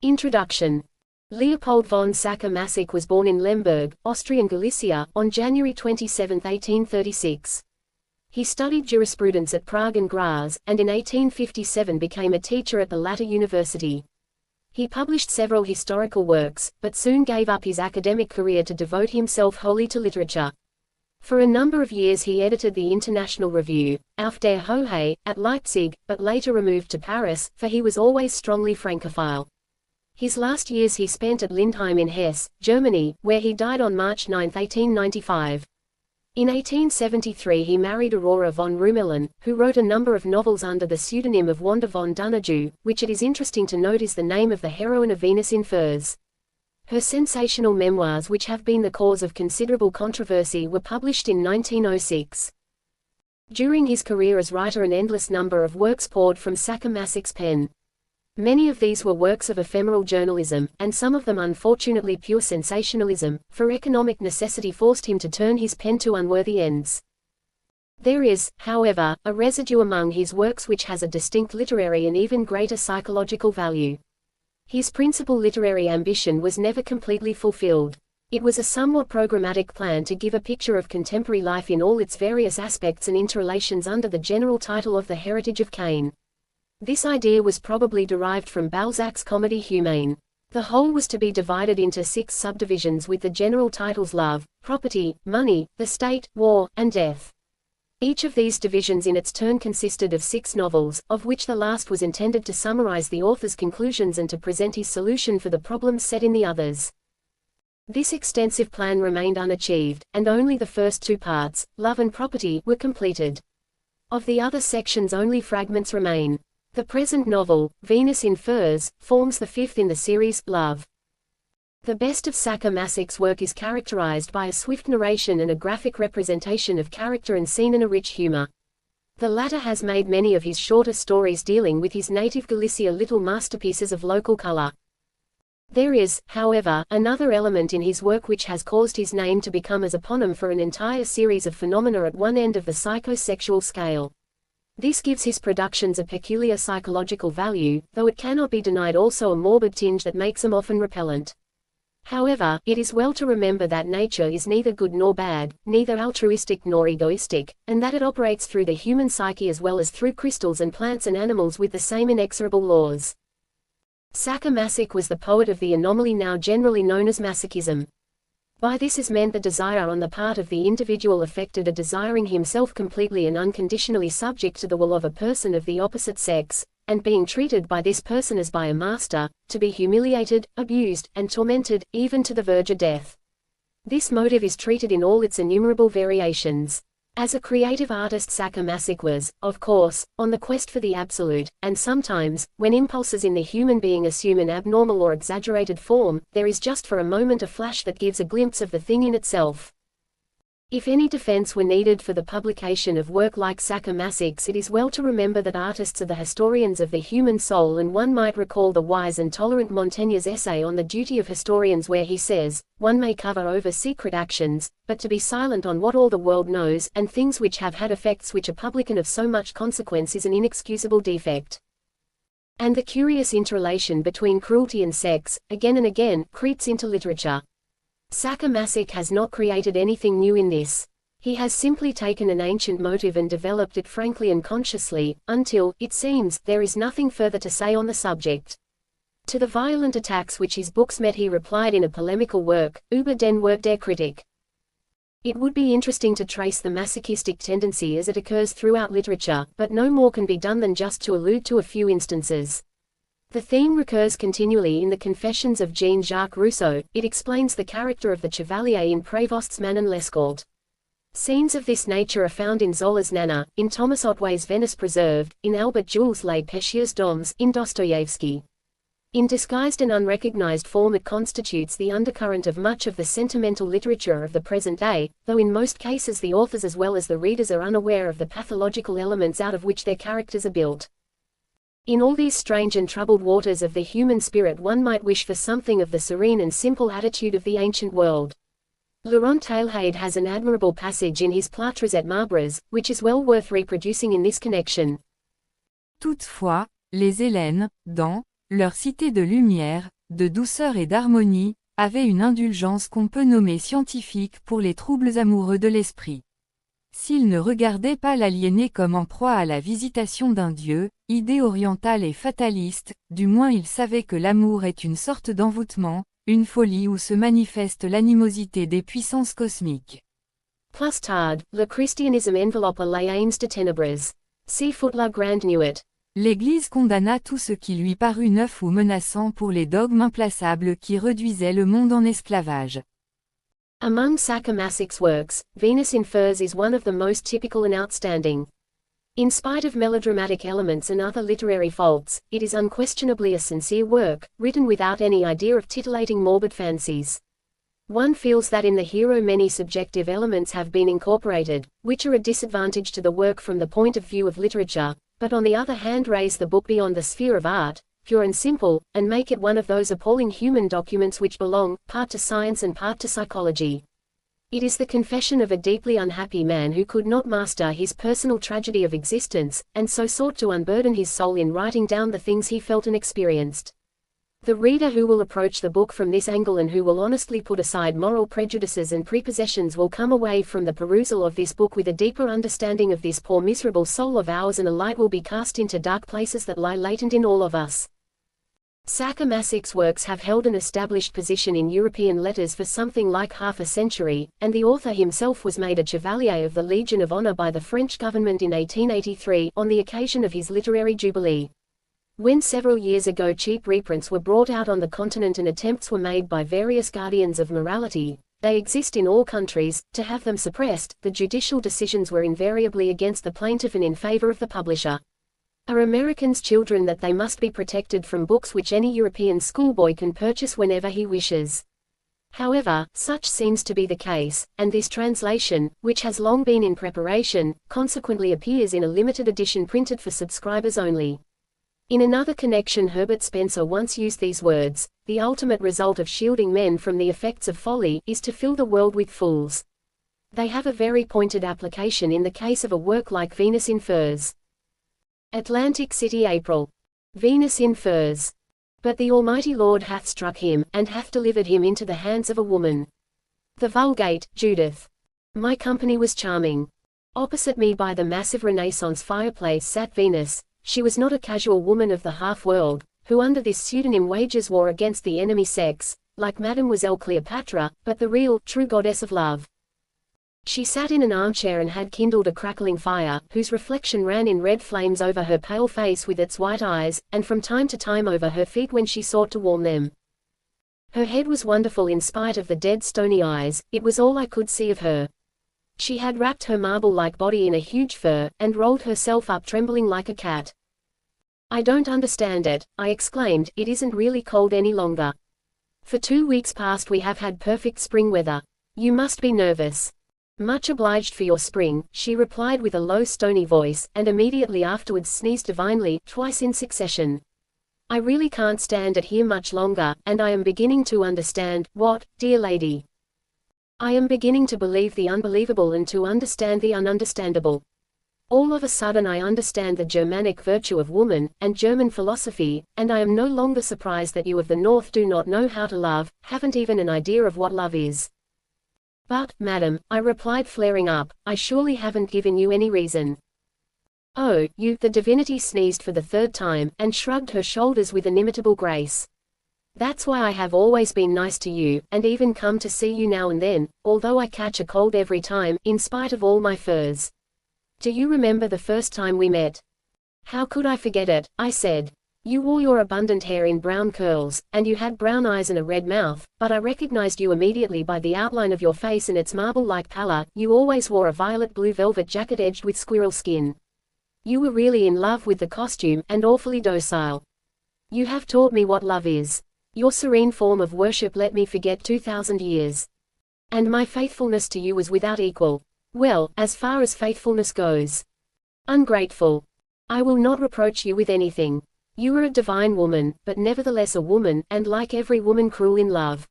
Introduction. Leopold von Sacher-Masoch was born in Lemberg, Austrian Galicia, on January 27, 1836. He studied jurisprudence at Prague and Graz, and in 1857 became a teacher at the latter university. He published several historical works, but soon gave up his academic career to devote himself wholly to literature. For a number of years he edited the International Review, Auf der Höhe, at Leipzig, but later removed to Paris, for he was always strongly Francophile. His last years he spent at Lindheim in Hesse, Germany, where he died on March 9, 1895. In 1873 he married Aurora von Rumelen, who wrote a number of novels under the pseudonym of Wanda von Dunaju, which it is interesting to note is the name of the heroine of Venus in Furs. Her sensational memoirs, which have been the cause of considerable controversy, were published in 1906. During his career as writer an endless number of works poured from Sacher-Masoch's pen. Many of these were works of ephemeral journalism, and some of them unfortunately pure sensationalism, for economic necessity forced him to turn his pen to unworthy ends. There is, however, a residue among his works which has a distinct literary and even greater psychological value. His principal literary ambition was never completely fulfilled. It was a somewhat programmatic plan to give a picture of contemporary life in all its various aspects and interrelations under the general title of The Heritage of Cain. This idea was probably derived from Balzac's Comedie Humaine. The whole was to be divided into 6 subdivisions with the general titles Love, Property, Money, the State, War, and Death. Each of these divisions in its turn consisted of 6 novels, of which the last was intended to summarize the author's conclusions and to present his solution for the problems set in the others. This extensive plan remained unachieved, and only the first 2 parts, Love and Property, were completed. Of the other sections only fragments remain. The present novel, Venus in Furs, forms the 5th in the series, Love. The best of Sacher-Masoch's work is characterized by a swift narration and a graphic representation of character and scene and a rich humor. The latter has made many of his shorter stories dealing with his native Galicia little masterpieces of local color. There is, however, another element in his work which has caused his name to become as eponym for an entire series of phenomena at one end of the psychosexual scale. This gives his productions a peculiar psychological value, though it cannot be denied also a morbid tinge that makes them often repellent. However, it is well to remember that nature is neither good nor bad, neither altruistic nor egoistic, and that it operates through the human psyche as well as through crystals and plants and animals with the same inexorable laws. Sacher-Masoch was the poet of the anomaly now generally known as masochism. By this is meant the desire on the part of the individual affected of desiring himself completely and unconditionally subject to the will of a person of the opposite sex, and being treated by this person as by a master, to be humiliated, abused, and tormented, even to the verge of death. This motive is treated in all its innumerable variations. As a creative artist Sacher-Masoch was, of course, on the quest for the absolute, and sometimes, when impulses in the human being assume an abnormal or exaggerated form, there is just for a moment a flash that gives a glimpse of the thing in itself. If any defense were needed for the publication of work like Sacher-Masoch's, it is well to remember that artists are the historians of the human soul, and one might recall the wise and tolerant Montaigne's essay on the duty of historians where he says, one may cover over secret actions, but to be silent on what all the world knows, and things which have had effects which are public and of so much consequence is an inexcusable defect. And the curious interrelation between cruelty and sex, again and again, creeps into literature. Sacher-Masoch has not created anything new in this. He has simply taken an ancient motive and developed it frankly and consciously, until, it seems, there is nothing further to say on the subject. To the violent attacks which his books met he replied in a polemical work, Über den Werk der Kritik. It would be interesting to trace the masochistic tendency as it occurs throughout literature, but no more can be done than just to allude to a few instances. The theme recurs continually in the Confessions of Jean-Jacques Rousseau. It explains the character of the Chevalier in Prévost's Manon Lescaut. Scenes of this nature are found in Zola's Nana, in Thomas Otway's Venice Preserved, in Albert Jules' Les Pécheurs d'Hommes, in Dostoevsky. In disguised and unrecognized form it constitutes the undercurrent of much of the sentimental literature of the present day, though in most cases the authors as well as the readers are unaware of the pathological elements out of which their characters are built. In all these strange and troubled waters of the human spirit one might wish for something of the serene and simple attitude of the ancient world. Laurent Teilhard has an admirable passage in his Plâtres et Marbres, which is well worth reproducing in this connection. Toutefois, les Hellènes, dans leur cité de lumière, de douceur et d'harmonie, avait une indulgence qu'on peut nommer scientifique pour les troubles amoureux de l'esprit. S'il ne regardait pas l'aliéné comme en proie à la visitation d'un dieu, idée orientale et fataliste, du moins il savait que l'amour est une sorte d'envoûtement, une folie où se manifeste l'animosité des puissances cosmiques. Plus tard, le christianisme enveloppe les aims de ténèbres. See Footler Grand Nuit. L'Église condamna tout ce qui lui parut neuf ou menaçant pour les dogmes implaçables qui réduisaient le monde en esclavage. Among Sacher-Masoch's works, Venus in Furs is one of the most typical and outstanding. In spite of melodramatic elements and other literary faults, it is unquestionably a sincere work, written without any idea of titillating morbid fancies. One feels that in the hero many subjective elements have been incorporated, which are a disadvantage to the work from the point of view of literature, but on the other hand raise the book beyond the sphere of art, pure and simple, and make it one of those appalling human documents which belong, part to science and part to psychology. It is the confession of a deeply unhappy man who could not master his personal tragedy of existence, and so sought to unburden his soul in writing down the things he felt and experienced. The reader who will approach the book from this angle and who will honestly put aside moral prejudices and prepossessions will come away from the perusal of this book with a deeper understanding of this poor miserable soul of ours, and a light will be cast into dark places that lie latent in all of us. Sacher-Masoch's works have held an established position in European letters for something like half a century, and the author himself was made a Chevalier of the Legion of Honor by the French government in 1883, on the occasion of his literary jubilee. When several years ago cheap reprints were brought out on the continent and attempts were made by various guardians of morality, they exist in all countries, to have them suppressed, the judicial decisions were invariably against the plaintiff and in favor of the publisher. Are Americans children that they must be protected from books which any European schoolboy can purchase whenever he wishes? However, such seems to be the case, and this translation, which has long been in preparation, consequently appears in a limited edition printed for subscribers only. In another connection, Herbert Spencer once used these words: "The ultimate result of shielding men from the effects of folly is to fill the world with fools." They have a very pointed application in the case of a work like Venus in Furs. Atlantic City, April. Venus in Furs. But the Almighty Lord hath struck him, and hath delivered him into the hands of a woman. The Vulgate, Judith. My company was charming. Opposite me by the massive Renaissance fireplace sat Venus. She was not a casual woman of the half-world, who under this pseudonym wages war against the enemy sex, like Mademoiselle Cleopatra, but the real, true goddess of love. She sat in an armchair and had kindled a crackling fire, whose reflection ran in red flames over her pale face with its white eyes, and from time to time over her feet when she sought to warm them. Her head was wonderful in spite of the dead stony eyes, it was all I could see of her. She had wrapped her marble-like body in a huge fur, and rolled herself up trembling like a cat. "I don't understand it," I exclaimed, "it isn't really cold any longer. For 2 weeks past we have had perfect spring weather. You must be nervous." "Much obliged for your spring," she replied with a low stony voice, and immediately afterwards sneezed divinely, twice in succession. "I really can't stand it here much longer, and I am beginning to understand." "What, dear lady?" "I am beginning to believe the unbelievable and to understand the ununderstandable. All of a sudden I understand the Germanic virtue of woman, and German philosophy, and I am no longer surprised that you of the North do not know how to love, haven't even an idea of what love is." "But, madam," I replied flaring up, "I surely haven't given you any reason." "Oh, you," the divinity sneezed for the 3rd time, and shrugged her shoulders with inimitable grace. "That's why I have always been nice to you, and even come to see you now and then, although I catch a cold every time, in spite of all my furs. Do you remember the first time we met?" "How could I forget it?" I said. "You wore your abundant hair in brown curls, and you had brown eyes and a red mouth, but I recognized you immediately by the outline of your face and its marble-like pallor. You always wore a violet-blue velvet jacket edged with squirrel skin. You were really in love with the costume, and awfully docile. You have taught me what love is. Your serene form of worship let me forget 2,000 years. And my faithfulness to you was without equal. Well, as far as faithfulness goes. Ungrateful. I will not reproach you with anything. You are a divine woman, but nevertheless a woman, and like every woman cruel in love."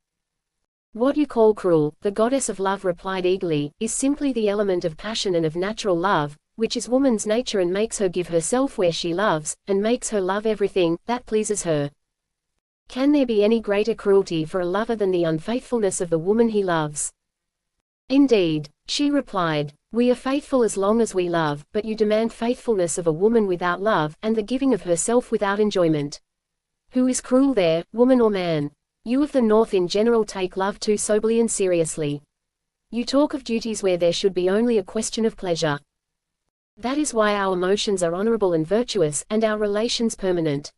"What you call cruel," the goddess of love replied eagerly, "is simply the element of passion and of natural love, which is woman's nature and makes her give herself where she loves, and makes her love everything that pleases her. Can there be any greater cruelty for a lover than the unfaithfulness of the woman he loves? Indeed, she replied, we are faithful as long as we love, but you demand faithfulness of a woman without love, and the giving of herself without enjoyment. Who is cruel there, woman or man? You of the North in general take love too soberly and seriously. You talk of duties where there should be only a question of pleasure. That is why our emotions are honorable and virtuous, and our relations permanent.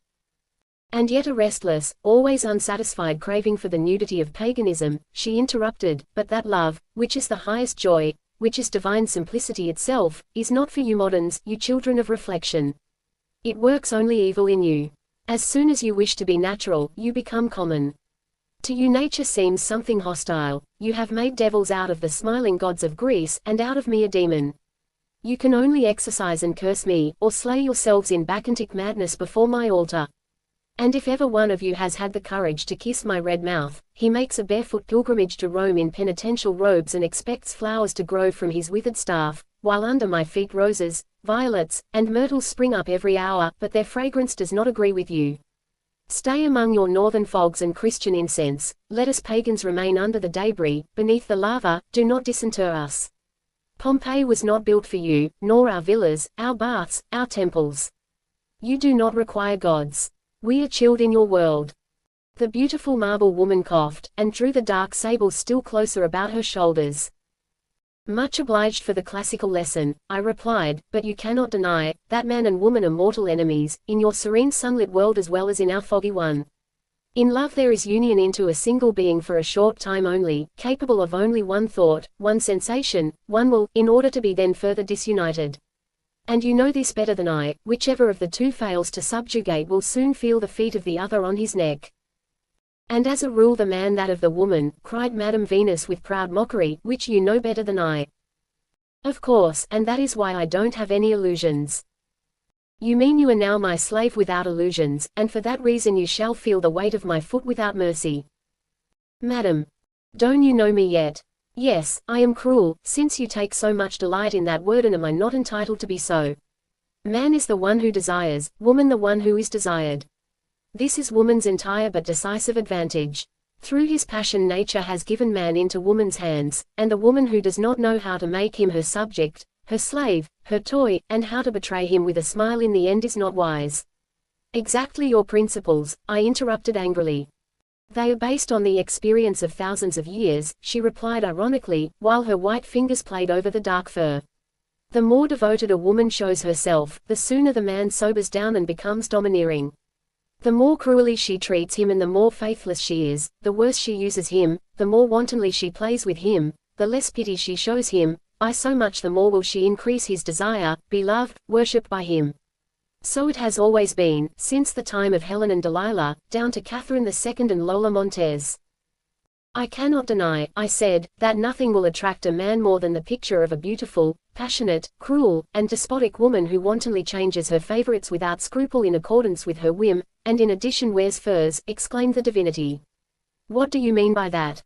And yet a restless, always unsatisfied craving for the nudity of paganism, she interrupted, but that love, which is the highest joy, which is divine simplicity itself, is not for you moderns, you children of reflection. It works only evil in you. As soon as you wish to be natural, you become common. To you nature seems something hostile. You have made devils out of the smiling gods of Greece, and out of me a demon. You can only exercise and curse me, or slay yourselves in bacchantic madness before my altar. And if ever one of you has had the courage to kiss my red mouth, he makes a barefoot pilgrimage to Rome in penitential robes and expects flowers to grow from his withered staff, while under my feet roses, violets, and myrtles spring up every hour, but their fragrance does not agree with you. Stay among your northern fogs and Christian incense, let us pagans remain under the debris, beneath the lava, do not disinter us. Pompeii was not built for you, nor our villas, our baths, our temples. You do not require gods. We are chilled in your world. The beautiful marble woman coughed, and drew the dark sables still closer about her shoulders. Much obliged for the classical lesson, I replied, but you cannot deny, that man and woman are mortal enemies, in your serene sunlit world as well as in our foggy one. In love there is union into a single being for a short time only, capable of only one thought, one sensation, one will, in order to be then further disunited. And you know this better than I, whichever of the two fails to subjugate will soon feel the feet of the other on his neck. And as a rule the man that of the woman, cried Madame Venus with proud mockery, which you know better than I. Of course, and that is why I don't have any illusions. You mean you are now my slave without illusions, and for that reason you shall feel the weight of my foot without mercy. Madam, don't you know me yet? Yes, I am cruel, since you take so much delight in that word, and am I not entitled to be so? Man is the one who desires, woman the one who is desired. This is woman's entire but decisive advantage. Through his passion nature has given man into woman's hands, and the woman who does not know how to make him her subject, her slave, her toy, and how to betray him with a smile in the end is not wise. Exactly your principles, I interrupted angrily. They are based on the experience of thousands of years, she replied ironically, while her white fingers played over the dark fur. The more devoted a woman shows herself, the sooner the man sobers down and becomes domineering. The more cruelly she treats him and the more faithless she is, the worse she uses him, the more wantonly she plays with him, the less pity she shows him, by so much the more will she increase his desire, be loved, worshipped by him. So it has always been, since the time of Helen and Delilah, down to Catherine II and Lola Montez. I cannot deny, I said, that nothing will attract a man more than the picture of a beautiful, passionate, cruel, and despotic woman who wantonly changes her favorites without scruple in accordance with her whim, and in addition wears furs, exclaimed the divinity. What do you mean by that?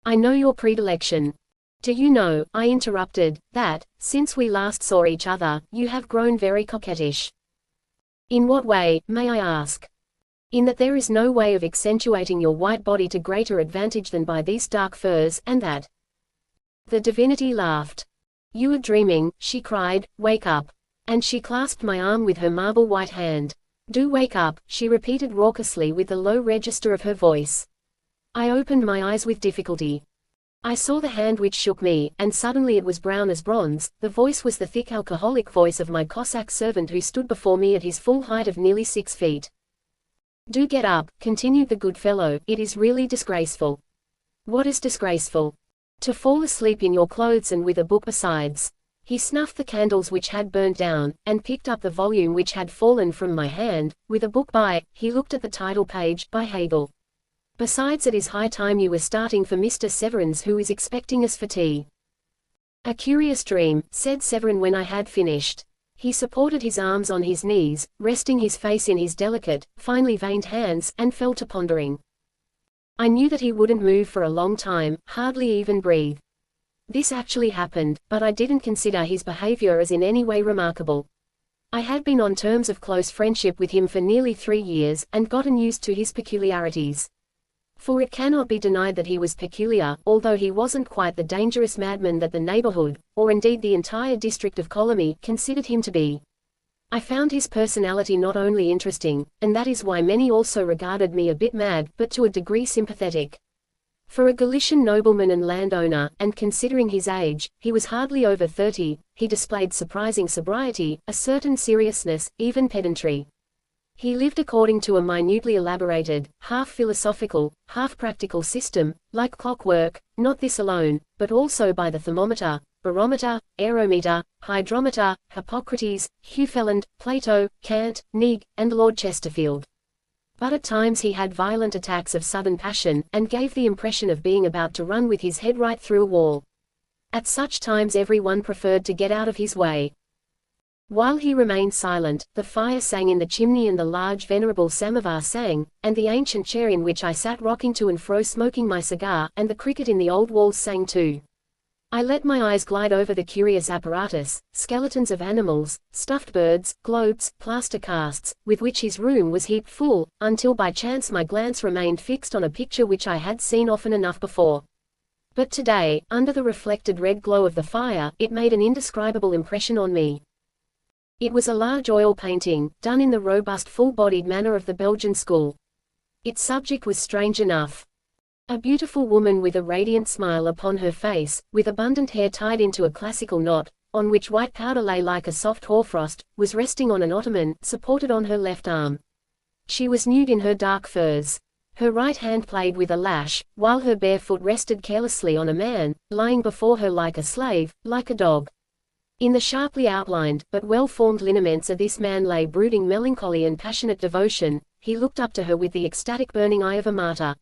I know your predilection. Do you know, I interrupted, that, since we last saw each other, you have grown very coquettish. In what way, may I ask? In that there is no way of accentuating your white body to greater advantage than by these dark furs, and that. The divinity laughed. You are dreaming, she cried, wake up. And she clasped my arm with her marble white hand. Do wake up, she repeated raucously with the low register of her voice. I opened my eyes with difficulty. I saw the hand which shook me, and suddenly it was brown as bronze. The voice was the thick alcoholic voice of my Cossack servant who stood before me at his full height of nearly 6 feet. Do get up, continued the good fellow, it is really disgraceful. What is disgraceful? To fall asleep in your clothes and with a book besides. He snuffed the candles which had burnt down, and picked up the volume which had fallen from my hand, with a book by, he looked at the title page, by Hegel. Besides, it is high time you were starting for Mr. Severins, who is expecting us for tea. A curious dream, said Severin when I had finished. He supported his arms on his knees, resting his face in his delicate, finely veined hands, and fell to pondering. I knew that he wouldn't move for a long time, hardly even breathe. This actually happened, but I didn't consider his behavior as in any way remarkable. I had been on terms of close friendship with him for nearly 3 years, and gotten used to his peculiarities. For it cannot be denied that he was peculiar, although he wasn't quite the dangerous madman that the neighborhood, or indeed the entire district of Colomy, considered him to be. I found his personality not only interesting, and that is why many also regarded me a bit mad, but to a degree sympathetic. For a Galician nobleman and landowner, and considering his age, he was hardly over 30, he displayed surprising sobriety, a certain seriousness, even pedantry. He lived according to a minutely elaborated, half-philosophical, half-practical system, like clockwork, not this alone, but also by the thermometer, barometer, aerometer, hydrometer, Hippocrates, Hufeland, Plato, Kant, Knigge, and Lord Chesterfield. But at times he had violent attacks of sudden passion, and gave the impression of being about to run with his head right through a wall. At such times everyone preferred to get out of his way. While he remained silent, the fire sang in the chimney and the large venerable samovar sang, and the ancient chair in which I sat rocking to and fro smoking my cigar, and the cricket in the old walls sang too. I let my eyes glide over the curious apparatus, skeletons of animals, stuffed birds, globes, plaster casts, with which his room was heaped full, until by chance my glance remained fixed on a picture which I had seen often enough before. But today, under the reflected red glow of the fire, it made an indescribable impression on me. It was a large oil painting, done in the robust full-bodied manner of the Belgian school. Its subject was strange enough. A beautiful woman with a radiant smile upon her face, with abundant hair tied into a classical knot, on which white powder lay like a soft hoarfrost, was resting on an ottoman, supported on her left arm. She was nude in her dark furs. Her right hand played with a lash, while her bare foot rested carelessly on a man, lying before her like a slave, like a dog. In the sharply outlined, but well-formed lineaments of this man lay brooding melancholy and passionate devotion. He looked up to her with the ecstatic burning eye of a martyr.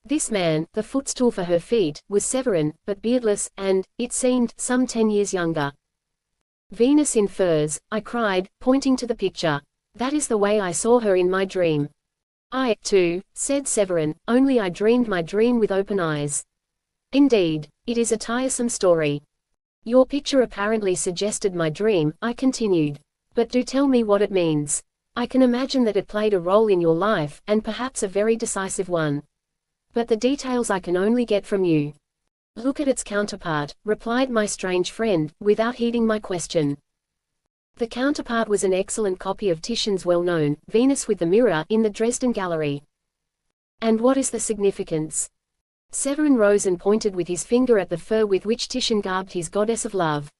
This man, the footstool for her feet, was Severin, but beardless, and, it seemed, some 10 years younger. Venus in furs, I cried, pointing to the picture. That is the way I saw her in my dream. I, too, said Severin, only I dreamed my dream with open eyes. Indeed, it is a tiresome story. Your picture apparently suggested my dream, I continued. But do tell me what it means. I can imagine that it played a role in your life, and perhaps a very decisive one. But the details I can only get from you. Look at its counterpart, replied my strange friend, without heeding my question. The counterpart was an excellent copy of Titian's well-known Venus with the Mirror in the Dresden Gallery. And what is the significance? Severin rose and pointed with his finger at the fur with which Titian garbed his goddess of love.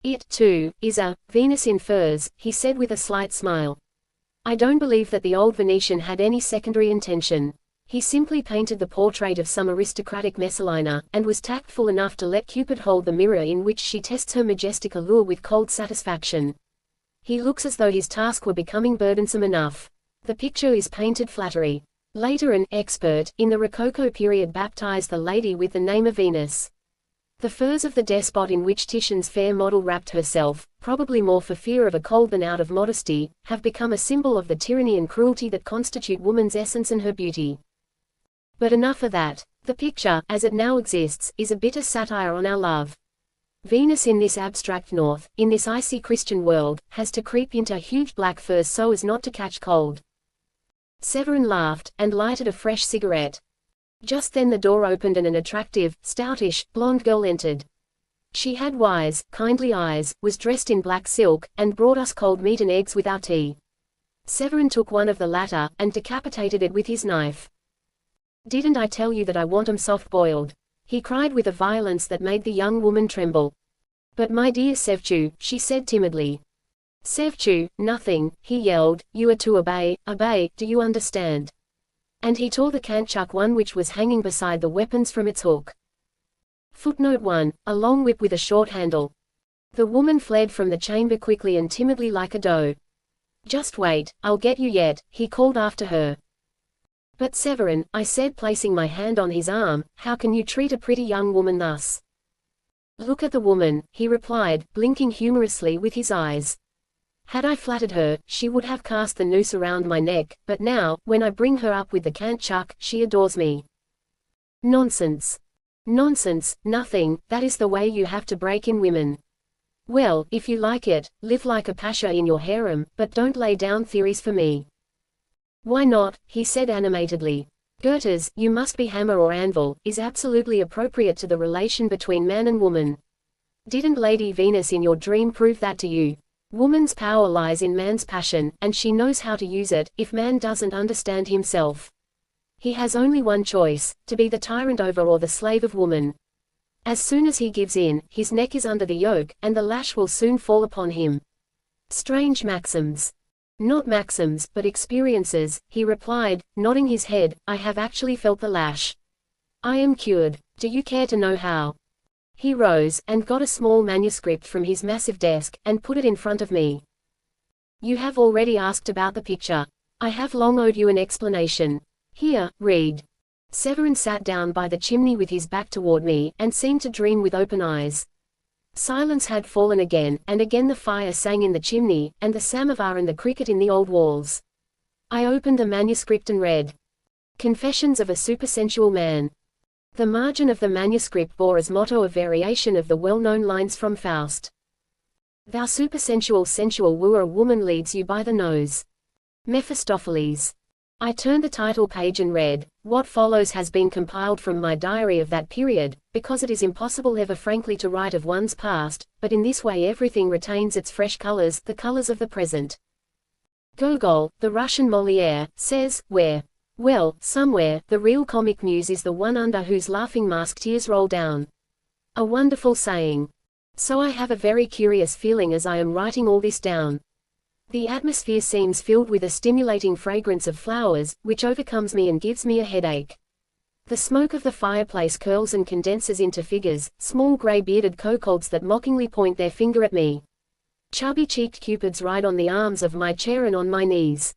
It, too, is a Venus in furs, he said with a slight smile. I don't believe that the old Venetian had any secondary intention. He simply painted the portrait of some aristocratic Messalina, and was tactful enough to let Cupid hold the mirror in which she tests her majestic allure with cold satisfaction. He looks as though his task were becoming burdensome enough. The picture is painted flattery. Later an expert, in the Rococo period baptized the lady with the name of Venus. The furs of the despot in which Titian's fair model wrapped herself, probably more for fear of a cold than out of modesty, have become a symbol of the tyranny and cruelty that constitute woman's essence and her beauty. But enough of that. The picture, as it now exists, is a bitter satire on our love. Venus in this abstract north, in this icy Christian world, has to creep into huge black furs so as not to catch cold. Severin laughed, and lighted a fresh cigarette. Just then the door opened and an attractive, stoutish, blonde girl entered. She had wise, kindly eyes, was dressed in black silk, and brought us cold meat and eggs with our tea. Severin took one of the latter, and decapitated it with his knife. Didn't I tell you that I want 'em soft-boiled? He cried with a violence that made the young woman tremble. But my dear Sevchu, she said timidly. Sevchu, nothing, he yelled, you are to obey, do you understand? And he tore the kantchuk one which was hanging beside the weapons from its hook. Footnote 1, a long whip with a short handle. The woman fled from the chamber quickly and timidly like a doe. Just wait, I'll get you yet, he called after her. But Severin, I said placing my hand on his arm, how can you treat a pretty young woman thus? Look at the woman, he replied, blinking humorously with his eyes. Had I flattered her, she would have cast the noose around my neck, but now, when I bring her up with the kantchuk, she adores me. Nonsense. Nonsense, nothing, that is the way you have to break in women. Well, if you like it, live like a pasha in your harem, but don't lay down theories for me. Why not? He said animatedly. Goethe's, you must be hammer or anvil, is absolutely appropriate to the relation between man and woman. Didn't Lady Venus in your dream prove that to you? Woman's power lies in man's passion, and she knows how to use it, if man doesn't understand himself. He has only one choice, to be the tyrant over or the slave of woman. As soon as he gives in, his neck is under the yoke, and the lash will soon fall upon him. Strange maxims. Not maxims, but experiences, he replied, nodding his head. I have actually felt the lash. I am cured. Do you care to know how? He rose, and got a small manuscript from his massive desk, and put it in front of me. You have already asked about the picture. I have long owed you an explanation. Here, read. Severin sat down by the chimney with his back toward me, and seemed to dream with open eyes. Silence had fallen again, and again the fire sang in the chimney, and the samovar and the cricket in the old walls. I opened the manuscript and read. Confessions of a Supersensual Man. The margin of the manuscript bore as motto a variation of the well-known lines from Faust. Thou supersensual sensual wooer, a woman leads you by the nose. Mephistopheles. I turned the title page and read, what follows has been compiled from my diary of that period, because it is impossible ever frankly to write of one's past, but in this way everything retains its fresh colors, the colors of the present. Gogol, the Russian Molière, says, where? Well, somewhere, the real comic muse is the one under whose laughing mask tears roll down. A wonderful saying. So I have a very curious feeling as I am writing all this down. The atmosphere seems filled with a stimulating fragrance of flowers, which overcomes me and gives me a headache. The smoke of the fireplace curls and condenses into figures, small gray-bearded cuckolds that mockingly point their finger at me. Chubby-cheeked cupids ride on the arms of my chair and on my knees.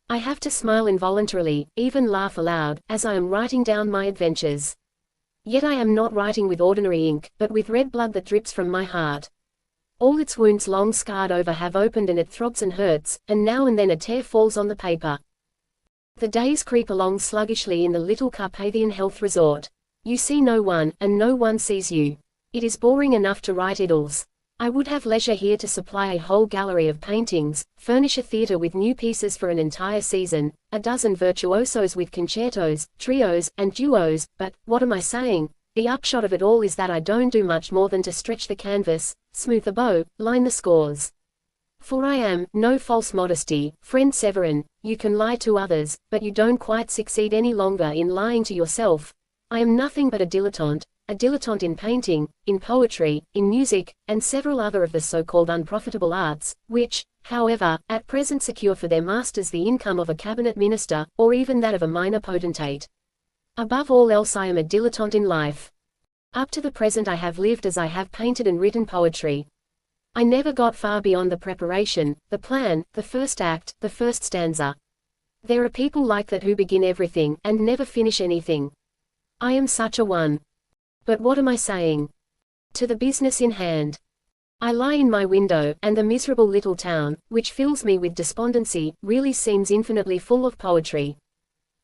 I have to smile involuntarily, even laugh aloud, as I am writing down my adventures. Yet I am not writing with ordinary ink, but with red blood that drips from my heart. All its wounds long scarred over have opened and it throbs and hurts, and now and then a tear falls on the paper. The days creep along sluggishly in the little Carpathian health resort. You see no one, and no one sees you. It is boring enough to write idylls. I would have leisure here to supply a whole gallery of paintings, furnish a theatre with new pieces for an entire season, a dozen virtuosos with concertos, trios, and duos, but, what am I saying? The upshot of it all is that I don't do much more than to stretch the canvas, smooth the bow, line the scores. For I am, no false modesty, friend Severin, you can lie to others, but you don't quite succeed any longer in lying to yourself. I am nothing but a dilettante in painting, in poetry, in music, and several other of the so-called unprofitable arts, which, however, at present secure for their masters the income of a cabinet minister, or even that of a minor potentate. Above all else I am a dilettante in life. Up to the present I have lived as I have painted and written poetry. I never got far beyond the preparation, the plan, the first act, the first stanza. There are people like that who begin everything, and never finish anything. I am such a one. But what am I saying? To the business in hand. I lie in my window, and the miserable little town, which fills me with despondency, really seems infinitely full of poetry.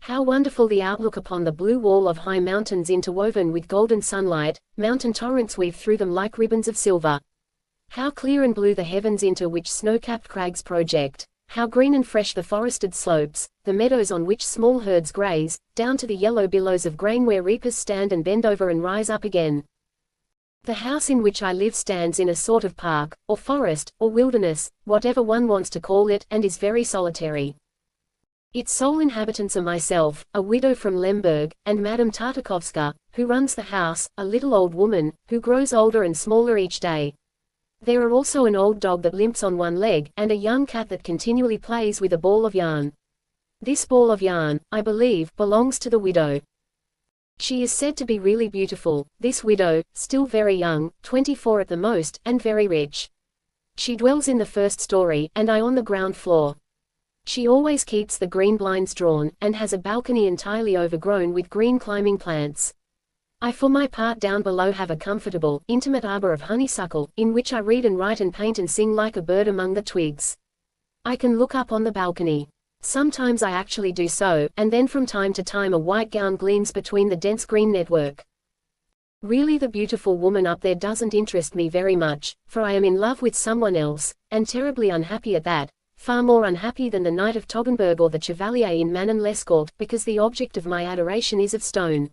How wonderful the outlook upon the blue wall of high mountains interwoven with golden sunlight, mountain torrents weave through them like ribbons of silver. How clear and blue the heavens into which snow-capped crags project. How green and fresh the forested slopes, the meadows on which small herds graze, down to the yellow billows of grain where reapers stand and bend over and rise up again. The house in which I live stands in a sort of park, or forest, or wilderness, whatever one wants to call it, and is very solitary. Its sole inhabitants are myself, a widow from Lemberg, and Madame Tartakovska, who runs the house, a little old woman, who grows older and smaller each day. There are also an old dog that limps on one leg, and a young cat that continually plays with a ball of yarn. This ball of yarn, I believe, belongs to the widow. She is said to be really beautiful, this widow, still very young, 24 at the most, and very rich. She dwells in the first story, and I on the ground floor. She always keeps the green blinds drawn, and has a balcony entirely overgrown with green climbing plants. I for my part down below have a comfortable, intimate arbor of honeysuckle, in which I read and write and paint and sing like a bird among the twigs. I can look up on the balcony. Sometimes I actually do so, and then from time to time a white gown gleams between the dense green network. Really, the beautiful woman up there doesn't interest me very much, for I am in love with someone else, and terribly unhappy at that, far more unhappy than the Knight of Toggenburg or the Chevalier in Manon Lescaut, because the object of my adoration is of stone.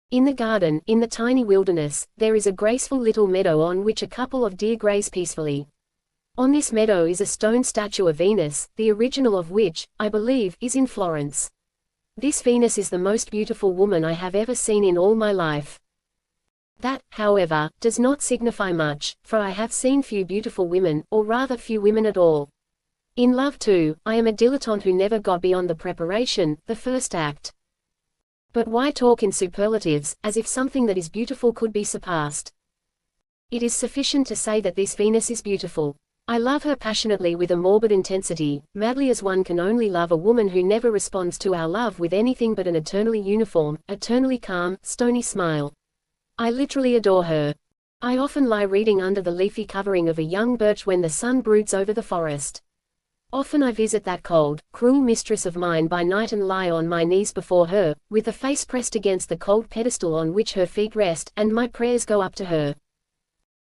In the garden, in the tiny wilderness, there is a graceful little meadow on which a couple of deer graze peacefully. On this meadow is a stone statue of Venus, the original of which, I believe, is in Florence. This Venus is the most beautiful woman I have ever seen in all my life. That, however, does not signify much, for I have seen few beautiful women, or rather few women at all. In love too, I am a dilettante who never got beyond the preparation, the first act. But why talk in superlatives, as if something that is beautiful could be surpassed? It is sufficient to say that this Venus is beautiful. I love her passionately with a morbid intensity, madly as one can only love a woman who never responds to our love with anything but an eternally uniform, eternally calm, stony smile. I literally adore her. I often lie reading under the leafy covering of a young birch when the sun broods over the forest. Often I visit that cold, cruel mistress of mine by night and lie on my knees before her, with the face pressed against the cold pedestal on which her feet rest, and my prayers go up to her.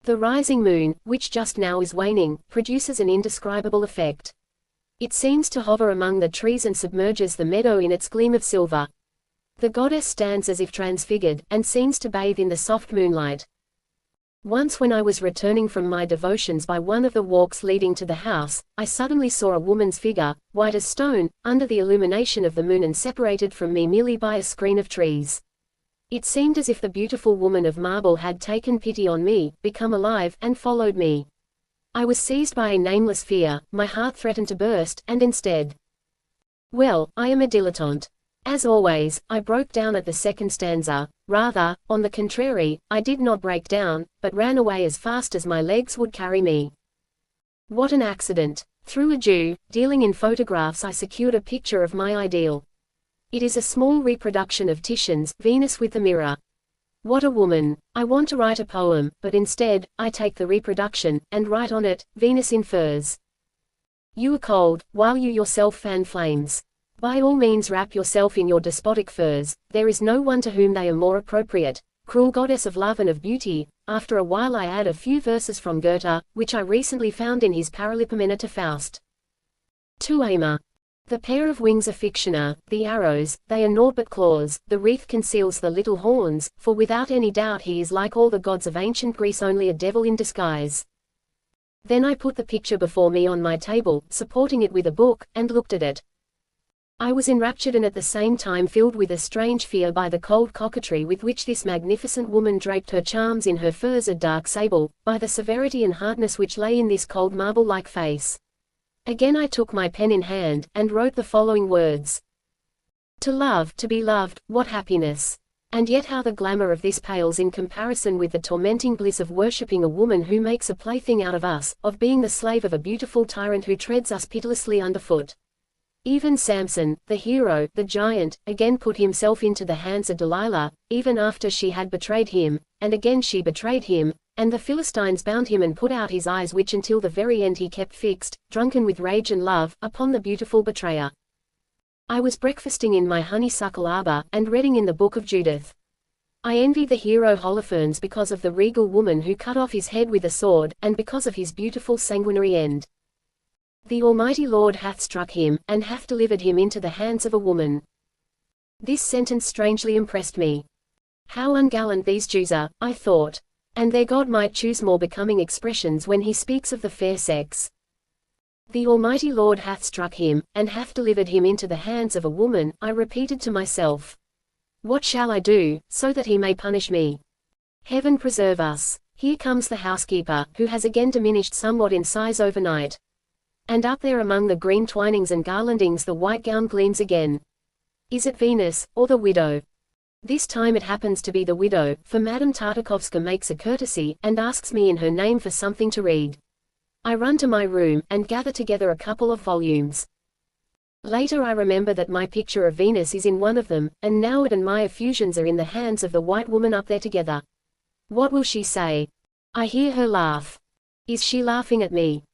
The rising moon, which just now is waning, produces an indescribable effect. It seems to hover among the trees and submerges the meadow in its gleam of silver. The goddess stands as if transfigured, and seems to bathe in the soft moonlight. Once when I was returning from my devotions by one of the walks leading to the house, I suddenly saw a woman's figure, white as stone, under the illumination of the moon and separated from me merely by a screen of trees. It seemed as if the beautiful woman of marble had taken pity on me, become alive, and followed me. I was seized by a nameless fear, my heart threatened to burst, and instead. Well, I am a dilettante. As always, I broke down at the second stanza. Rather, on the contrary, I did not break down, but ran away as fast as my legs would carry me. What an accident! Through a Jew, dealing in photographs, I secured a picture of my ideal. It is a small reproduction of Titian's Venus with the Mirror. What a woman! I want to write a poem, but instead, I take the reproduction, and write on it, Venus in furs. You are cold, while you yourself fan flames. By all means wrap yourself in your despotic furs, there is no one to whom they are more appropriate, cruel goddess of love and of beauty. After a while I add a few verses from Goethe, which I recently found in his Paralipomena to Faust. To Aimer. The pair of wings are fictioner, the arrows, they are naught but claws, the wreath conceals the little horns, for without any doubt he is like all the gods of ancient Greece, only a devil in disguise. Then I put the picture before me on my table, supporting it with a book, and looked at it. I was enraptured and at the same time filled with a strange fear by the cold coquetry with which this magnificent woman draped her charms in her furs of dark sable, by the severity and hardness which lay in this cold marble-like face. Again I took my pen in hand, and wrote the following words. To love, to be loved, what happiness! And yet how the glamour of this pales in comparison with the tormenting bliss of worshipping a woman who makes a plaything out of us, of being the slave of a beautiful tyrant who treads us pitilessly underfoot. Even Samson, the hero, the giant, again put himself into the hands of Delilah, even after she had betrayed him, and again she betrayed him, and the Philistines bound him and put out his eyes, which until the very end he kept fixed, drunken with rage and love, upon the beautiful betrayer. I was breakfasting in my honeysuckle arbor, and reading in the book of Judith. I envied the hero Holofernes because of the regal woman who cut off his head with a sword, and because of his beautiful sanguinary end. The Almighty Lord hath struck him, and hath delivered him into the hands of a woman. This sentence strangely impressed me. How ungallant these Jews are, I thought. And their God might choose more becoming expressions when he speaks of the fair sex. The Almighty Lord hath struck him, and hath delivered him into the hands of a woman, I repeated to myself. What shall I do, so that he may punish me? Heaven preserve us. Here comes the housekeeper, who has again diminished somewhat in size overnight. And up there among the green twinings and garlandings the white gown gleams again. Is it Venus, or the widow? This time it happens to be the widow, for Madame Tartakovska makes a courtesy, and asks me in her name for something to read. I run to my room, and gather together a couple of volumes. Later I remember that my picture of Venus is in one of them, and now it and my effusions are in the hands of the white woman up there together. What will she say? I hear her laugh. Is she laughing at me?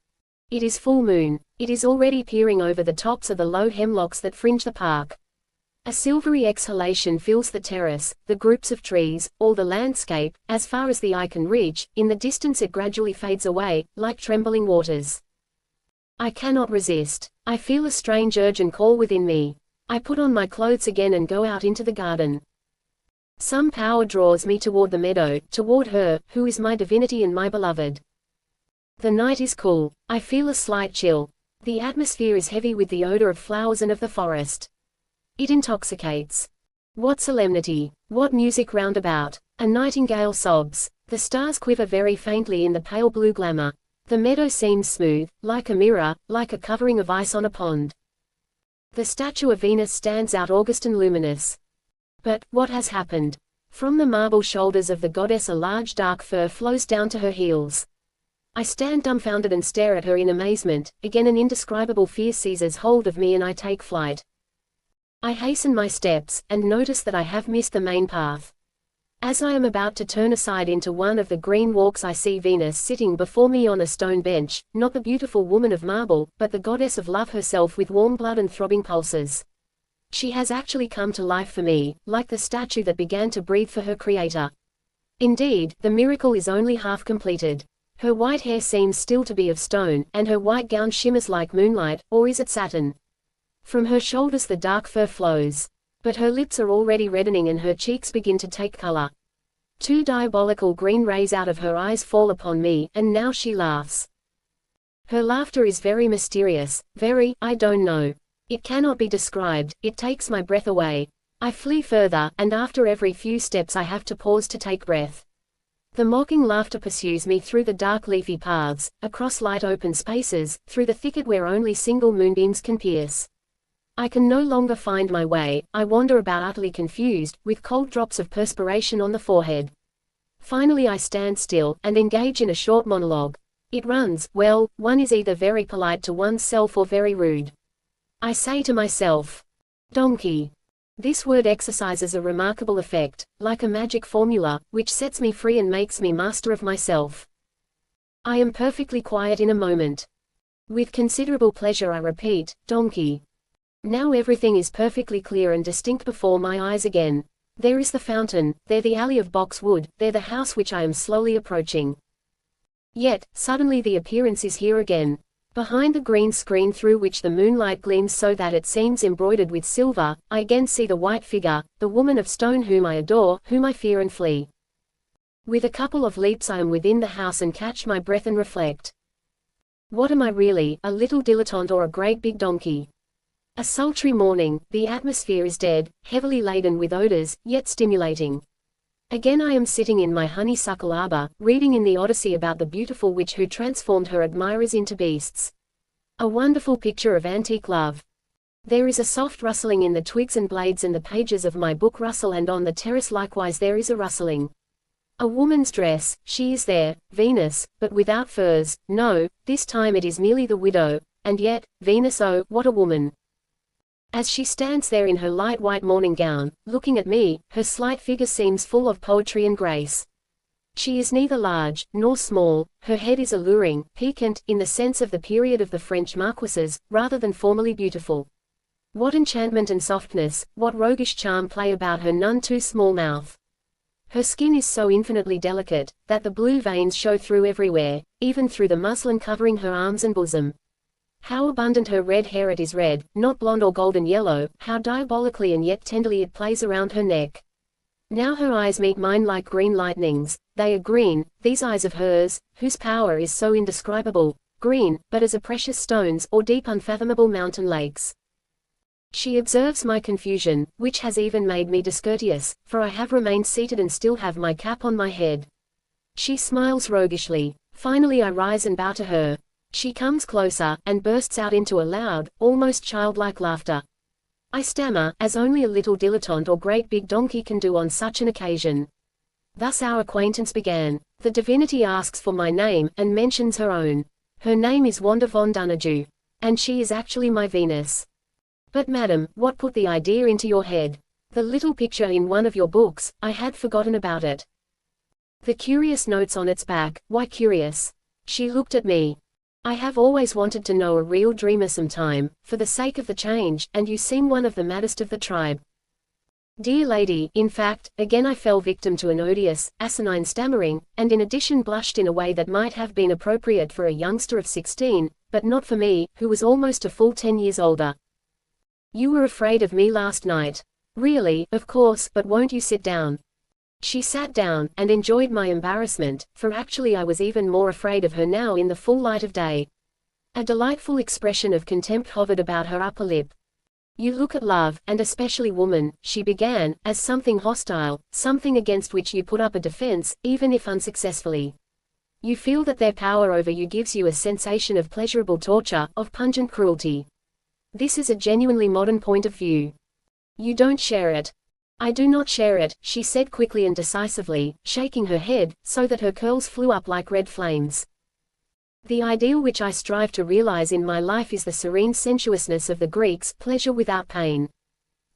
It is full moon. It is already peering over the tops of the low hemlocks that fringe the park. A silvery exhalation fills the terrace, the groups of trees, all the landscape, as far as the eye can reach. In the distance it gradually fades away, like trembling waters. I cannot resist. I feel a strange urge and call within me. I put on my clothes again and go out into the garden. Some power draws me toward the meadow, toward her, who is my divinity and my beloved. The night is cool. I feel a slight chill. The atmosphere is heavy with the odor of flowers and of the forest. It intoxicates. What solemnity! What music round about! A nightingale sobs. The stars quiver very faintly in the pale blue glamour. The meadow seems smooth, like a mirror, like a covering of ice on a pond. The statue of Venus stands out august and luminous. But, what has happened? From the marble shoulders of the goddess a large dark fur flows down to her heels. I stand dumbfounded and stare at her in amazement. Again an indescribable fear seizes hold of me and I take flight. I hasten my steps, and notice that I have missed the main path. As I am about to turn aside into one of the green walks I see Venus sitting before me on a stone bench, not the beautiful woman of marble, but the goddess of love herself with warm blood and throbbing pulses. She has actually come to life for me, like the statue that began to breathe for her creator. Indeed, the miracle is only half completed. Her white hair seems still to be of stone, and her white gown shimmers like moonlight, or is it satin? From her shoulders the dark fur flows. But her lips are already reddening and her cheeks begin to take color. Two diabolical green rays out of her eyes fall upon me, and now she laughs. Her laughter is very mysterious, very, I don't know. It cannot be described, it takes my breath away. I flee further, and after every few steps I have to pause to take breath. The mocking laughter pursues me through the dark leafy paths, across light open spaces, through the thicket where only single moonbeams can pierce. I can no longer find my way. I wander about utterly confused, with cold drops of perspiration on the forehead. Finally I stand still, and engage in a short monologue. It runs, well, one is either very polite to one's self or very rude. I say to myself, donkey. This word exercises a remarkable effect, like a magic formula, which sets me free and makes me master of myself. I am perfectly quiet in a moment. With considerable pleasure I repeat, donkey. Now everything is perfectly clear and distinct before my eyes again. There is the fountain, there the alley of boxwood, there the house which I am slowly approaching. Yet, suddenly the appearance is here again. Behind the green screen through which the moonlight gleams so that it seems embroidered with silver, I again see the white figure, the woman of stone whom I adore, whom I fear and flee. With a couple of leaps I am within the house and catch my breath and reflect. What am I really, a little dilettante or a great big donkey? A sultry morning, the atmosphere is dead, heavily laden with odors, yet stimulating. Again I am sitting in my honeysuckle arbor, reading in the Odyssey about the beautiful witch who transformed her admirers into beasts. A wonderful picture of antique love. There is a soft rustling in the twigs and blades and the pages of my book rustle, and on the terrace likewise there is a rustling. A woman's dress, she is there, Venus, but without furs. No, this time it is merely the widow, and yet, Venus, oh, what a woman! As she stands there in her light white morning gown, looking at me, her slight figure seems full of poetry and grace. She is neither large, nor small, her head is alluring, piquant, in the sense of the period of the French marquises, rather than formally beautiful. What enchantment and softness, what roguish charm play about her none too small mouth. Her skin is so infinitely delicate, that the blue veins show through everywhere, even through the muslin covering her arms and bosom. How abundant her red hair, it is red, not blonde or golden yellow, how diabolically and yet tenderly it plays around her neck. Now her eyes meet mine like green lightnings, they are green, these eyes of hers, whose power is so indescribable, green, but as a precious stones, or deep unfathomable mountain lakes. She observes my confusion, which has even made me discourteous, for I have remained seated and still have my cap on my head. She smiles roguishly. Finally I rise and bow to her. She comes closer, and bursts out into a loud, almost childlike laughter. I stammer, as only a little dilettante or great big donkey can do on such an occasion. Thus our acquaintance began. The divinity asks for my name, and mentions her own. Her name is Wanda von Dunaju. And she is actually my Venus. But madam, what put the idea into your head? The little picture in one of your books, I had forgotten about it. The curious notes on its back, why curious? She looked at me. I have always wanted to know a real dreamer sometime, for the sake of the change, and you seem one of the maddest of the tribe. Dear lady, in fact, again I fell victim to an odious, asinine stammering, and in addition blushed in a way that might have been appropriate for a youngster of 16, but not for me, who was almost a full 10 years older. You were afraid of me last night. Really, of course, but won't you sit down? She sat down, and enjoyed my embarrassment, for actually I was even more afraid of her now in the full light of day. A delightful expression of contempt hovered about her upper lip. You look at love, and especially woman, she began, as something hostile, something against which you put up a defense, even if unsuccessfully. You feel that their power over you gives you a sensation of pleasurable torture, of pungent cruelty. This is a genuinely modern point of view. You don't share it. I do not share it, she said quickly and decisively, shaking her head, so that her curls flew up like red flames. The ideal which I strive to realize in my life is the serene sensuousness of the Greeks, pleasure without pain.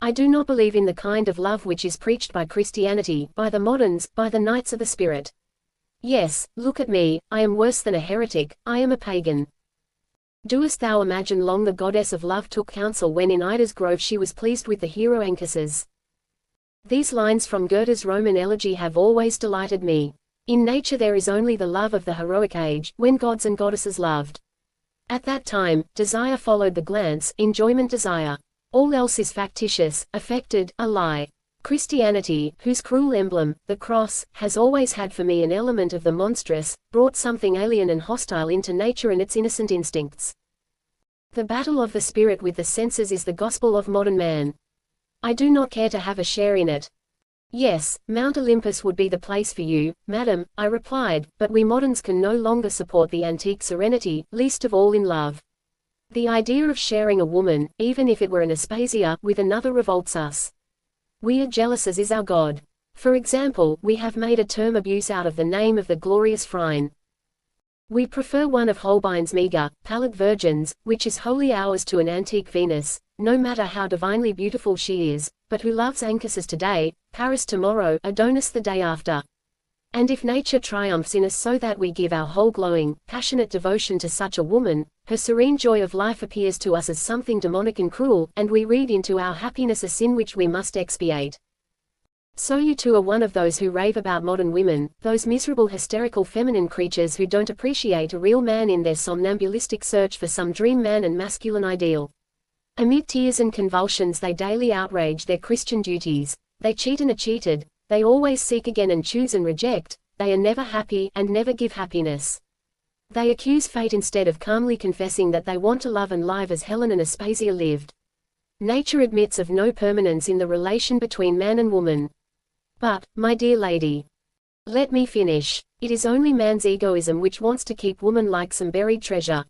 I do not believe in the kind of love which is preached by Christianity, by the moderns, by the knights of the spirit. Yes, look at me, I am worse than a heretic, I am a pagan. Doest thou imagine long the goddess of love took counsel when in Ida's grove she was pleased with the hero Anchises? These lines from Goethe's Roman elegy have always delighted me. In nature there is only the love of the heroic age, when gods and goddesses loved. At that time, desire followed the glance, enjoyment desire. All else is factitious, affected, a lie. Christianity, whose cruel emblem, the cross, has always had for me an element of the monstrous, brought something alien and hostile into nature and its innocent instincts. The battle of the spirit with the senses is the gospel of modern man. I do not care to have a share in it. Yes, Mount Olympus would be the place for you, madam, I replied, but we moderns can no longer support the antique serenity, least of all in love. The idea of sharing a woman, even if it were an Aspasia, with another revolts us. We are jealous as is our God. For example, we have made a term abuse out of the name of the glorious Phryne. We prefer one of Holbein's meager, pallid virgins, which is wholly ours, to an antique Venus, no matter how divinely beautiful she is, but who loves Anchises today, Paris tomorrow, Adonis the day after. And if nature triumphs in us so that we give our whole glowing, passionate devotion to such a woman, her serene joy of life appears to us as something demonic and cruel, and we read into our happiness a sin which we must expiate. So you too are one of those who rave about modern women, those miserable hysterical feminine creatures who don't appreciate a real man in their somnambulistic search for some dream man and masculine ideal. Amid tears and convulsions they daily outrage their Christian duties, they cheat and are cheated, they always seek again and choose and reject, they are never happy, and never give happiness. They accuse fate instead of calmly confessing that they want to love and live as Helen and Aspasia lived. Nature admits of no permanence in the relation between man and woman. But, my dear lady, let me finish. It is only man's egoism which wants to keep woman like some buried treasure.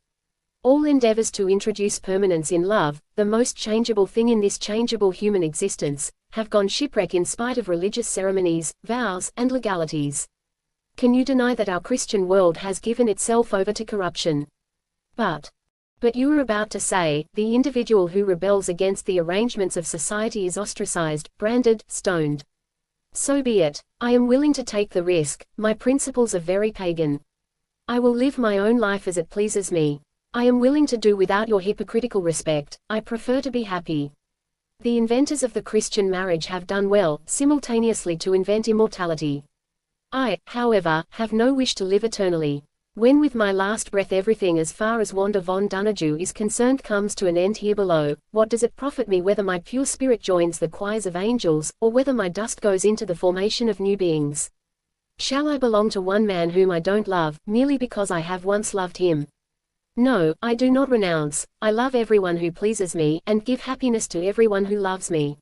All endeavors to introduce permanence in love, the most changeable thing in this changeable human existence, have gone shipwreck in spite of religious ceremonies, vows, and legalities. Can you deny that our Christian world has given itself over to corruption? But you are about to say, the individual who rebels against the arrangements of society is ostracized, branded, stoned. So be it. I am willing to take the risk, my principles are very pagan. I will live my own life as it pleases me. I am willing to do without your hypocritical respect, I prefer to be happy. The inventors of the Christian marriage have done well, simultaneously to invent immortality. I, however, have no wish to live eternally. When with my last breath everything as far as Wanda von Dunaju is concerned comes to an end here below, what does it profit me whether my pure spirit joins the choirs of angels, or whether my dust goes into the formation of new beings? Shall I belong to one man whom I don't love, merely because I have once loved him? No, I do not renounce, I love everyone who pleases me, and give happiness to everyone who loves me.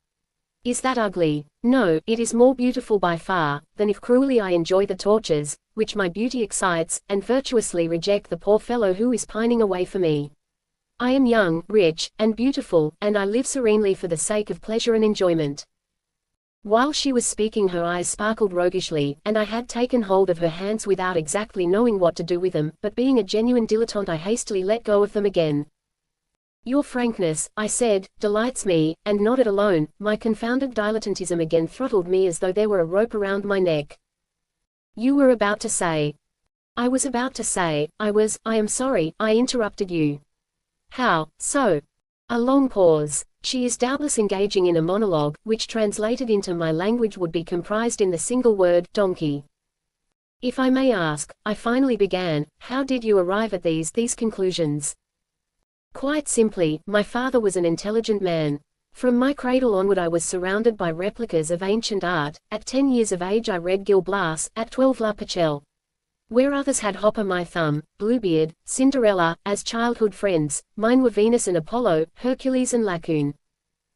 Is that ugly? No, it is more beautiful by far, than if cruelly I enjoy the tortures, which my beauty excites, and virtuously reject the poor fellow who is pining away for me. I am young, rich, and beautiful, and I live serenely for the sake of pleasure and enjoyment. While she was speaking her eyes sparkled roguishly, and I had taken hold of her hands without exactly knowing what to do with them, but being a genuine dilettante I hastily let go of them again. Your frankness, I said, delights me, and not it alone, my confounded dilettantism again throttled me as though there were a rope around my neck. You were about to say. I was about to say, I am sorry, I interrupted you. How, so? A long pause. She is doubtless engaging in a monologue, which translated into my language would be comprised in the single word, donkey. If I may ask, I finally began, how did you arrive at these conclusions? Quite simply, my father was an intelligent man. From my cradle onward I was surrounded by replicas of ancient art. At 10 years of age I read Gil Blas, at 12 La Pachelle. Where others had Hopper my Thumb, Bluebeard, Cinderella, as childhood friends, mine were Venus and Apollo, Hercules and Laocoon.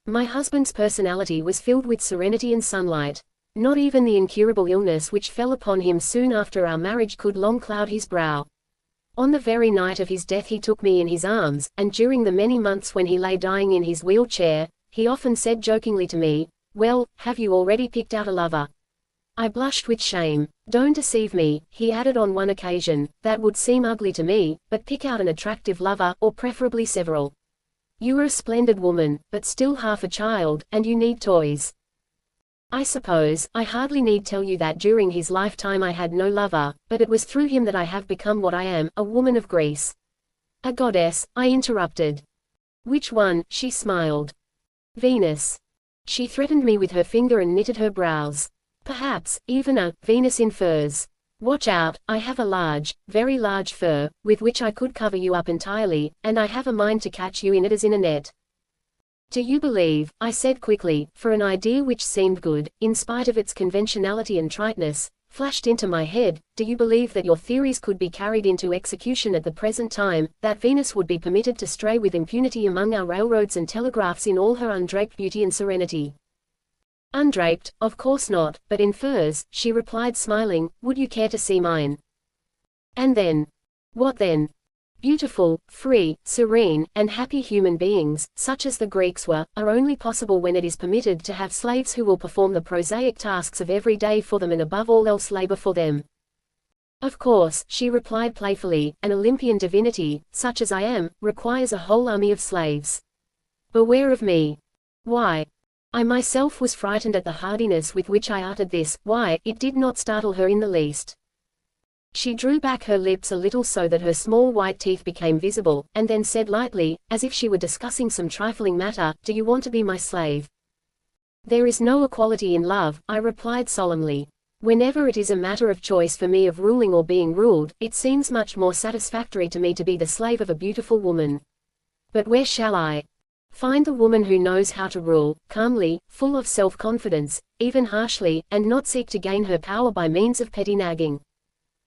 My husband's personality was filled with serenity and sunlight. Not even the incurable illness which fell upon him soon after our marriage could long cloud his brow. On the very night of his death he took me in his arms, and during the many months when he lay dying in his wheelchair, he often said jokingly to me, "Well, have you already picked out a lover?" I blushed with shame. "Don't deceive me," he added on one occasion, "that would seem ugly to me, but pick out an attractive lover, or preferably several. You are a splendid woman, but still half a child, and you need toys." I suppose, I hardly need tell you that during his lifetime I had no lover, but it was through him that I have become what I am, a woman of Greece. "A goddess," I interrupted. "Which one?" she smiled. "Venus." She threatened me with her finger and knitted her brows. "Perhaps, even a Venus in furs. Watch out, I have a large, very large fur, with which I could cover you up entirely, and I have a mind to catch you in it as in a net." "Do you believe," I said quickly, for an idea which seemed good, in spite of its conventionality and triteness, flashed into my head, "do you believe that your theories could be carried into execution at the present time, that Venus would be permitted to stray with impunity among our railroads and telegraphs in all her undraped beauty and serenity?" "Undraped, of course not, but in furs," she replied smiling. "Would you care to see mine?" "And then?" "What then? Beautiful, free, serene, and happy human beings, such as the Greeks were, are only possible when it is permitted to have slaves who will perform the prosaic tasks of every day for them and above all else labor for them." "Of course," she replied playfully, "an Olympian divinity, such as I am, requires a whole army of slaves. Beware of me." "Why?" I myself was frightened at the hardiness with which I uttered this. "Why?" It did not startle her in the least. She drew back her lips a little so that her small white teeth became visible, and then said lightly, as if she were discussing some trifling matter, "Do you want to be my slave?" "There is no equality in love," I replied solemnly. "Whenever it is a matter of choice for me of ruling or being ruled, it seems much more satisfactory to me to be the slave of a beautiful woman. But where shall I find the woman who knows how to rule, calmly, full of self-confidence, even harshly, and not seek to gain her power by means of petty nagging?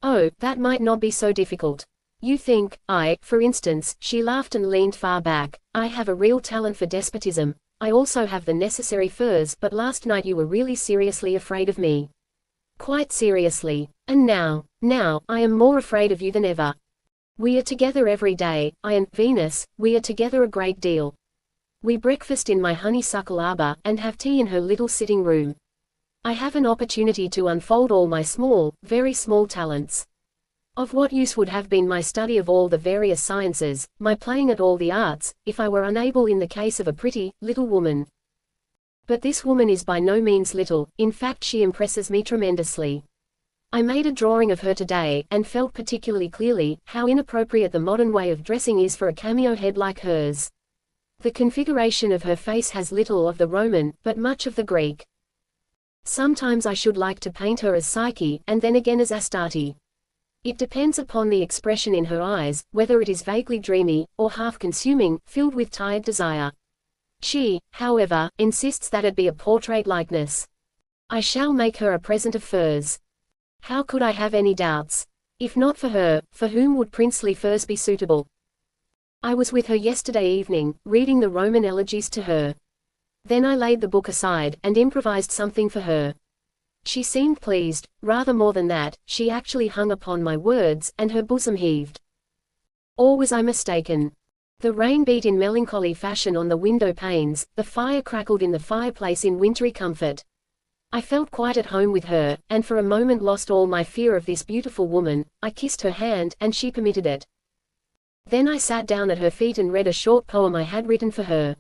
Oh, that might not be so difficult. You think, for instance," she laughed and leaned far back, "I have a real talent for despotism. I also have the necessary furs, but last night you were really seriously afraid of me." "Quite seriously. And now, I am more afraid of you than ever. We are together every day, I and Venus, we are together a great deal. We breakfast in my honeysuckle arbor, and have tea in her little sitting room. I have an opportunity to unfold all my small, very small talents. Of what use would have been my study of all the various sciences, my playing at all the arts, if I were unable in the case of a pretty, little woman? But this woman is by no means little, in fact she impresses me tremendously. I made a drawing of her today, and felt particularly clearly, how inappropriate the modern way of dressing is for a cameo head like hers. The configuration of her face has little of the Roman, but much of the Greek. Sometimes I should like to paint her as Psyche, and then again as Astarte. It depends upon the expression in her eyes, whether it is vaguely dreamy, or half-consuming, filled with tired desire. She, however, insists that it be a portrait likeness. I shall make her a present of furs. How could I have any doubts? If not for her, for whom would princely furs be suitable? I was with her yesterday evening, reading the Roman elegies to her. Then I laid the book aside, and improvised something for her. She seemed pleased. Rather more than that, she actually hung upon my words, and her bosom heaved. Or was I mistaken? The rain beat in melancholy fashion on the window panes, the fire crackled in the fireplace in wintry comfort. I felt quite at home with her, and for a moment lost all my fear of this beautiful woman. I kissed her hand, and she permitted it. Then I sat down at her feet and read a short poem I had written for her.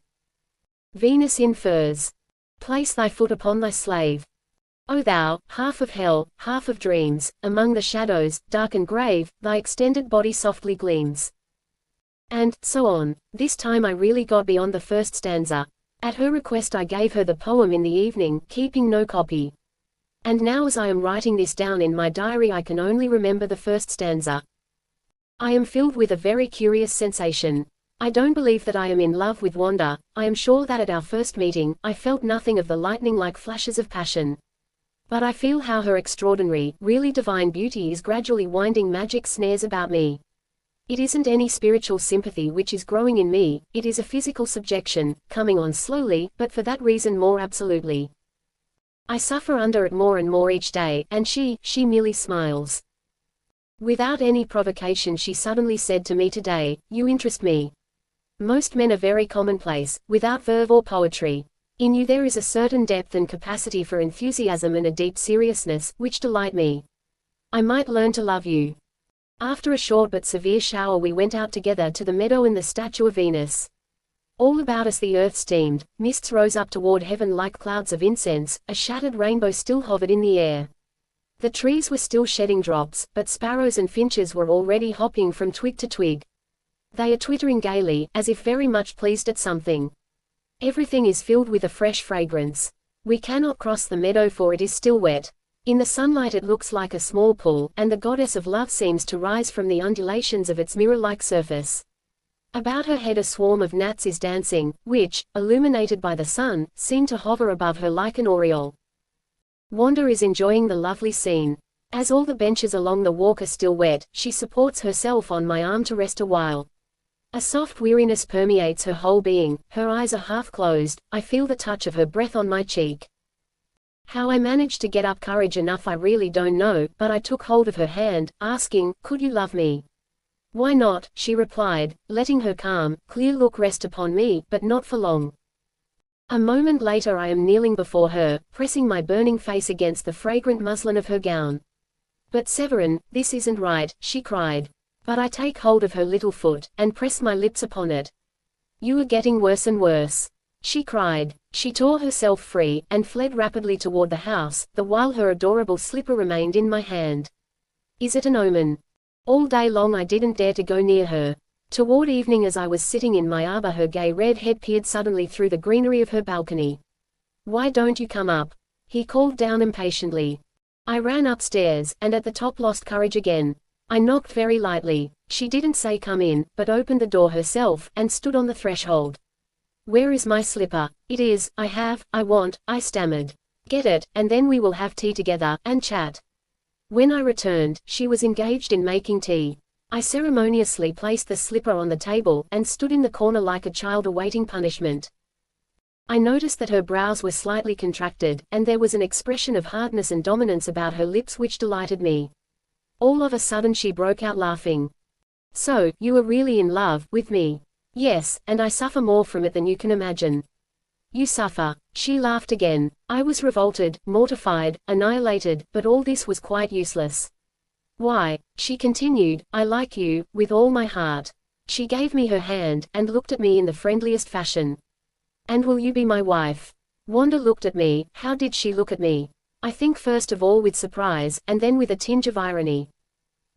Venus in furs. Place thy foot upon thy slave. O thou, half of hell, half of dreams, among the shadows, dark and grave, thy extended body softly gleams. And so on. This time I really got beyond the first stanza. At her request I gave her the poem in the evening, keeping no copy. And now as I am writing this down in my diary I can only remember the first stanza. I am filled with a very curious sensation. I don't believe that I am in love with Wanda. I am sure that at our first meeting, I felt nothing of the lightning-like flashes of passion. But I feel how her extraordinary, really divine beauty is gradually winding magic snares about me. It isn't any spiritual sympathy which is growing in me, it is a physical subjection, coming on slowly, but for that reason more absolutely. I suffer under it more and more each day, and she merely smiles. Without any provocation she suddenly said to me today, "You interest me. Most men are very commonplace, without verve or poetry. In you there is a certain depth and capacity for enthusiasm and a deep seriousness, which delight me. I might learn to love you." After a short but severe shower we went out together to the meadow and the statue of Venus. All about us the earth steamed, mists rose up toward heaven like clouds of incense, a shattered rainbow still hovered in the air. The trees were still shedding drops, but sparrows and finches were already hopping from twig to twig. They are twittering gaily, as if very much pleased at something. Everything is filled with a fresh fragrance. We cannot cross the meadow for it is still wet. In the sunlight it looks like a small pool, and the goddess of love seems to rise from the undulations of its mirror-like surface. About her head a swarm of gnats is dancing, which, illuminated by the sun, seem to hover above her like an aureole. Wanda is enjoying the lovely scene. As all the benches along the walk are still wet, she supports herself on my arm to rest a while. A soft weariness permeates her whole being, her eyes are half closed, I feel the touch of her breath on my cheek. How I managed to get up courage enough I really don't know, but I took hold of her hand, asking, "Could you love me?" "Why not?" she replied, letting her calm, clear look rest upon me, but not for long. A moment later I am kneeling before her, pressing my burning face against the fragrant muslin of her gown. "But Severin, this isn't right," she cried. But I take hold of her little foot, and press my lips upon it. "You are getting worse and worse," she cried. She tore herself free, and fled rapidly toward the house, the while her adorable slipper remained in my hand. Is it an omen? All day long I didn't dare to go near her. Toward evening as I was sitting in my arbor her gay red head peered suddenly through the greenery of her balcony. "Why don't you come up?" he called down impatiently. I ran upstairs, and at the top lost courage again. I knocked very lightly. She didn't say come in, but opened the door herself, and stood on the threshold. "Where is my slipper?" "It is, I want," I stammered. "Get it, and then we will have tea together, and chat." When I returned, she was engaged in making tea. I ceremoniously placed the slipper on the table, and stood in the corner like a child awaiting punishment. I noticed that her brows were slightly contracted, and there was an expression of hardness and dominance about her lips which delighted me. All of a sudden she broke out laughing. "So, you are really in love with me?" "Yes, and I suffer more from it than you can imagine." "You suffer?" She laughed again. I was revolted, mortified, annihilated, but all this was quite useless. "Why," she continued, "I like you, with all my heart." She gave me her hand, and looked at me in the friendliest fashion. "And will you be my wife?" Wanda looked at me. How did she look at me? I think first of all with surprise, and then with a tinge of irony.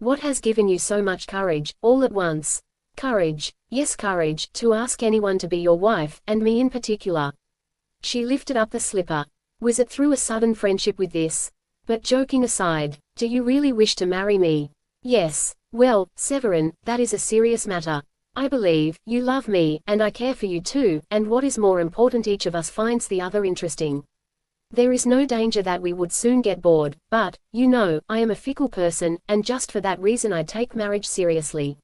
"What has given you so much courage, all at once?" "Courage? Yes, courage, to ask anyone to be your wife, and me in particular." She lifted up the slipper. Was it through a sudden friendship with this? But joking aside, do you really wish to marry me? "Yes." "Well, Severin, that is a serious matter. I believe you love me, and I care for you too, and what is more important each of us finds the other interesting. There is no danger that we would soon get bored, but, you know, I am a fickle person, and just for that reason I take marriage seriously.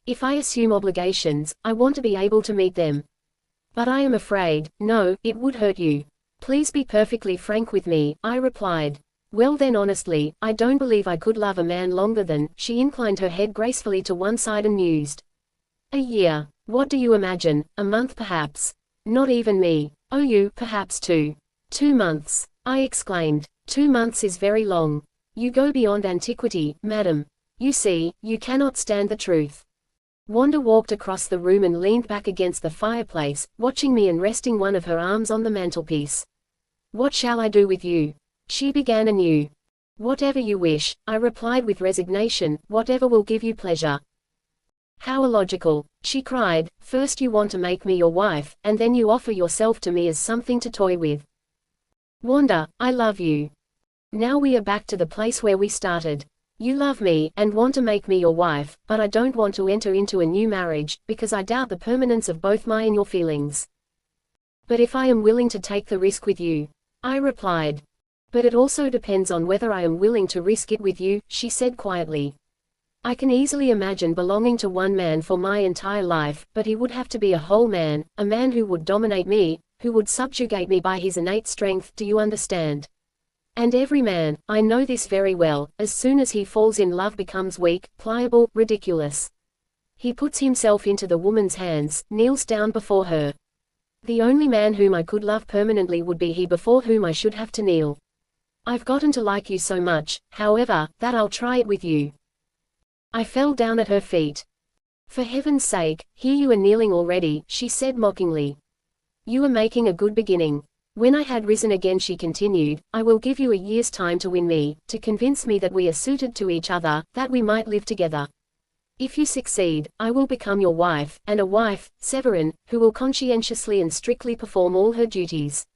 If I assume obligations, I want to be able to meet them. But I am afraid, no, it would hurt you. Please be perfectly frank with me," I replied. "Well then honestly, I don't believe I could love a man longer than," she inclined her head gracefully to one side and mused. "A year. What do you imagine, a month perhaps? Not even me. Oh you, perhaps 2 months. I exclaimed. 2 months is very long. You go beyond antiquity, madam. You see, you cannot stand the truth." Wanda walked across the room and leaned back against the fireplace, watching me and resting one of her arms on the mantelpiece. "What shall I do with you?" she began anew. "Whatever you wish," I replied with resignation, "whatever will give you pleasure." How illogical, she cried. First you want to make me your wife, and then you offer yourself to me as something to toy with. Wanda, I love you. Now we are back to the place where we started. You love me, and want to make me your wife, but I don't want to enter into a new marriage, because I doubt the permanence of both my and your feelings. But if I am willing to take the risk with you, I replied. But it also depends on whether I am willing to risk it with you, she said quietly. I can easily imagine belonging to one man for my entire life, but he would have to be a whole man, a man who would dominate me, who would subjugate me by his innate strength, do you understand? And every man, I know this very well, as soon as he falls in love becomes weak, pliable, ridiculous. He puts himself into the woman's hands, kneels down before her. The only man whom I could love permanently would be he before whom I should have to kneel. I've gotten to like you so much, however, that I'll try it with you. I fell down at her feet. For heaven's sake, here you are kneeling already, she said mockingly. You are making a good beginning. When I had risen again she continued, I will give you a year's time to win me, to convince me that we are suited to each other, that we might live together. If you succeed, I will become your wife, and a wife, Severin, who will conscientiously and strictly perform all her duties.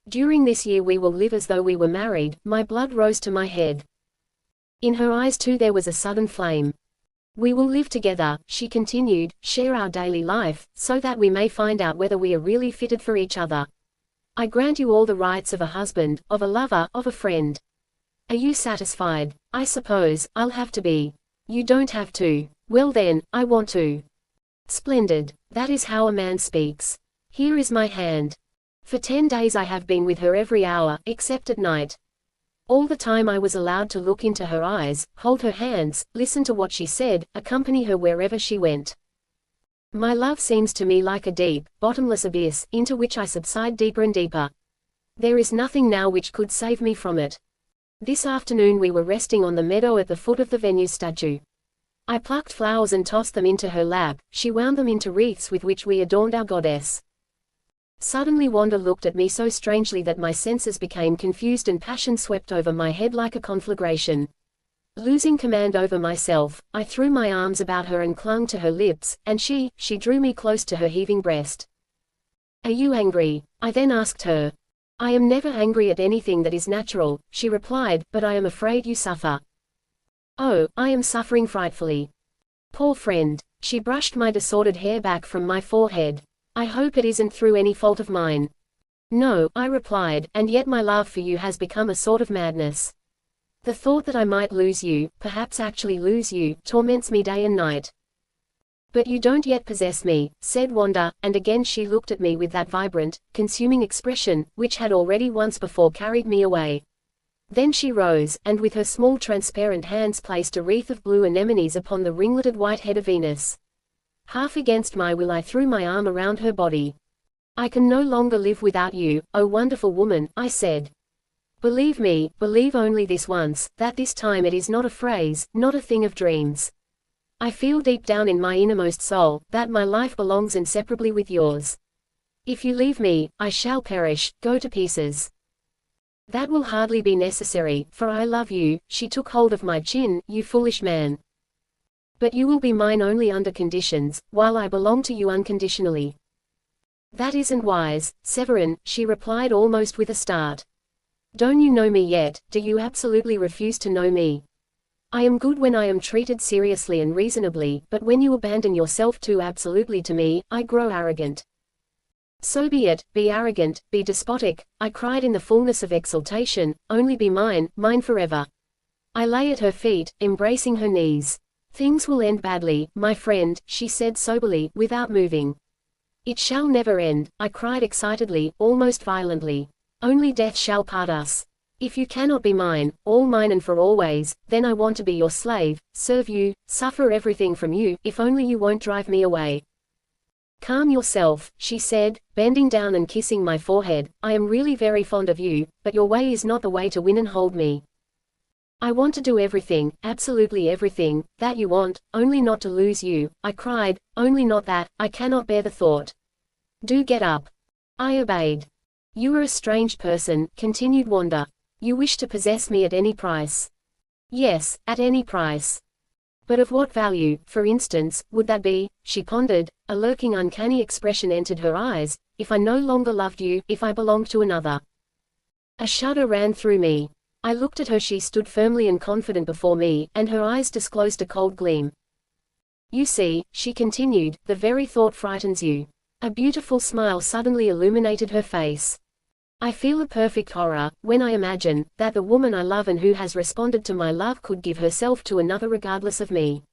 During this year we will live as though we were married. My blood rose to my head. In her eyes too there was a sudden flame. We will live together, she continued, share our daily life, so that we may find out whether we are really fitted for each other. I grant you all the rights of a husband, of a lover, of a friend. Are you satisfied? I suppose I'll have to be. You don't have to. Well then, I want to. Splendid. That is how a man speaks. Here is my hand. For 10 days I have been with her every hour, except at night. All the time I was allowed to look into her eyes, hold her hands, listen to what she said, accompany her wherever she went. My love seems to me like a deep, bottomless abyss, into which I subside deeper and deeper. There is nothing now which could save me from it. This afternoon we were resting on the meadow at the foot of the Venus statue. I plucked flowers and tossed them into her lap, she wound them into wreaths with which we adorned our goddess. Suddenly Wanda looked at me so strangely that my senses became confused and passion swept over my head like a conflagration. Losing command over myself, I threw my arms about her and clung to her lips, and she drew me close to her heaving breast. Are you angry? I then asked her. I am never angry at anything that is natural, she replied, but I am afraid you suffer. Oh, I am suffering frightfully. Poor friend. She brushed my disordered hair back from my forehead. I hope it isn't through any fault of mine. No, I replied, and yet my love for you has become a sort of madness. The thought that I might lose you, perhaps actually lose you, torments me day and night. But you don't yet possess me, said Wanda, and again she looked at me with that vibrant, consuming expression, which had already once before carried me away. Then she rose, and with her small transparent hands placed a wreath of blue anemones upon the ringleted white head of Venus. Half against my will I threw my arm around her body. I can no longer live without you, oh wonderful woman, I said. Believe me, believe only this once, that this time it is not a phrase, not a thing of dreams. I feel deep down in my innermost soul, that my life belongs inseparably with yours. If you leave me, I shall perish, go to pieces. That will hardly be necessary, for I love you. She took hold of my chin, you foolish man. But you will be mine only under conditions, while I belong to you unconditionally. That isn't wise, Severin, she replied almost with a start. Don't you know me yet? Do you absolutely refuse to know me? I am good when I am treated seriously and reasonably, but when you abandon yourself too absolutely to me, I grow arrogant. So be it, be arrogant, be despotic, I cried in the fullness of exultation, only be mine, mine forever. I lay at her feet, embracing her knees. Things will end badly, my friend, she said soberly, without moving. It shall never end, I cried excitedly, almost violently. Only death shall part us. If you cannot be mine, all mine and for always, then I want to be your slave, serve you, suffer everything from you, if only you won't drive me away. Calm yourself, she said, bending down and kissing my forehead. I am really very fond of you, but your way is not the way to win and hold me. I want to do everything, absolutely everything, that you want, only not to lose you, I cried, only not that, I cannot bear the thought. Do get up. I obeyed. You are a strange person, continued Wanda. You wish to possess me at any price. Yes, at any price. But of what value, for instance, would that be? She pondered, a lurking uncanny expression entered her eyes, if I no longer loved you, if I belonged to another. A shudder ran through me. I looked at her. She stood firmly and confident before me, and her eyes disclosed a cold gleam. You see, she continued, the very thought frightens you. A beautiful smile suddenly illuminated her face. I feel a perfect horror, when I imagine, that the woman I love and who has responded to my love could give herself to another regardless of me.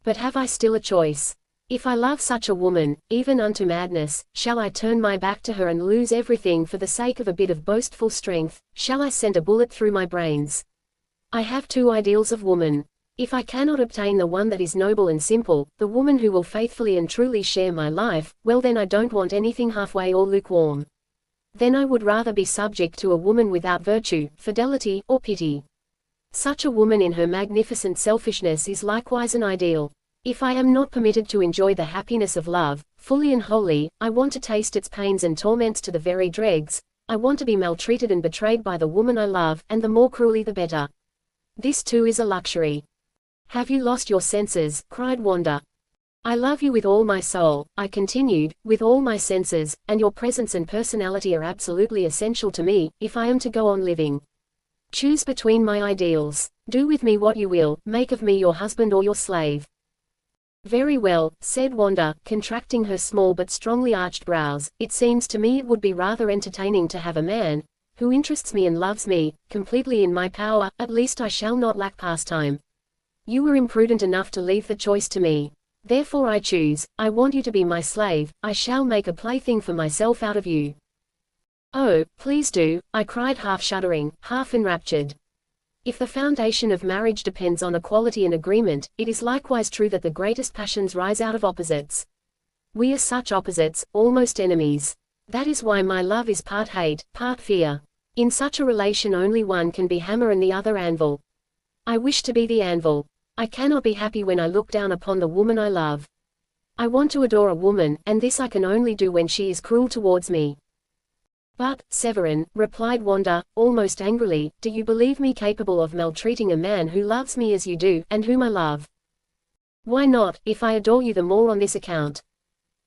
But have I still a choice? If I love such a woman, even unto madness, shall I turn my back to her and lose everything for the sake of a bit of boastful strength? Shall I send a bullet through my brains? I have two ideals of woman. If I cannot obtain the one that is noble and simple, the woman who will faithfully and truly share my life, well then I don't want anything halfway or lukewarm. Then I would rather be subject to a woman without virtue, fidelity, or pity. Such a woman in her magnificent selfishness is likewise an ideal. If I am not permitted to enjoy the happiness of love, fully and wholly, I want to taste its pains and torments to the very dregs. I want to be maltreated and betrayed by the woman I love, and the more cruelly the better. This too is a luxury. Have you lost your senses? Cried Wanda. I love you with all my soul, I continued, with all my senses, and your presence and personality are absolutely essential to me, if I am to go on living. Choose between my ideals. Do with me what you will, make of me your husband or your slave. Very well, said Wanda, contracting her small but strongly arched brows, it seems to me it would be rather entertaining to have a man, who interests me and loves me, completely in my power. At least I shall not lack pastime. You were imprudent enough to leave the choice to me. Therefore I choose. I want you to be my slave. I shall make a plaything for myself out of you. Oh, please do, I cried, half shuddering, half enraptured. If the foundation of marriage depends on equality and agreement, it is likewise true that the greatest passions rise out of opposites. We are such opposites, almost enemies. That is why my love is part hate, part fear. In such a relation only one can be hammer and the other anvil. I wish to be the anvil. I cannot be happy when I look down upon the woman I love. I want to adore a woman, and this I can only do when she is cruel towards me. But, Severin, replied Wanda, almost angrily, do you believe me capable of maltreating a man who loves me as you do, and whom I love? Why not, if I adore you the more on this account?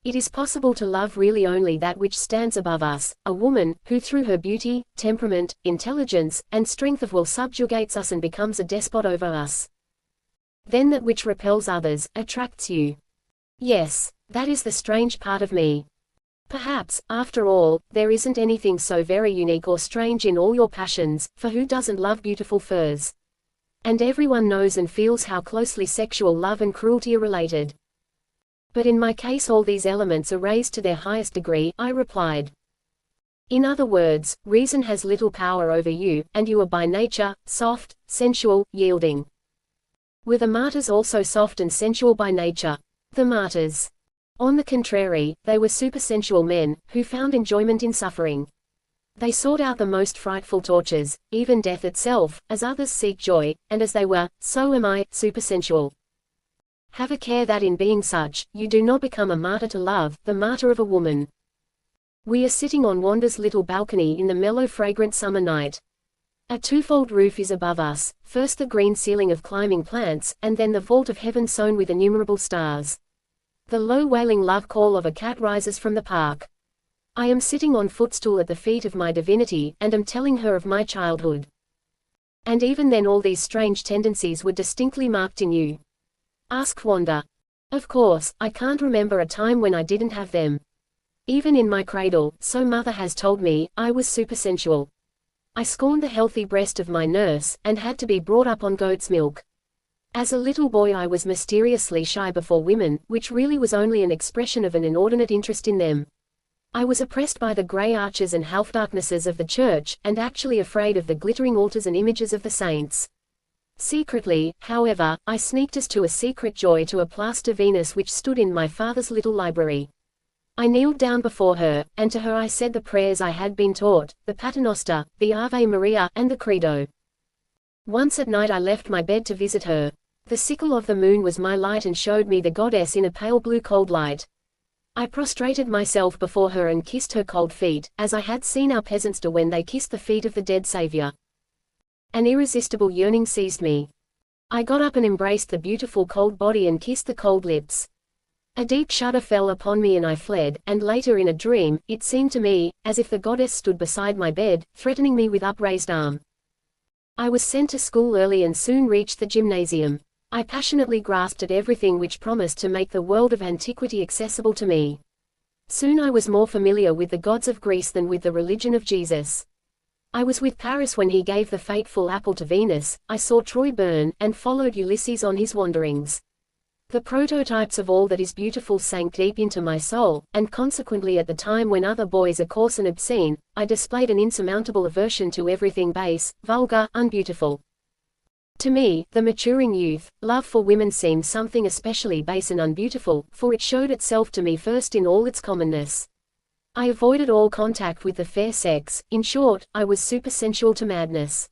It is possible to love really only that which stands above us, a woman, who through her beauty, temperament, intelligence, and strength of will subjugates us and becomes a despot over us. Then that which repels others, attracts you. Yes, that is the strange part of me. Perhaps, after all, there isn't anything so very unique or strange in all your passions, for who doesn't love beautiful furs? And everyone knows and feels how closely sexual love and cruelty are related. But in my case all these elements are raised to their highest degree, I replied. In other words, reason has little power over you, and you are by nature, soft, sensual, yielding. Were the martyrs also soft and sensual by nature? The martyrs. On the contrary, they were supersensual men, who found enjoyment in suffering. They sought out the most frightful tortures, even death itself, as others seek joy, and as they were, so am I, supersensual. Have a care that in being such, you do not become a martyr to love, the martyr of a woman. We are sitting on Wanda's little balcony in the mellow fragrant summer night. A twofold roof is above us, first the green ceiling of climbing plants, and then the vault of heaven sown with innumerable stars. The low wailing love call of a cat rises from the park. I am sitting on footstool at the feet of my divinity, and am telling her of my childhood. And even then all these strange tendencies were distinctly marked in you. Asked Wanda. Of course, I can't remember a time when I didn't have them. Even in my cradle, so mother has told me, I was supersensual. I scorned the healthy breast of my nurse, and had to be brought up on goat's milk. As a little boy I was mysteriously shy before women, which really was only an expression of an inordinate interest in them. I was oppressed by the grey arches and half-darknesses of the church, and actually afraid of the glittering altars and images of the saints. Secretly, however, I sneaked as to a secret joy to a plaster Venus which stood in my father's little library. I kneeled down before her, and to her I said the prayers I had been taught, the Paternoster, the Ave Maria, and the Credo. Once at night I left my bed to visit her. The sickle of the moon was my light and showed me the goddess in a pale blue cold light. I prostrated myself before her and kissed her cold feet, as I had seen our peasants do when they kissed the feet of the dead Savior. An irresistible yearning seized me. I got up and embraced the beautiful cold body and kissed the cold lips. A deep shudder fell upon me and I fled, and later in a dream, it seemed to me, as if the goddess stood beside my bed, threatening me with upraised arm. I was sent to school early and soon reached the gymnasium. I passionately grasped at everything which promised to make the world of antiquity accessible to me. Soon I was more familiar with the gods of Greece than with the religion of Jesus. I was with Paris when he gave the fateful apple to Venus, I saw Troy burn, and followed Ulysses on his wanderings. The prototypes of all that is beautiful sank deep into my soul, and consequently at the time when other boys are coarse and obscene, I displayed an insurmountable aversion to everything base, vulgar, unbeautiful. To me, the maturing youth, love for women seemed something especially base and unbeautiful, for it showed itself to me first in all its commonness. I avoided all contact with the fair sex, in short, I was supersensual to madness.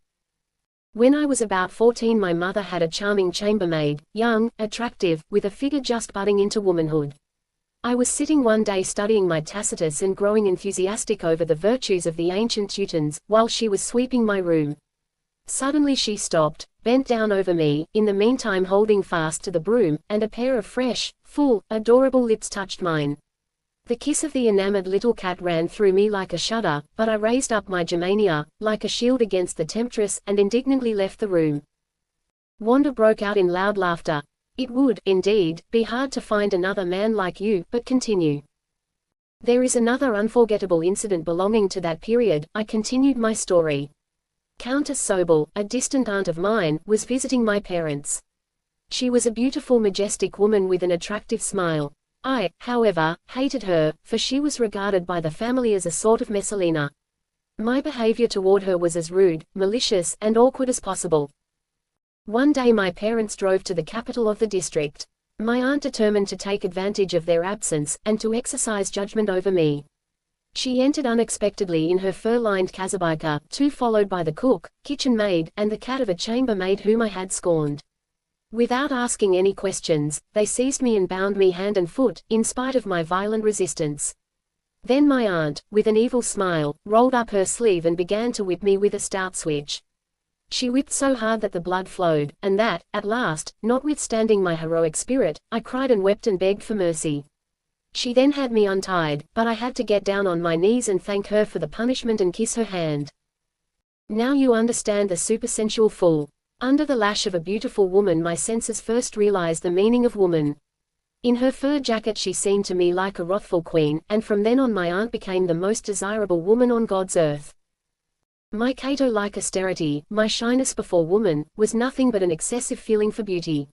When I was about 14 my mother had a charming chambermaid, young, attractive, with a figure just budding into womanhood. I was sitting one day studying my Tacitus and growing enthusiastic over the virtues of the ancient Teutons, while she was sweeping my room. Suddenly she stopped, bent down over me, in the meantime holding fast to the broom, and a pair of fresh, full, adorable lips touched mine. The kiss of the enamored little cat ran through me like a shudder, but I raised up my germania, like a shield against the temptress, and indignantly left the room. Wanda broke out in loud laughter. It would, indeed, be hard to find another man like you, but continue. There is another unforgettable incident belonging to that period, I continued my story. Countess Sobel, a distant aunt of mine, was visiting my parents. She was a beautiful majestic woman with an attractive smile. I, however, hated her, for she was regarded by the family as a sort of Messalina. My behavior toward her was as rude, malicious, and awkward as possible. One day my parents drove to the capital of the district. My aunt determined to take advantage of their absence, and to exercise judgment over me. She entered unexpectedly in her fur-lined kazabika, followed by the cook, kitchen maid, and the cat of a chambermaid whom I had scorned. Without asking any questions, they seized me and bound me hand and foot, in spite of my violent resistance. Then my aunt, with an evil smile, rolled up her sleeve and began to whip me with a stout switch. She whipped so hard that the blood flowed, and that, at last, notwithstanding my heroic spirit, I cried and wept and begged for mercy. She then had me untied, but I had to get down on my knees and thank her for the punishment and kiss her hand. Now you understand the supersensual fool. Under the lash of a beautiful woman my senses first realized the meaning of woman. In her fur jacket she seemed to me like a wrathful queen, and from then on my aunt became the most desirable woman on God's earth. My Cato-like austerity, my shyness before woman, was nothing but an excessive feeling for beauty.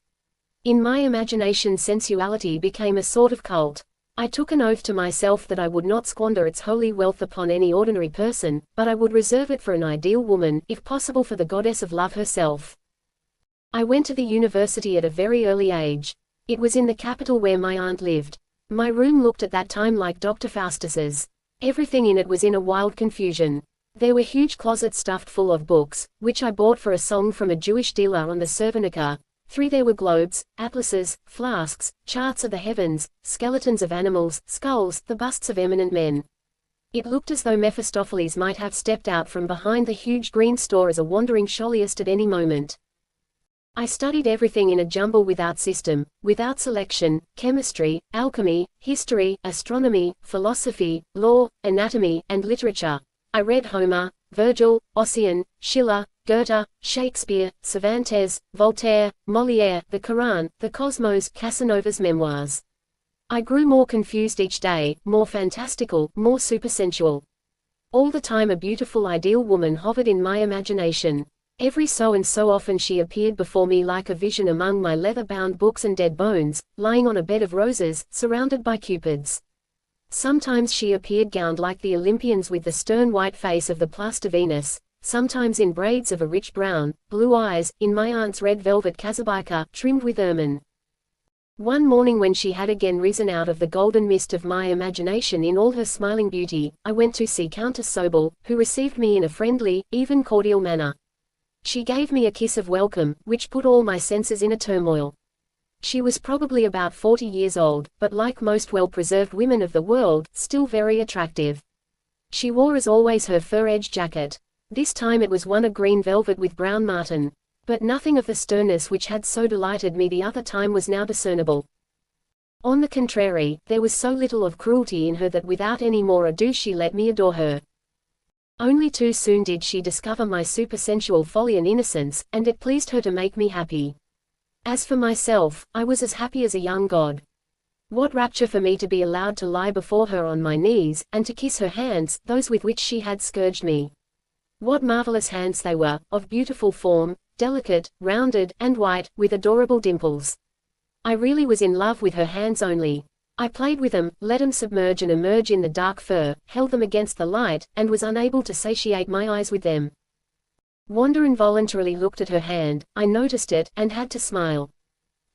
In my imagination sensuality became a sort of cult. I took an oath to myself that I would not squander its holy wealth upon any ordinary person, but I would reserve it for an ideal woman, if possible for the goddess of love herself. I went to the university at a very early age. It was in the capital where my aunt lived. My room looked at that time like Dr. Faustus's. Everything in it was in a wild confusion. There were huge closets stuffed full of books, which I bought for a song from a Jewish dealer on the Cervenica. There were globes, atlases, flasks, charts of the heavens, skeletons of animals, skulls, the busts of eminent men. It looked as though Mephistopheles might have stepped out from behind the huge green store as a wandering scholiast at any moment. I studied everything in a jumble without system, without selection: chemistry, alchemy, history, astronomy, philosophy, law, anatomy, and literature. I read Homer, Virgil, Ossian, Schiller, Goethe, Shakespeare, Cervantes, Voltaire, Molière, the Quran, the Cosmos, Casanova's memoirs. I grew more confused each day, more fantastical, more supersensual. All the time a beautiful ideal woman hovered in my imagination. Every so and so often she appeared before me like a vision among my leather-bound books and dead bones, lying on a bed of roses, surrounded by cupids. Sometimes she appeared gowned like the Olympians with the stern white face of the plaster Venus, sometimes in braids of a rich brown, blue eyes, in my aunt's red velvet kazabika, trimmed with ermine. One morning when she had again risen out of the golden mist of my imagination in all her smiling beauty, I went to see Countess Sobel, who received me in a friendly, even cordial manner. She gave me a kiss of welcome, which put all my senses in a turmoil. She was probably about 40 years old, but like most well-preserved women of the world, still very attractive. She wore as always her fur-edged jacket. This time it was one of green velvet with brown marten. But nothing of the sternness which had so delighted me the other time was now discernible. On the contrary, there was so little of cruelty in her that without any more ado she let me adore her. Only too soon did she discover my supersensual folly and innocence, and it pleased her to make me happy. As for myself, I was as happy as a young god. What rapture for me to be allowed to lie before her on my knees, and to kiss her hands, those with which she had scourged me. What marvelous hands they were, of beautiful form, delicate, rounded, and white, with adorable dimples. I really was in love with her hands only. I played with them, let them submerge and emerge in the dark fur, held them against the light, and was unable to satiate my eyes with them. Wanda involuntarily looked at her hand, I noticed it, and had to smile.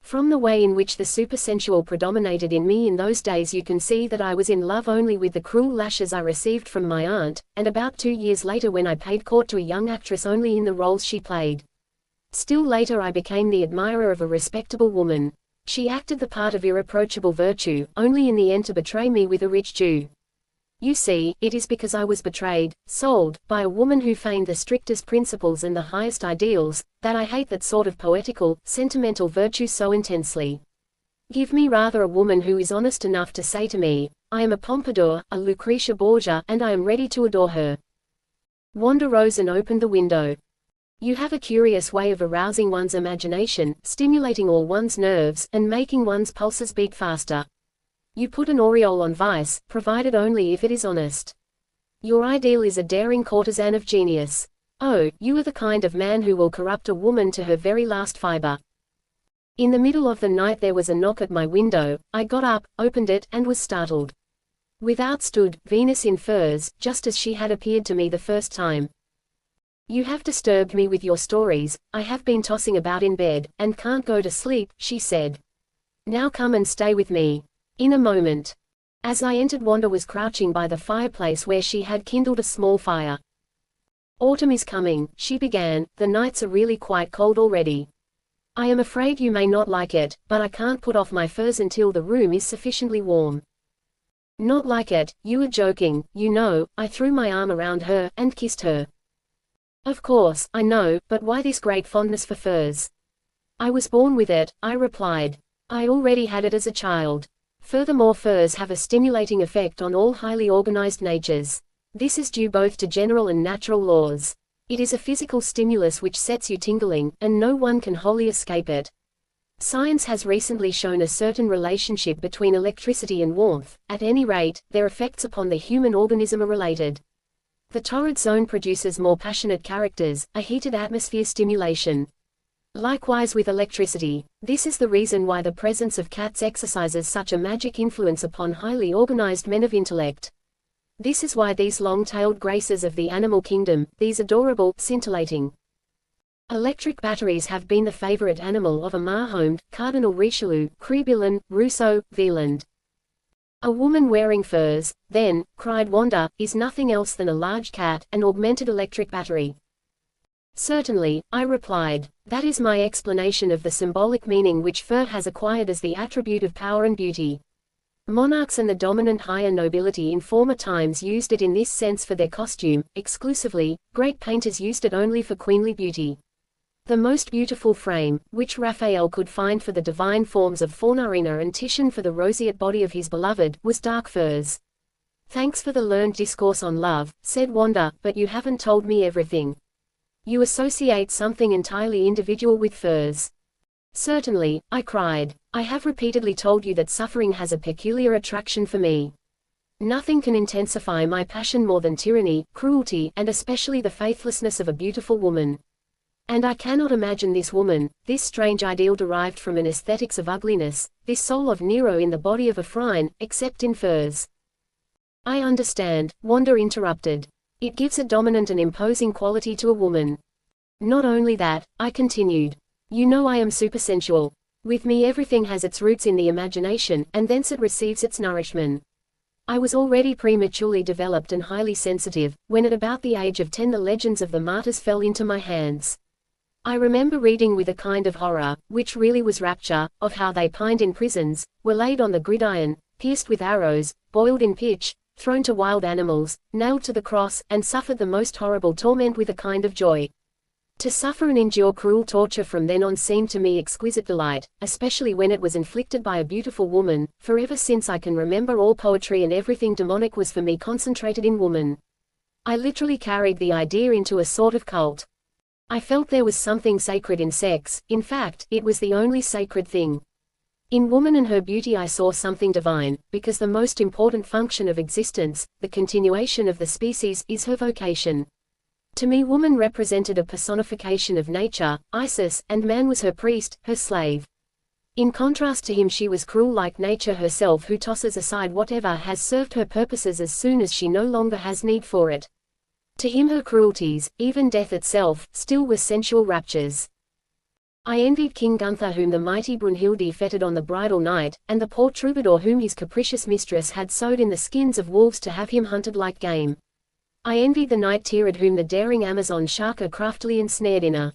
From the way in which the supersensual predominated in me in those days you can see that I was in love only with the cruel lashes I received from my aunt, and about 2 years later when I paid court to a young actress only in the roles she played. Still later I became the admirer of a respectable woman. She acted the part of irreproachable virtue, only in the end to betray me with a rich Jew. You see, it is because I was betrayed, sold, by a woman who feigned the strictest principles and the highest ideals, that I hate that sort of poetical, sentimental virtue so intensely. Give me rather a woman who is honest enough to say to me, I am a Pompadour, a Lucretia Borgia, and I am ready to adore her. Wanda rose and opened the window. You have a curious way of arousing one's imagination, stimulating all one's nerves, and making one's pulses beat faster. You put an aureole on vice, provided only if it is honest. Your ideal is a daring courtesan of genius. Oh, you are the kind of man who will corrupt a woman to her very last fiber. In the middle of the night there was a knock at my window. I got up, opened it, and was startled. Without stood Venus in furs, just as she had appeared to me the first time. You have disturbed me with your stories. I have been tossing about in bed, and can't go to sleep, she said. Now come and stay with me. In a moment. As I entered, Wanda was crouching by the fireplace where she had kindled a small fire. Autumn is coming, she began, the nights are really quite cold already. I am afraid you may not like it, but I can't put off my furs until the room is sufficiently warm. Not like it, you are joking, you know. I threw my arm around her, and kissed her. Of course, I know, but why this great fondness for furs? I was born with it, I replied. I already had it as a child. Furthermore, furs have a stimulating effect on all highly organized natures. This is due both to general and natural laws. It is a physical stimulus which sets you tingling, and no one can wholly escape it. Science has recently shown a certain relationship between electricity and warmth. At any rate, their effects upon the human organism are related. The torrid zone produces more passionate characters, a heated atmosphere stimulation. Likewise with electricity. This is the reason why the presence of cats exercises such a magic influence upon highly organized men of intellect. This is why these long-tailed graces of the animal kingdom, these adorable, scintillating electric batteries have been the favorite animal of a Mahomed, Cardinal Richelieu, Crébillon, Rousseau, Wieland. A woman wearing furs, then, cried Wanda, is nothing else than a large cat, an augmented electric battery. Certainly, I replied. That is my explanation of the symbolic meaning which fur has acquired as the attribute of power and beauty. Monarchs and the dominant higher nobility in former times used it in this sense for their costume, exclusively. Great painters used it only for queenly beauty. The most beautiful frame, which Raphael could find for the divine forms of Fornarina and Titian for the roseate body of his beloved, was dark furs. Thanks for the learned discourse on love, said Wanda, but you haven't told me everything. You associate something entirely individual with furs. Certainly, I cried. I have repeatedly told you that suffering has a peculiar attraction for me. Nothing can intensify my passion more than tyranny, cruelty, and especially the faithlessness of a beautiful woman. And I cannot imagine this woman, this strange ideal derived from an aesthetics of ugliness, this soul of Nero in the body of a Phryne, except in furs. I understand, Wanda interrupted. It gives a dominant and imposing quality to a woman. Not only that, I continued. You know I am supersensual. With me everything has its roots in the imagination, and thence it receives its nourishment. I was already prematurely developed and highly sensitive, when at about the age of 10 the legends of the martyrs fell into my hands. I remember reading with a kind of horror, which really was rapture, of how they pined in prisons, were laid on the gridiron, pierced with arrows, boiled in pitch, thrown to wild animals, nailed to the cross, and suffered the most horrible torment with a kind of joy. To suffer and endure cruel torture from then on seemed to me exquisite delight, especially when it was inflicted by a beautiful woman, for ever since I can remember all poetry and everything demonic was for me concentrated in woman. I literally carried the idea into a sort of cult. I felt there was something sacred in sex, in fact, it was the only sacred thing. In woman and her beauty I saw something divine, because the most important function of existence, the continuation of the species, is her vocation. To me woman represented a personification of nature, Isis, and man was her priest, her slave. In contrast to him she was cruel like nature herself, who tosses aside whatever has served her purposes as soon as she no longer has need for it. To him her cruelties, even death itself, still were sensual raptures. I envied King Gunther whom the mighty Brunhilde fettered on the bridal night, and the poor troubadour whom his capricious mistress had sewed in the skins of wolves to have him hunted like game. I envied the knight Tirid whom the daring Amazon Shaka craftily ensnared in a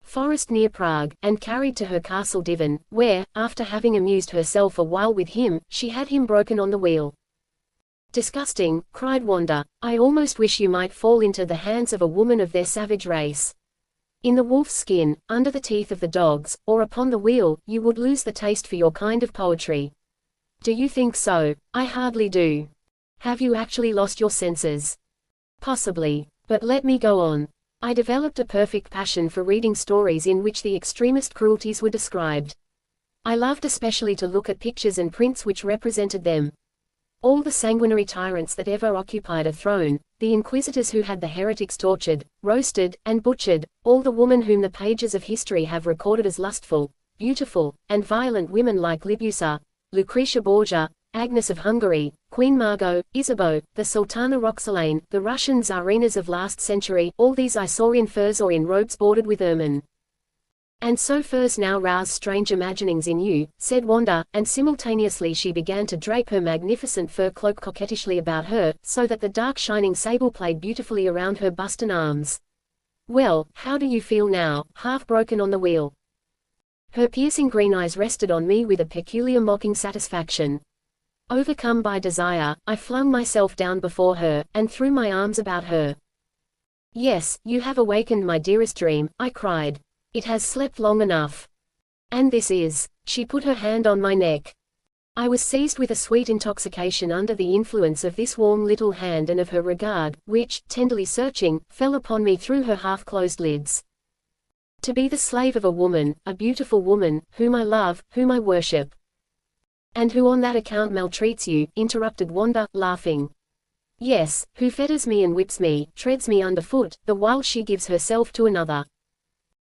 forest near Prague, and carried to her castle Divan, where, after having amused herself a while with him, she had him broken on the wheel. Disgusting, cried Wanda. I almost wish you might fall into the hands of a woman of their savage race. In the wolf's skin, under the teeth of the dogs, or upon the wheel, you would lose the taste for your kind of poetry. Do you think so? I hardly do. Have you actually lost your senses? Possibly. But let me go on. I developed a perfect passion for reading stories in which the extremist cruelties were described. I loved especially to look at pictures and prints which represented them. All the sanguinary tyrants that ever occupied a throne, the inquisitors who had the heretics tortured, roasted, and butchered, all the women whom the pages of history have recorded as lustful, beautiful, and violent women like Libussa, Lucretia Borgia, Agnes of Hungary, Queen Margot, Isabeau, the Sultana Roxolane, the Russian Tsarinas of last century, all these I saw in furs or in robes bordered with ermine. And so furs now rouse strange imaginings in you, said Wanda, and simultaneously she began to drape her magnificent fur cloak coquettishly about her, so that the dark shining sable played beautifully around her bust and arms. Well, how do you feel now, half broken on the wheel? Her piercing green eyes rested on me with a peculiar mocking satisfaction. Overcome by desire, I flung myself down before her, and threw my arms about her. Yes, you have awakened my dearest dream, I cried. It has slept long enough. And this is. She put her hand on my neck. I was seized with a sweet intoxication under the influence of this warm little hand and of her regard, which, tenderly searching, fell upon me through her half-closed lids. To be the slave of a beautiful woman, whom I love, whom I worship. And who on that account maltreats you, interrupted Wanda, laughing. Yes, who fetters me and whips me, treads me underfoot, the while she gives herself to another.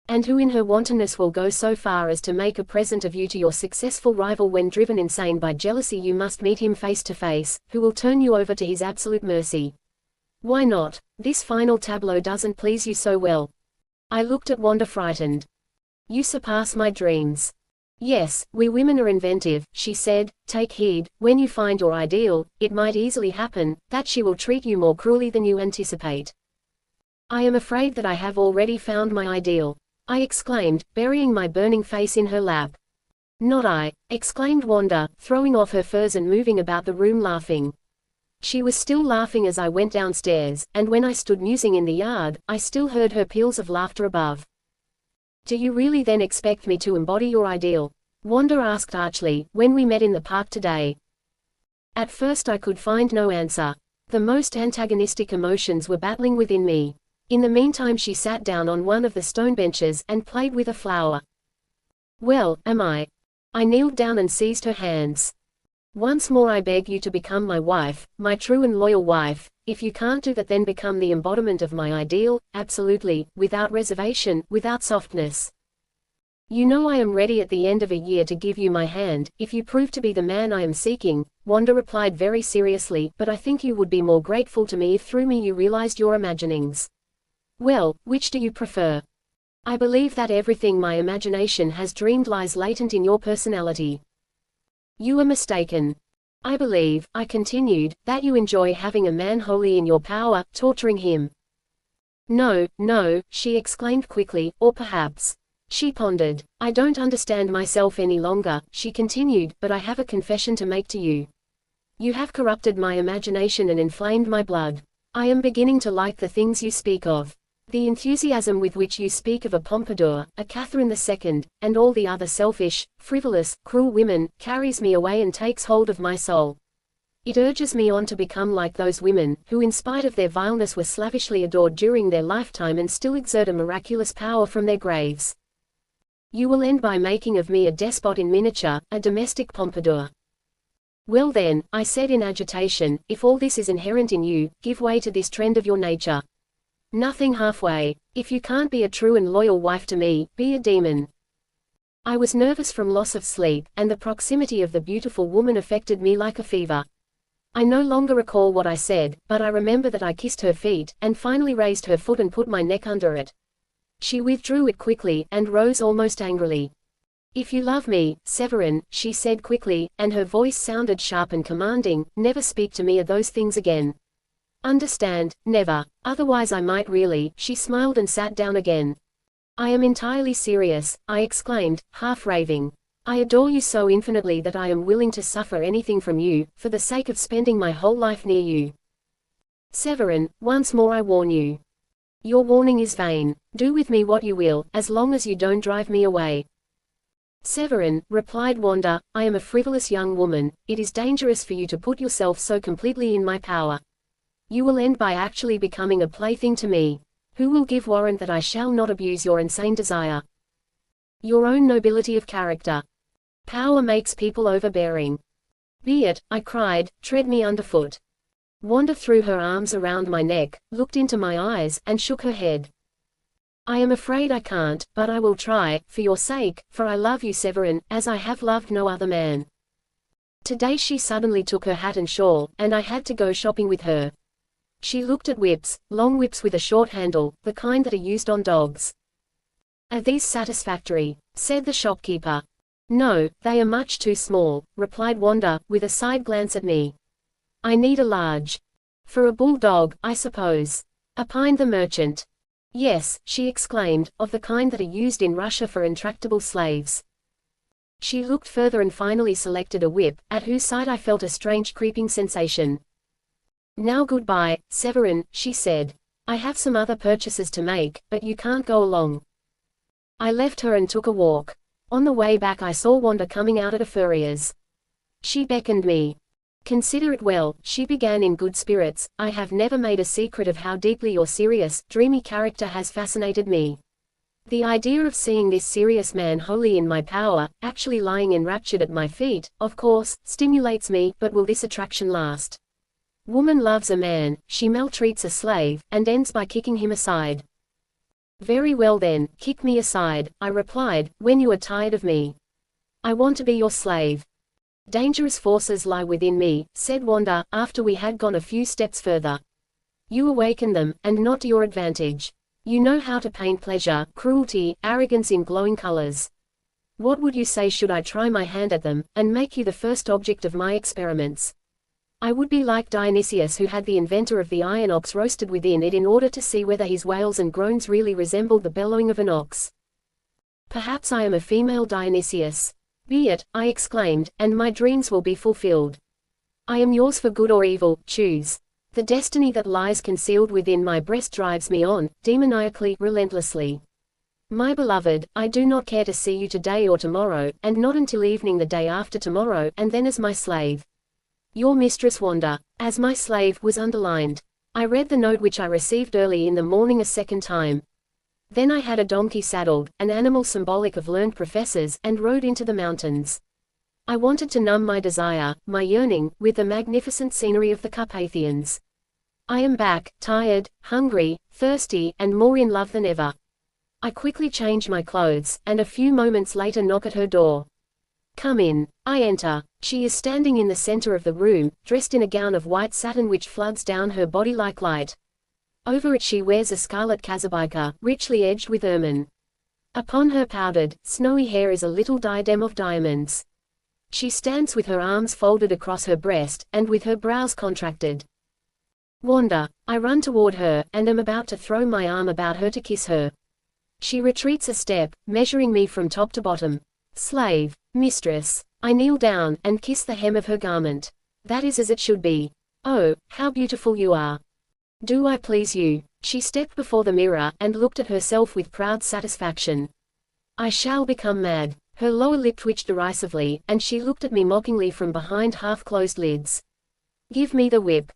And who in her wantonness will go so far as to make a present of you to your successful rival when driven insane by jealousy you must meet him face to face, who will turn you over to his absolute mercy. Why not? This final tableau doesn't please you so well. I looked at Wanda frightened. You surpass my dreams. Yes, we women are inventive, she said. Take heed, when you find your ideal, it might easily happen that she will treat you more cruelly than you anticipate. I am afraid that I have already found my ideal, I exclaimed, burying my burning face in her lap. Not I, exclaimed Wanda, throwing off her furs and moving about the room laughing. She was still laughing as I went downstairs, and when I stood musing in the yard, I still heard her peals of laughter above. Do you really then expect me to embody your ideal? Wanda asked archly, when we met in the park today. At first I could find no answer. The most antagonistic emotions were battling within me. In the meantime she sat down on one of the stone benches, and played with a flower. Well, am I? I kneeled down and seized her hands. Once more I beg you to become my wife, my true and loyal wife. If you can't do that, then become the embodiment of my ideal, absolutely, without reservation, without softness. You know I am ready at the end of a year to give you my hand, if you prove to be the man I am seeking, Wanda replied very seriously, but I think you would be more grateful to me if through me you realized your imaginings. Well, which do you prefer? I believe that everything my imagination has dreamed lies latent in your personality. You are mistaken. I believe, I continued, that you enjoy having a man wholly in your power, torturing him. No, no, she exclaimed quickly, or perhaps. She pondered. I don't understand myself any longer, she continued, but I have a confession to make to you. You have corrupted my imagination and inflamed my blood. I am beginning to like the things you speak of. The enthusiasm with which you speak of a Pompadour, a Catherine II, and all the other selfish, frivolous, cruel women, carries me away and takes hold of my soul. It urges me on to become like those women, who in spite of their vileness were slavishly adored during their lifetime and still exert a miraculous power from their graves. You will end by making of me a despot in miniature, a domestic Pompadour. Well then, I said in agitation, if all this is inherent in you, give way to this trend of your nature. Nothing halfway. If you can't be a true and loyal wife to me, be a demon. I was nervous from loss of sleep, and the proximity of the beautiful woman affected me like a fever. I no longer recall what I said, but I remember that I kissed her feet, and finally raised her foot and put my neck under it. She withdrew it quickly, and rose almost angrily. If you love me, Severin, she said quickly, and her voice sounded sharp and commanding, never speak to me of those things again. Understand, never. Otherwise I might really. She smiled and sat down again. I am entirely serious, I exclaimed, half raving. I adore you so infinitely that I am willing to suffer anything from you, for the sake of spending my whole life near you. Severin, once more I warn you. Your warning is vain. Do with me what you will, as long as you don't drive me away. Severin, replied Wanda, I am a frivolous young woman. It is dangerous for you to put yourself so completely in my power. You will end by actually becoming a plaything to me. Who will give warrant that I shall not abuse your insane desire? Your own nobility of character. Power makes people overbearing. Be it, I cried, tread me underfoot. Wanda threw her arms around my neck, looked into my eyes, and shook her head. I am afraid I can't, but I will try, for your sake, for I love you, Severin, as I have loved no other man. Today she suddenly took her hat and shawl, and I had to go shopping with her. She looked at whips, long whips with a short handle, the kind that are used on dogs. Are these satisfactory? Said the shopkeeper. No, they are much too small, replied Wanda, with a side glance at me. I need a large. For a bulldog, I suppose. Opined the merchant. Yes, she exclaimed, of the kind that are used in Russia for intractable slaves. She looked further and finally selected a whip, at whose side I felt a strange creeping sensation. Now goodbye, Severin, she said. I have some other purchases to make, but you can't go along. I left her and took a walk. On the way back I saw Wanda coming out at a furrier's. She beckoned me. Consider it well, she began in good spirits, I have never made a secret of how deeply your serious, dreamy character has fascinated me. The idea of seeing this serious man wholly in my power, actually lying enraptured at my feet, of course, stimulates me, but will this attraction last? Woman loves a man, she maltreats a slave, and ends by kicking him aside. Very well then, kick me aside, I replied, when you are tired of me. I want to be your slave. Dangerous forces lie within me, said Wanda, after we had gone a few steps further. You awaken them, and not to your advantage. You know how to paint pleasure, cruelty, arrogance in glowing colors. What would you say should I try my hand at them, and make you the first object of my experiments? I would be like Dionysius, who had the inventor of the iron ox roasted within it in order to see whether his wails and groans really resembled the bellowing of an ox. Perhaps I am a female Dionysius. Be it, I exclaimed, and my dreams will be fulfilled. I am yours for good or evil, choose. The destiny that lies concealed within my breast drives me on, demoniacally, relentlessly. My beloved, I do not care to see you today or tomorrow, and not until evening the day after tomorrow, and then as my slave. Your mistress Wanda. As my slave was underlined. I read the note which I received early in the morning a second time. Then I had a donkey saddled, an animal symbolic of learned professors, and rode into the mountains. I wanted to numb my desire, my yearning, with the magnificent scenery of the Carpathians. I am back, tired, hungry, thirsty, and more in love than ever. I quickly change my clothes, and a few moments later knock at her door. Come in. I enter. She is standing in the center of the room, dressed in a gown of white satin which floods down her body like light. Over it she wears a scarlet kazabika, richly edged with ermine. Upon her powdered, snowy hair is a little diadem of diamonds. She stands with her arms folded across her breast, and with her brows contracted. Wanda. I run toward her, and am about to throw my arm about her to kiss her. She retreats a step, measuring me from top to bottom. Slave. Mistress. I kneel down, and kiss the hem of her garment. That is as it should be. Oh, how beautiful you are. Do I please you? She stepped before the mirror, and looked at herself with proud satisfaction. I shall become mad. Her lower lip twitched derisively, and she looked at me mockingly from behind half-closed lids. Give me the whip.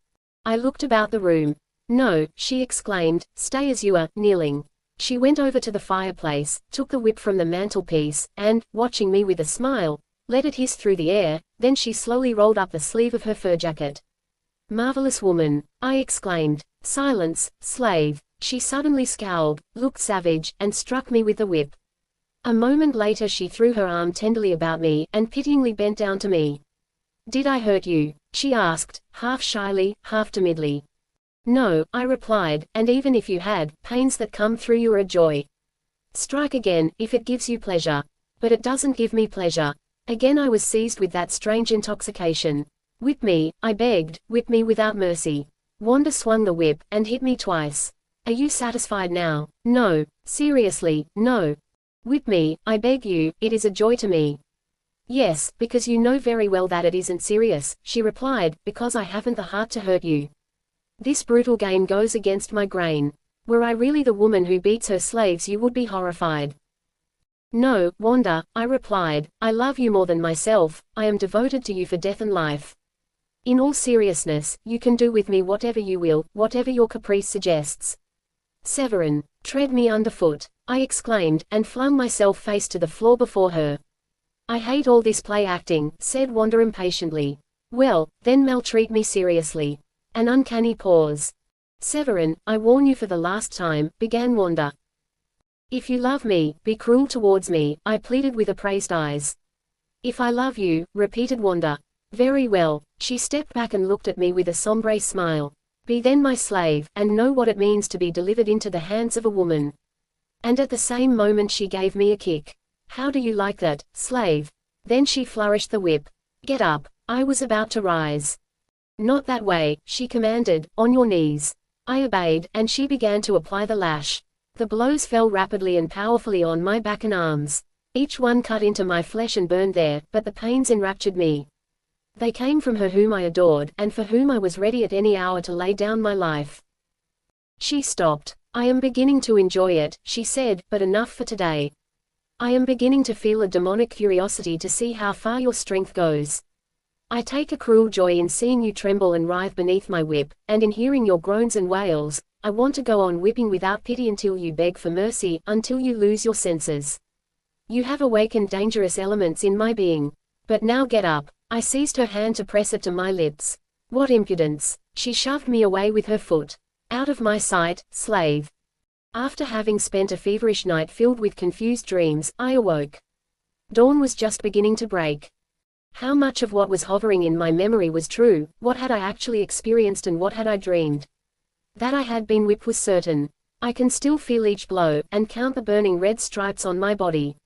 I looked about the room. No, she exclaimed, stay as you are, kneeling. She went over to the fireplace, took the whip from the mantelpiece, and, watching me with a smile, let it hiss through the air. Then she slowly rolled up the sleeve of her fur jacket. Marvelous woman, I exclaimed. Silence, slave. She suddenly scowled, looked savage, and struck me with the whip. A moment later she threw her arm tenderly about me, and pityingly bent down to me. Did I hurt you? She asked, half shyly, half timidly. No, I replied, and even if you had, pains that come through you are a joy. Strike again, if it gives you pleasure. But it doesn't give me pleasure. Again I was seized with that strange intoxication. Whip me, I begged, whip me without mercy. Wanda swung the whip, and hit me twice. Are you satisfied now? No. Seriously, no. Whip me, I beg you, it is a joy to me. Yes, because you know very well that it isn't serious, she replied, because I haven't the heart to hurt you. This brutal game goes against my grain. Were I really the woman who beats her slaves you would be horrified. No, Wanda, I replied, I love you more than myself, I am devoted to you for death and life. In all seriousness, you can do with me whatever you will, whatever your caprice suggests. Severin, tread me underfoot, I exclaimed, and flung myself face to the floor before her. I hate all this play acting, said Wanda impatiently. Well, then maltreat me seriously. An uncanny pause. Severin, I warn you for the last time, began Wanda. If you love me, be cruel towards me, I pleaded with appraised eyes. If I love you, repeated Wanda. Very well. She stepped back and looked at me with a sombre smile. Be then my slave, and know what it means to be delivered into the hands of a woman. And at the same moment she gave me a kick. How do you like that, slave? Then she flourished the whip. Get up. I was about to rise. Not that way, she commanded, on your knees. I obeyed, and she began to apply the lash. The blows fell rapidly and powerfully on my back and arms. Each one cut into my flesh and burned there, but the pains enraptured me. They came from her whom I adored, and for whom I was ready at any hour to lay down my life. She stopped. I am beginning to enjoy it, she said, but enough for today. I am beginning to feel a demonic curiosity to see how far your strength goes. I take a cruel joy in seeing you tremble and writhe beneath my whip, and in hearing your groans and wails. I want to go on whipping without pity until you beg for mercy, until you lose your senses. You have awakened dangerous elements in my being. But now get up. I seized her hand to press it to my lips. What impudence! She shoved me away with her foot. Out of my sight, slave. After having spent a feverish night filled with confused dreams, I awoke. Dawn was just beginning to break. How much of what was hovering in my memory was true? What had I actually experienced and what had I dreamed? That I had been whipped was certain. I can still feel each blow, and count the burning red stripes on my body.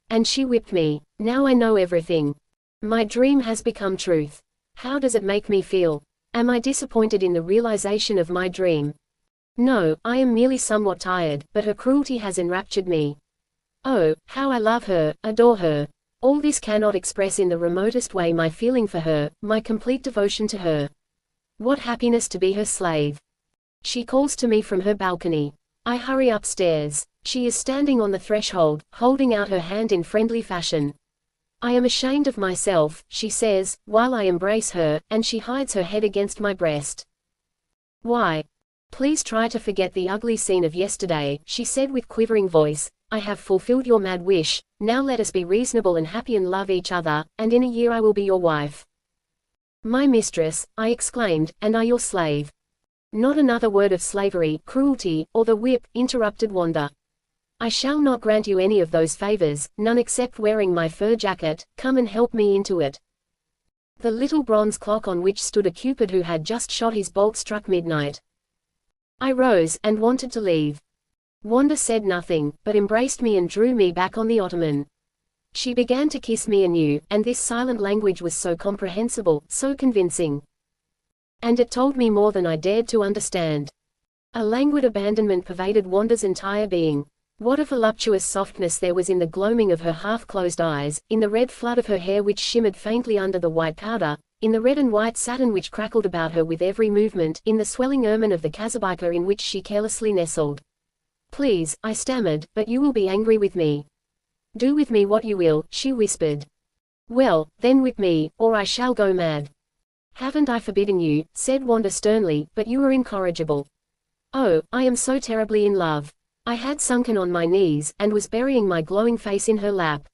And she whipped me. Now I know everything. My dream has become truth. How does it make me feel? Am I disappointed in the realization of my dream? No, I am merely somewhat tired, but her cruelty has enraptured me. Oh, how I love her, adore her. All this cannot express in the remotest way my feeling for her, my complete devotion to her. What happiness to be her slave. She calls to me from her balcony. I hurry upstairs. She is standing on the threshold, holding out her hand in friendly fashion. I am ashamed of myself, she says, while I embrace her, and she hides her head against my breast. Why? Please try to forget the ugly scene of yesterday, she said with quivering voice. I have fulfilled your mad wish, now let us be reasonable and happy and love each other, and in a year I will be your wife. My mistress, I exclaimed, and I your slave. Not another word of slavery, cruelty, or the whip, interrupted Wanda. I shall not grant you any of those favors, none except wearing my fur jacket. Come and help me into it. The little bronze clock on which stood a cupid who had just shot his bolt struck midnight. I rose, and wanted to leave. Wanda said nothing, but embraced me and drew me back on the ottoman. She began to kiss me anew, and this silent language was so comprehensible, so convincing. And it told me more than I dared to understand. A languid abandonment pervaded Wanda's entire being. What a voluptuous softness there was in the gloaming of her half-closed eyes, in the red flood of her hair which shimmered faintly under the white powder, in the red and white satin which crackled about her with every movement, in the swelling ermine of the kazabika in which she carelessly nestled. Please, I stammered, but you will be angry with me. Do with me what you will, she whispered. Well, then whip me, or I shall go mad. Haven't I forbidden you, said Wanda sternly, but you were incorrigible. Oh, I am so terribly in love. I had sunken on my knees, and was burying my glowing face in her lap.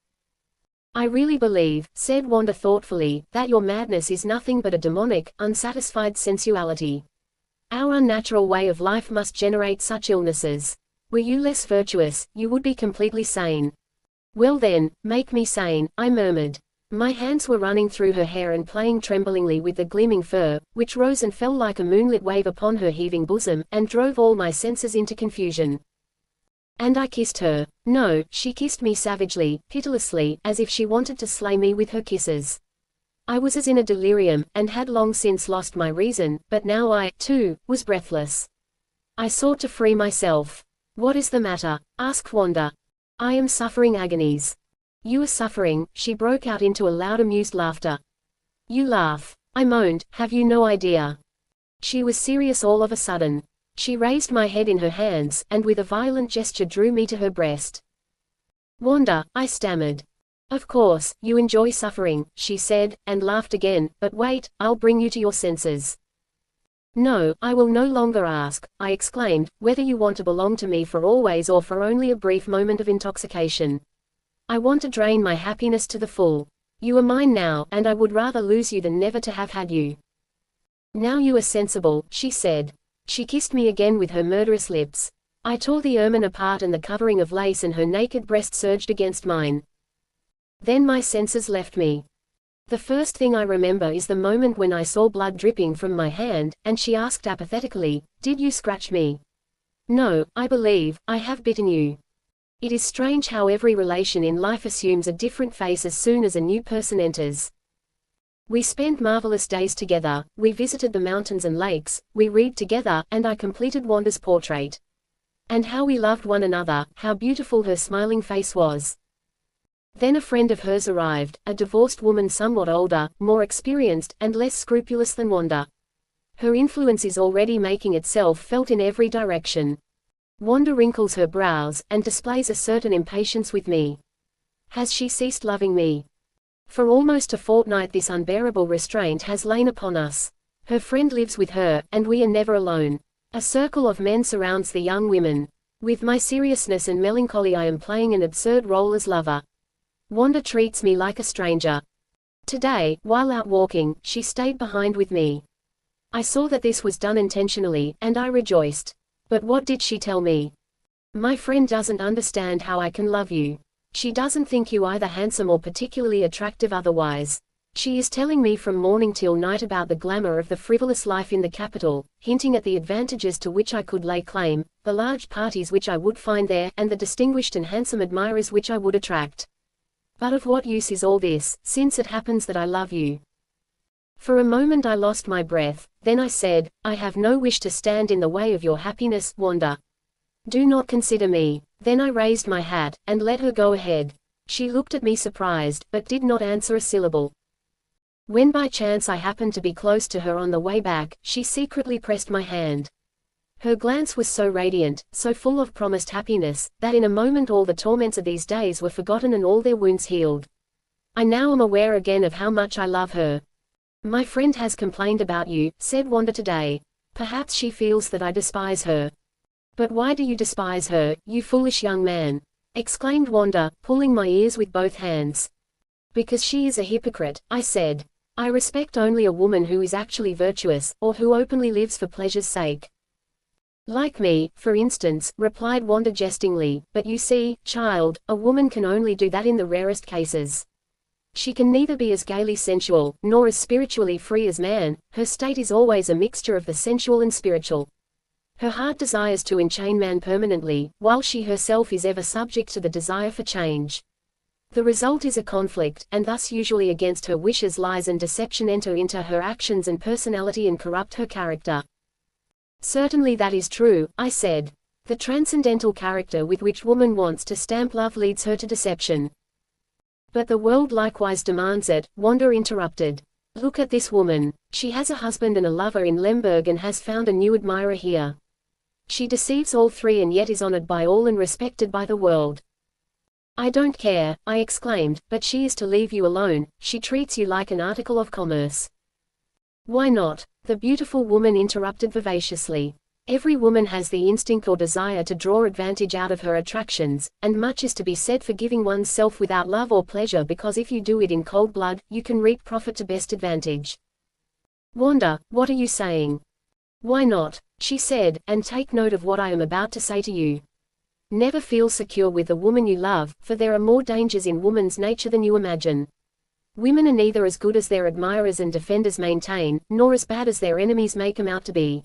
I really believe, said Wanda thoughtfully, that your madness is nothing but a demonic, unsatisfied sensuality. Our unnatural way of life must generate such illnesses. Were you less virtuous, you would be completely sane. Well then, make me sane, I murmured. My hands were running through her hair and playing tremblingly with the gleaming fur, which rose and fell like a moonlit wave upon her heaving bosom, and drove all my senses into confusion. And I kissed her. No, she kissed me savagely, pitilessly, as if she wanted to slay me with her kisses. I was as in a delirium, and had long since lost my reason, but now I, too, was breathless. I sought to free myself. What is the matter? Asked Wanda. I am suffering agonies. You are suffering, she broke out into a loud amused laughter. You laugh. I moaned, have you no idea? She was serious all of a sudden. She raised my head in her hands, and with a violent gesture drew me to her breast. Wanda, I stammered. Of course, you enjoy suffering, she said, and laughed again, but wait, I'll bring you to your senses. No, I will no longer ask, I exclaimed, whether you want to belong to me for always or for only a brief moment of intoxication. I want to drain my happiness to the full. You are mine now, and I would rather lose you than never to have had you. Now you are sensible, she said. She kissed me again with her murderous lips. I tore the ermine apart and the covering of lace and her naked breast surged against mine. Then my senses left me. The first thing I remember is the moment when I saw blood dripping from my hand, and she asked apathetically, did you scratch me? No, I believe, I have bitten you. It is strange how every relation in life assumes a different face as soon as a new person enters. We spent marvelous days together, we visited the mountains and lakes, we read together, and I completed Wanda's portrait. And how we loved one another, how beautiful her smiling face was. Then a friend of hers arrived, a divorced woman somewhat older, more experienced, and less scrupulous than Wanda. Her influence is already making itself felt in every direction. Wanda wrinkles her brows, and displays a certain impatience with me. Has she ceased loving me? For almost a fortnight this unbearable restraint has lain upon us. Her friend lives with her, and we are never alone. A circle of men surrounds the young women. With my seriousness and melancholy I am playing an absurd role as lover. Wanda treats me like a stranger. Today, while out walking, she stayed behind with me. I saw that this was done intentionally, and I rejoiced. But what did she tell me? My friend doesn't understand how I can love you. She doesn't think you either handsome or particularly attractive otherwise. She is telling me from morning till night about the glamour of the frivolous life in the capital, hinting at the advantages to which I could lay claim, the large parties which I would find there, and the distinguished and handsome admirers which I would attract. But of what use is all this, since it happens that I love you? For a moment I lost my breath, then I said, I have no wish to stand in the way of your happiness, Wanda. Do not consider me. Then I raised my hat, and let her go ahead. She looked at me surprised, but did not answer a syllable. When by chance I happened to be close to her on the way back, she secretly pressed my hand. Her glance was so radiant, so full of promised happiness, that in a moment all the torments of these days were forgotten and all their wounds healed. I now am aware again of how much I love her. My friend has complained about you, said Wanda today. Perhaps she feels that I despise her. But why do you despise her, you foolish young man? Exclaimed Wanda, pulling my ears with both hands. Because she is a hypocrite, I said. I respect only a woman who is actually virtuous, or who openly lives for pleasure's sake. Like me, for instance, replied Wanda jestingly, but you see, child, a woman can only do that in the rarest cases. She can neither be as gaily sensual, nor as spiritually free as man. Her state is always a mixture of the sensual and spiritual. Her heart desires to enchain man permanently, while she herself is ever subject to the desire for change. The result is a conflict, and thus usually against her wishes lies and deception enter into her actions and personality and corrupt her character. Certainly that is true, I said. The transcendental character with which woman wants to stamp love leads her to deception. But the world likewise demands it, Wanda interrupted. Look at this woman. She has a husband and a lover in Lemberg and has found a new admirer here. She deceives all three and yet is honored by all and respected by the world. I don't care, I exclaimed, but she is to leave you alone. She treats you like an article of commerce. Why not? The beautiful woman interrupted vivaciously. Every woman has the instinct or desire to draw advantage out of her attractions, and much is to be said for giving one's self without love or pleasure, because if you do it in cold blood, you can reap profit to best advantage. Wanda, what are you saying? Why not? She said, and take note of what I am about to say to you. Never feel secure with the woman you love, for there are more dangers in woman's nature than you imagine. Women are neither as good as their admirers and defenders maintain, nor as bad as their enemies make them out to be.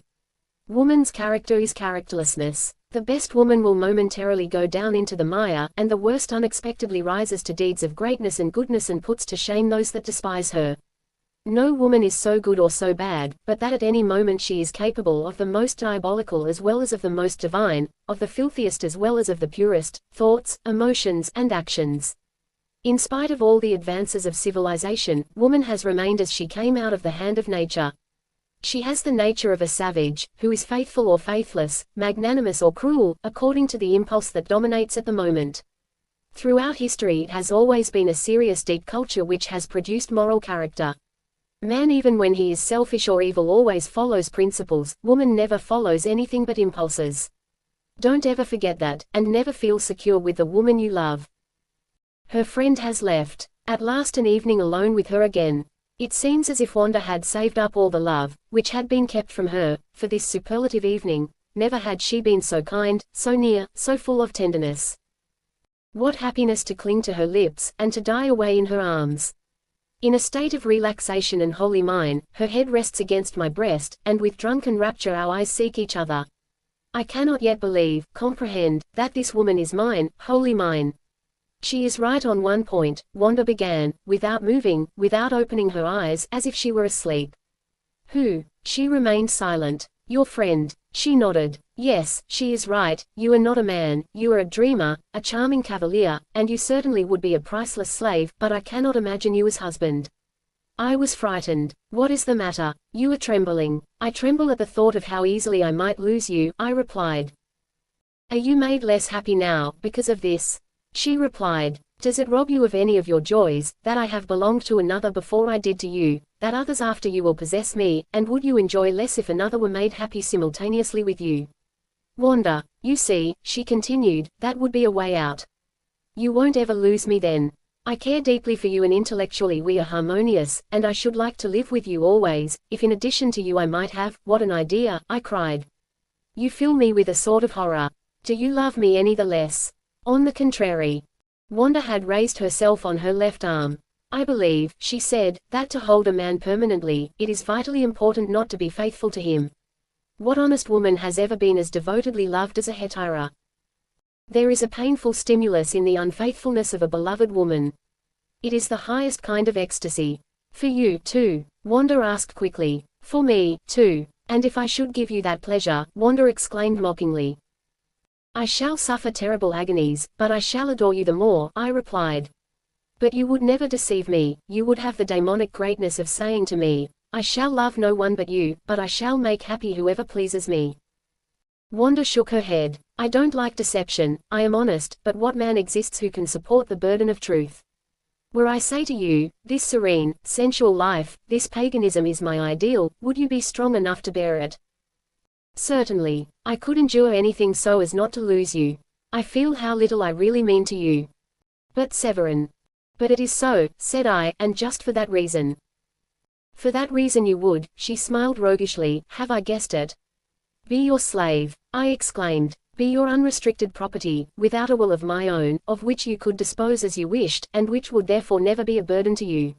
Woman's character is characterlessness. The best woman will momentarily go down into the mire, and the worst unexpectedly rises to deeds of greatness and goodness and puts to shame those that despise her. No woman is so good or so bad, but that at any moment she is capable of the most diabolical as well as of the most divine, of the filthiest as well as of the purest, thoughts, emotions, and actions. In spite of all the advances of civilization, woman has remained as she came out of the hand of nature. She has the nature of a savage, who is faithful or faithless, magnanimous or cruel, according to the impulse that dominates at the moment. Throughout history it has always been a serious deep culture which has produced moral character. Man, even when he is selfish or evil, always follows principles. Woman never follows anything but impulses. Don't ever forget that, and never feel secure with the woman you love. Her friend has left. At last an evening alone with her again. It seems as if Wanda had saved up all the love, which had been kept from her, for this superlative evening. Never had she been so kind, so near, so full of tenderness. What happiness to cling to her lips, and to die away in her arms. In a state of relaxation and holy mine, her head rests against my breast, and with drunken rapture our eyes seek each other. I cannot yet believe, comprehend, that this woman is mine, wholly mine. She is right on one point, Wanda began, without moving, without opening her eyes, as if she were asleep. Who? She remained silent. Your friend. She nodded. Yes, she is right, you are not a man, you are a dreamer, a charming cavalier, and you certainly would be a priceless slave, but I cannot imagine you as husband. I was frightened. What is the matter? You are trembling. I tremble at the thought of how easily I might lose you, I replied. Are you made less happy now, because of this? She replied. Does it rob you of any of your joys, that I have belonged to another before I did to you, that others after you will possess me, and would you enjoy less if another were made happy simultaneously with you? Wanda, you see, she continued, that would be a way out. You won't ever lose me then. I care deeply for you and intellectually we are harmonious, and I should like to live with you always, if in addition to you I might have, what an idea, I cried. You fill me with a sort of horror. Do you love me any the less? On the contrary. Wanda had raised herself on her left arm. I believe, she said, that to hold a man permanently, it is vitally important not to be faithful to him. What honest woman has ever been as devotedly loved as a hetaira? There is a painful stimulus in the unfaithfulness of a beloved woman. It is the highest kind of ecstasy. For you, too? Wanda asked quickly. For me, too. And if I should give you that pleasure, Wanda exclaimed mockingly. I shall suffer terrible agonies, but I shall adore you the more, I replied. But you would never deceive me, you would have the daemonic greatness of saying to me, I shall love no one but you, but I shall make happy whoever pleases me. Wanda shook her head. I don't like deception, I am honest, but what man exists who can support the burden of truth? Were I say to you, this serene, sensual life, this paganism is my ideal, would you be strong enough to bear it? Certainly. I could endure anything so as not to lose you. I feel how little I really mean to you. But Severin. But it is so, said I, and just for that reason. For that reason you would, she smiled roguishly, have I guessed it? Be your slave, I exclaimed. Be your unrestricted property, without a will of my own, of which you could dispose as you wished, and which would therefore never be a burden to you.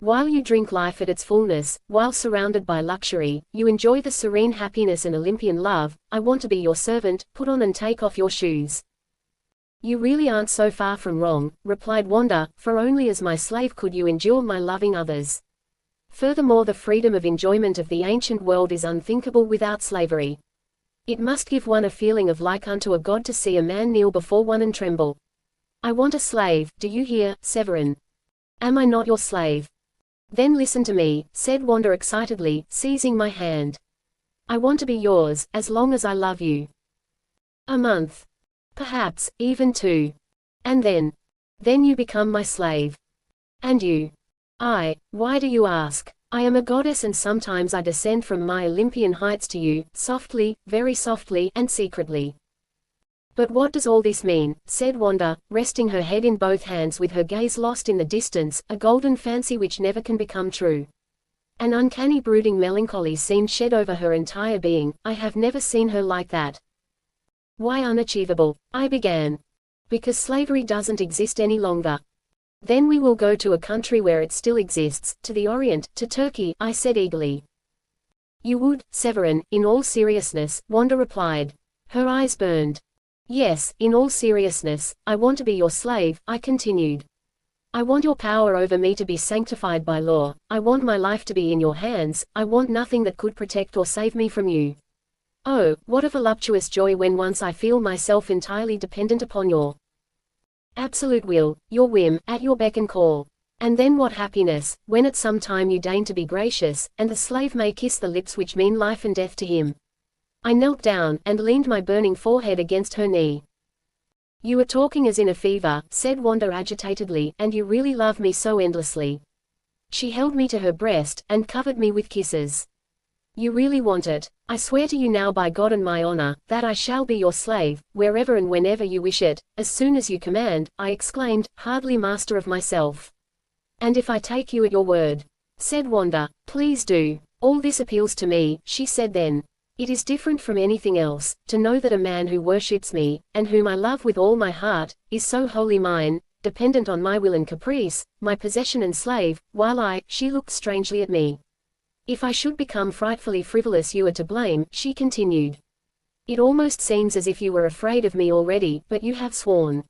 While you drink life at its fullness, while surrounded by luxury, you enjoy the serene happiness and Olympian love, I want to be your servant, put on and take off your shoes. You really aren't so far from wrong, replied Wanda, for only as my slave could you endure my loving others. Furthermore, the freedom of enjoyment of the ancient world is unthinkable without slavery. It must give one a feeling of like unto a god to see a man kneel before one and tremble. I want a slave, do you hear, Severin? Am I not your slave? Then listen to me, said Wanda excitedly, seizing my hand. I want to be yours, as long as I love you. A month. Perhaps, even 2. And then? Then you become my slave. And you? Why do you ask? I am a goddess and sometimes I descend from my Olympian heights to you, softly, very softly, and secretly. But what does all this mean, said Wanda, resting her head in both hands with her gaze lost in the distance, a golden fancy which never can become true. An uncanny brooding melancholy seemed shed over her entire being. I have never seen her like that. Why unachievable? I began. Because slavery doesn't exist any longer. Then we will go to a country where it still exists, to the Orient, to Turkey, I said eagerly. You would, Severin, in all seriousness, Wanda replied. Her eyes burned. Yes, in all seriousness, I want to be your slave, I continued. I want your power over me to be sanctified by law, I want my life to be in your hands, I want nothing that could protect or save me from you. Oh, what a voluptuous joy when once I feel myself entirely dependent upon your absolute will, your whim, at your beck and call. And then what happiness, when at some time you deign to be gracious, and the slave may kiss the lips which mean life and death to him. I knelt down, and leaned my burning forehead against her knee. You are talking as in a fever, said Wanda agitatedly, and you really love me so endlessly. She held me to her breast, and covered me with kisses. You really want it. I swear to you now by God and my honor, that I shall be your slave, wherever and whenever you wish it, as soon as you command, I exclaimed, hardly master of myself. And if I take you at your word, said Wanda. Please do. All this appeals to me, she said then. It is different from anything else, to know that a man who worships me, and whom I love with all my heart, is so wholly mine, dependent on my will and caprice, my possession and slave, while she looked strangely at me. If I should become frightfully frivolous you are to blame, she continued. It almost seems as if you were afraid of me already, but you have sworn.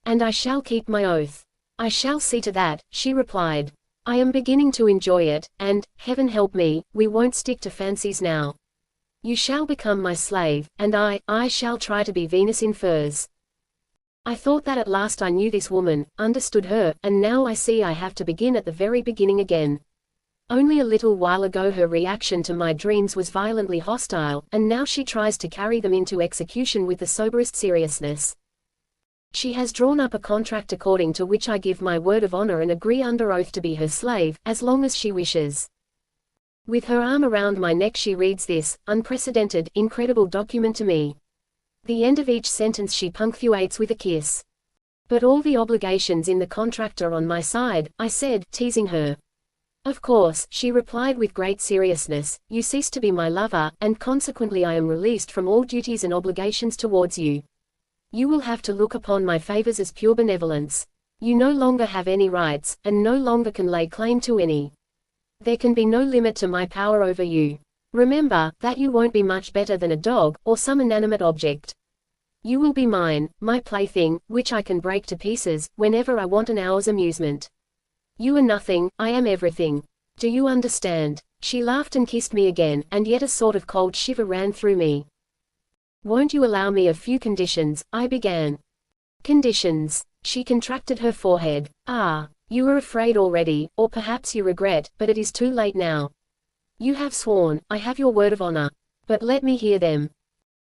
And I shall keep my oath. I shall see to that, she replied. I am beginning to enjoy it, and, heaven help me, we won't stick to fancies now. You shall become my slave, and I shall try to be Venus in furs. I thought that at last I knew this woman, understood her, and now I see I have to begin at the very beginning again. Only a little while ago her reaction to my dreams was violently hostile, and now she tries to carry them into execution with the soberest seriousness. She has drawn up a contract according to which I give my word of honor and agree under oath to be her slave, as long as she wishes. With her arm around my neck she reads this, unprecedented, incredible document to me. The end of each sentence she punctuates with a kiss. But all the obligations in the contract are on my side, I said, teasing her. Of course, she replied with great seriousness, you cease to be my lover, and consequently I am released from all duties and obligations towards you. You will have to look upon my favors as pure benevolence. You no longer have any rights, and no longer can lay claim to any. There can be no limit to my power over you. Remember, that you won't be much better than a dog, or some inanimate object. You will be mine, my plaything, which I can break to pieces, whenever I want an hour's amusement. You are nothing, I am everything. Do you understand? She laughed and kissed me again, and yet a sort of cold shiver ran through me. Won't you allow me a few conditions, I began. Conditions. She contracted her forehead. Ah, you are afraid already, or perhaps you regret, but it is too late now. You have sworn, I have your word of honor. But let me hear them.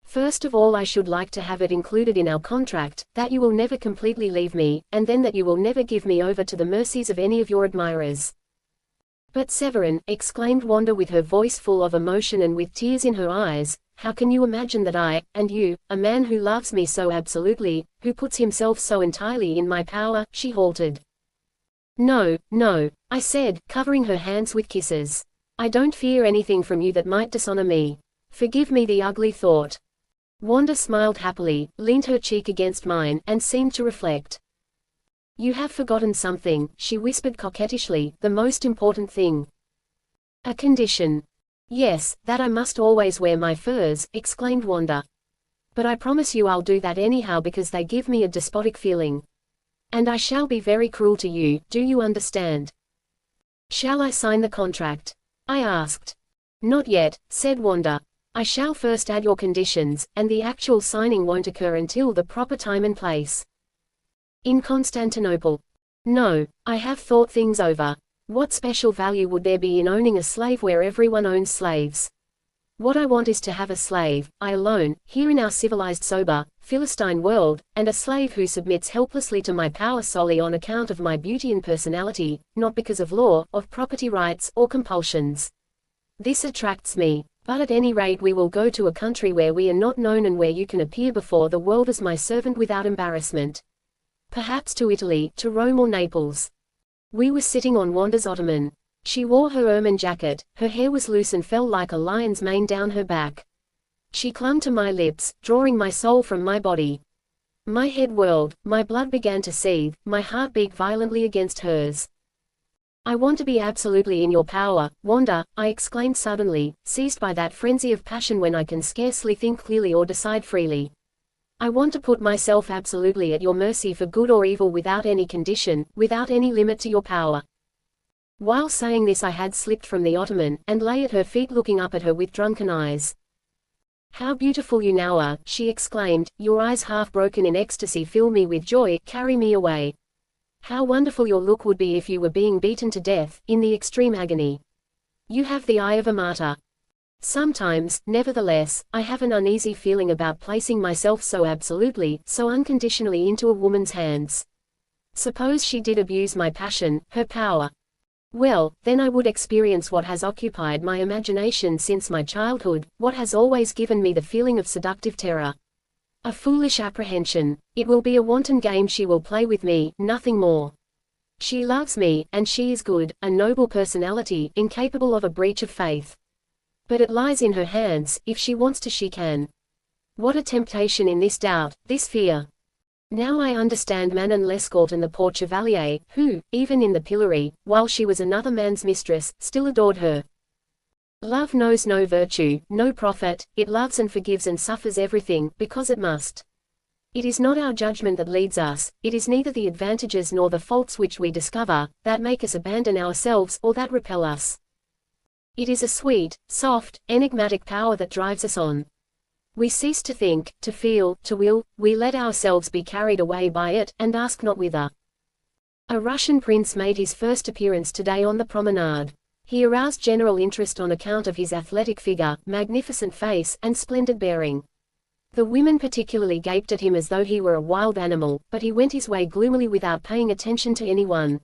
First of all I should like to have it included in our contract, that you will never completely leave me, and then that you will never give me over to the mercies of any of your admirers. But Severin, exclaimed Wanda with her voice full of emotion and with tears in her eyes, how can you imagine that I, and you, a man who loves me so absolutely, who puts himself so entirely in my power, she halted. No, no, I said, covering her hands with kisses. I don't fear anything from you that might dishonor me. Forgive me the ugly thought. Wanda smiled happily, leaned her cheek against mine, and seemed to reflect. You have forgotten something, she whispered coquettishly, the most important thing. A condition. Yes, that I must always wear my furs, exclaimed Wanda. But I promise you I'll do that anyhow because they give me a despotic feeling. And I shall be very cruel to you, do you understand? Shall I sign the contract? I asked. Not yet, said Wanda. I shall first add your conditions, and the actual signing won't occur until the proper time and place. In Constantinople. No, I have thought things over. What special value would there be in owning a slave where everyone owns slaves? What I want is to have a slave, I alone, here in our civilized sober, Philistine world, and a slave who submits helplessly to my power solely on account of my beauty and personality, not because of law, of property rights, or compulsions. This attracts me. But at any rate we will go to a country where we are not known and where you can appear before the world as my servant without embarrassment. Perhaps to Italy, to Rome or Naples. We were sitting on Wanda's ottoman. She wore her ermine jacket, her hair was loose and fell like a lion's mane down her back. She clung to my lips, drawing my soul from my body. My head whirled, my blood began to seethe, my heart beat violently against hers. I want to be absolutely in your power, Wanda, I exclaimed suddenly, seized by that frenzy of passion when I can scarcely think clearly or decide freely. I want to put myself absolutely at your mercy for good or evil without any condition, without any limit to your power. While saying this I had slipped from the ottoman, and lay at her feet looking up at her with drunken eyes. How beautiful you now are, she exclaimed, your eyes half broken in ecstasy fill me with joy, carry me away. How wonderful your look would be if you were being beaten to death, in the extreme agony. You have the eye of a martyr. Sometimes, nevertheless, I have an uneasy feeling about placing myself so absolutely, so unconditionally into a woman's hands. Suppose she did abuse my passion, her power. Well, then I would experience what has occupied my imagination since my childhood, what has always given me the feeling of seductive terror. A foolish apprehension. It will be a wanton game she will play with me, nothing more. She loves me, and she is good, a noble personality, incapable of a breach of faith. But it lies in her hands, if she wants to she can. What a temptation in this doubt, this fear. Now I understand Manon Lescaut and the poor Chevalier, who, even in the pillory, while she was another man's mistress, still adored her. Love knows no virtue, no profit, it loves and forgives and suffers everything, because it must. It is not our judgment that leads us, it is neither the advantages nor the faults which we discover, that make us abandon ourselves, or that repel us. It is a sweet, soft, enigmatic power that drives us on. We cease to think, to feel, to will, we let ourselves be carried away by it, and ask not whither. A Russian prince made his first appearance today on the promenade. He aroused general interest on account of his athletic figure, magnificent face, and splendid bearing. The women particularly gaped at him as though he were a wild animal, but he went his way gloomily without paying attention to anyone.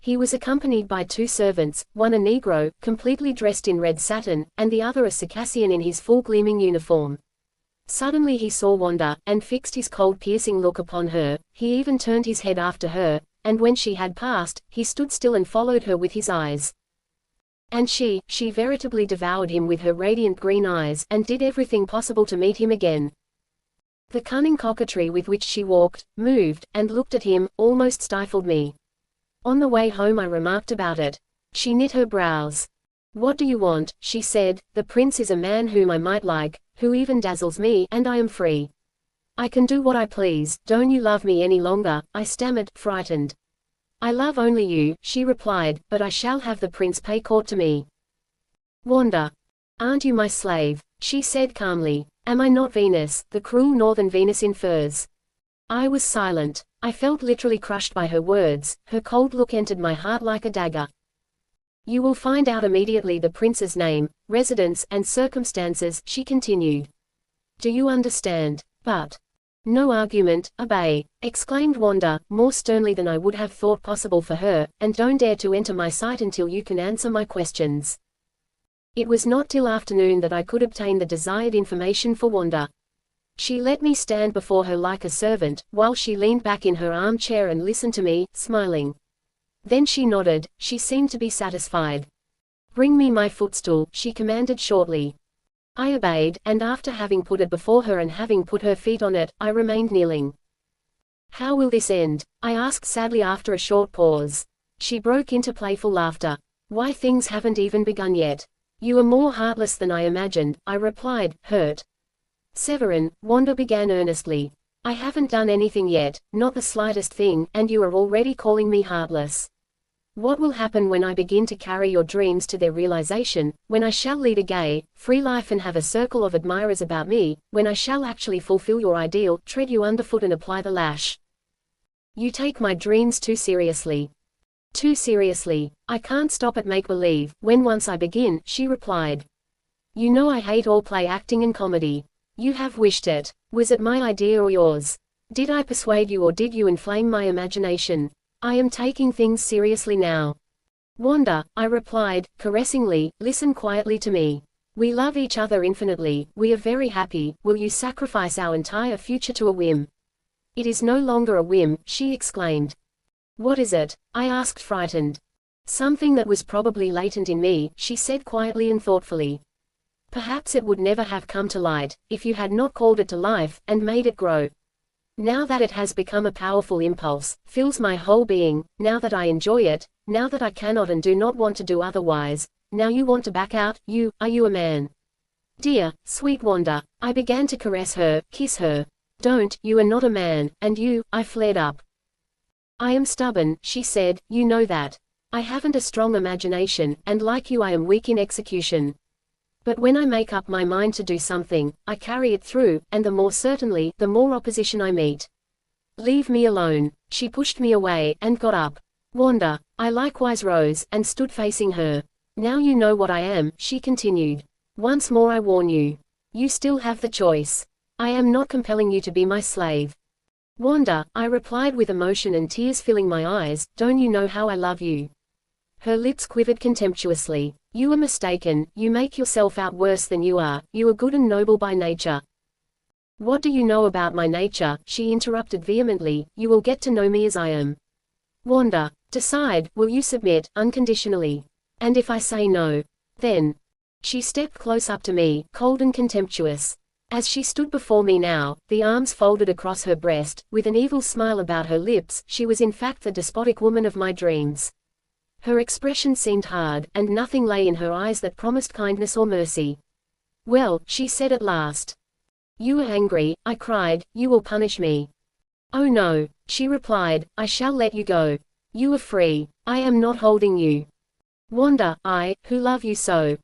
He was accompanied by two servants, one a Negro, completely dressed in red satin, and the other a Circassian in his full gleaming uniform. Suddenly he saw Wanda, and fixed his cold piercing look upon her, he even turned his head after her, and when she had passed, he stood still and followed her with his eyes. And she veritably devoured him with her radiant green eyes, and did everything possible to meet him again. The cunning coquetry with which she walked, moved, and looked at him, almost stifled me. On the way home I remarked about it. She knit her brows. What do you want, she said, the prince is a man whom I might like, who even dazzles me, and I am free. I can do what I please, don't you love me any longer, I stammered, frightened. I love only you, she replied, but I shall have the prince pay court to me. Wanda. Aren't you my slave? She said calmly. Am I not Venus, the cruel northern Venus in furs? I was silent. I felt literally crushed by her words, her cold look entered my heart like a dagger. You will find out immediately the prince's name, residence, and circumstances, she continued. Do you understand? But. No argument, obey, exclaimed Wanda, more sternly than I would have thought possible for her, and don't dare to enter my sight until you can answer my questions. It was not till afternoon that I could obtain the desired information for Wanda. She let me stand before her like a servant, while she leaned back in her armchair and listened to me, smiling. Then she nodded, she seemed to be satisfied. Bring me my footstool, she commanded shortly. I obeyed, and after having put it before her and having put her feet on it, I remained kneeling. How will this end? I asked sadly after a short pause. She broke into playful laughter. Why, things haven't even begun yet. You are more heartless than I imagined, I replied, hurt. Severin, Wanda began earnestly. I haven't done anything yet, not the slightest thing, and you are already calling me heartless. What will happen when I begin to carry your dreams to their realization, when I shall lead a gay, free life and have a circle of admirers about me, when I shall actually fulfill your ideal, tread you underfoot and apply the lash? You take my dreams too seriously. Too seriously. I can't stop at make-believe, when once I begin, she replied. You know I hate all play acting and comedy. You have wished it. Was it my idea or yours? Did I persuade you or did you inflame my imagination? I am taking things seriously now. Wanda, I replied, caressingly, listen quietly to me. We love each other infinitely, we are very happy, will you sacrifice our entire future to a whim? It is no longer a whim, she exclaimed. What is it? I asked frightened. Something that was probably latent in me, she said quietly and thoughtfully. Perhaps it would never have come to light, if you had not called it to life, and made it grow. Now that it has become a powerful impulse, fills my whole being, now that I enjoy it, now that I cannot and do not want to do otherwise, now you want to back out, are you a man? Dear, sweet Wanda, I began to caress her, kiss her. Don't, you are not a man, and I flared up. I am stubborn, she said, you know that. I haven't a strong imagination, and like you I am weak in execution. But when I make up my mind to do something, I carry it through, and the more certainly, the more opposition I meet. Leave me alone. She pushed me away, and got up. Wanda, I likewise rose, and stood facing her. Now you know what I am, she continued. Once more I warn you. You still have the choice. I am not compelling you to be my slave. Wanda, I replied with emotion and tears filling my eyes, don't you know how I love you? Her lips quivered contemptuously. You are mistaken, you make yourself out worse than you are good and noble by nature. What do you know about my nature? She interrupted vehemently, you will get to know me as I am. Wanda, decide, will you submit, unconditionally? And if I say no, then... She stepped close up to me, cold and contemptuous. As she stood before me now, the arms folded across her breast, with an evil smile about her lips, she was in fact the despotic woman of my dreams. Her expression seemed hard, and nothing lay in her eyes that promised kindness or mercy. Well, she said at last. You are angry, I cried, you will punish me. Oh no, she replied, I shall let you go. You are free. I am not holding you. Wanda, I, who love you so.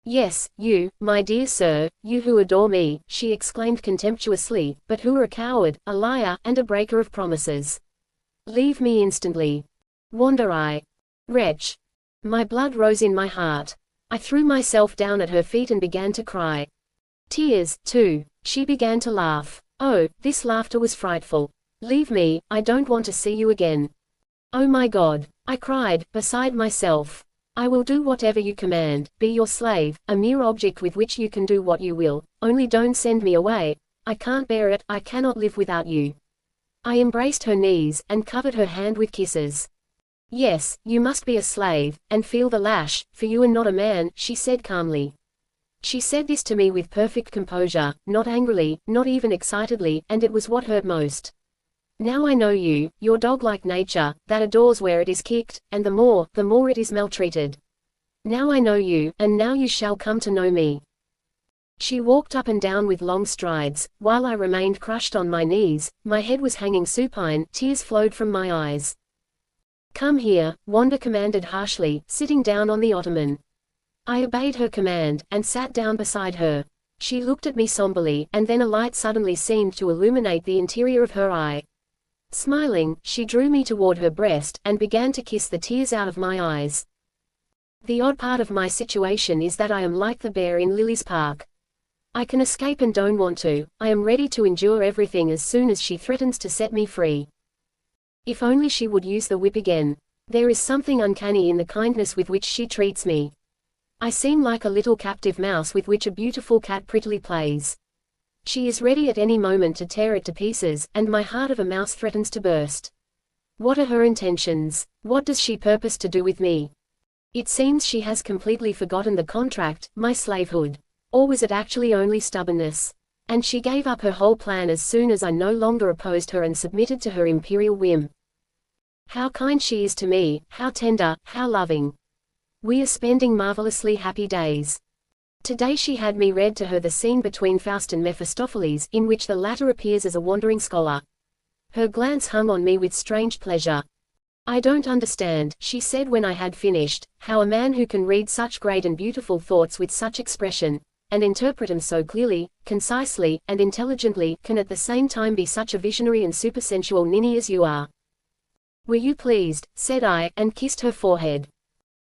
Yes, you, my dear sir, you who adore me, she exclaimed contemptuously, but who are a coward, a liar, and a breaker of promises. Leave me instantly. Wanda, I. Wretch. My blood rose in my heart. I threw myself down at her feet and began to cry. Tears, too. She began to laugh. Oh, this laughter was frightful. Leave me, I don't want to see you again. Oh my God, I cried, beside myself. I will do whatever you command, be your slave, a mere object with which you can do what you will, only don't send me away. I can't bear it, I cannot live without you. I embraced her knees, and covered her hand with kisses. Yes, you must be a slave, and feel the lash, for you are not a man, she said calmly. She said this to me with perfect composure, not angrily, not even excitedly, and it was what hurt most. Now I know you, your dog-like nature, that adores where it is kicked, and the more it is maltreated. Now I know you, and now you shall come to know me. She walked up and down with long strides, while I remained crushed on my knees, my head was hanging supine, tears flowed from my eyes. Come here, Wanda commanded harshly, sitting down on the ottoman. I obeyed her command, and sat down beside her. She looked at me somberly, and then a light suddenly seemed to illuminate the interior of her eye. Smiling, she drew me toward her breast, and began to kiss the tears out of my eyes. The odd part of my situation is that I am like the bear in Lily's Park. I can escape and don't want to, I am ready to endure everything as soon as she threatens to set me free. If only she would use the whip again. There is something uncanny in the kindness with which she treats me. I seem like a little captive mouse with which a beautiful cat prettily plays. She is ready at any moment to tear it to pieces, and my heart of a mouse threatens to burst. What are her intentions? What does she purpose to do with me? It seems she has completely forgotten the contract, my slavehood. Or was it actually only stubbornness? And she gave up her whole plan as soon as I no longer opposed her and submitted to her imperial whim. How kind she is to me, how tender, how loving. We are spending marvelously happy days. Today she had me read to her the scene between Faust and Mephistopheles, in which the latter appears as a wandering scholar. Her glance hung on me with strange pleasure. I don't understand, she said when I had finished, how a man who can read such great and beautiful thoughts with such expression, and interpret them so clearly, concisely, and intelligently, can at the same time be such a visionary and supersensual ninny as you are. Were you pleased, said I, and kissed her forehead.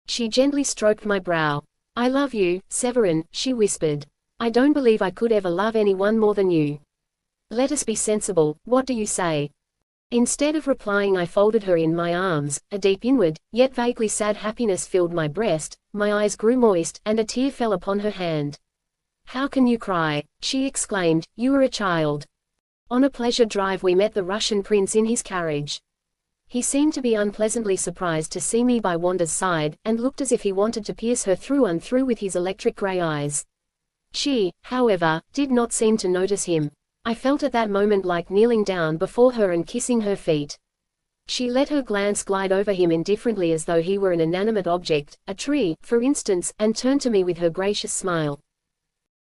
She gently stroked my brow. I love you, Severin, she whispered. I don't believe I could ever love anyone more than you. Let us be sensible, what do you say? Instead of replying, I folded her in my arms, a deep inward, yet vaguely sad happiness filled my breast, my eyes grew moist, and a tear fell upon her hand. How can you cry? She exclaimed, you were a child. On a pleasure drive we met the Russian prince in his carriage. He seemed to be unpleasantly surprised to see me by Wanda's side, and looked as if he wanted to pierce her through and through with his electric grey eyes. She, however, did not seem to notice him. I felt at that moment like kneeling down before her and kissing her feet. She let her glance glide over him indifferently as though he were an inanimate object, a tree, for instance, and turned to me with her gracious smile.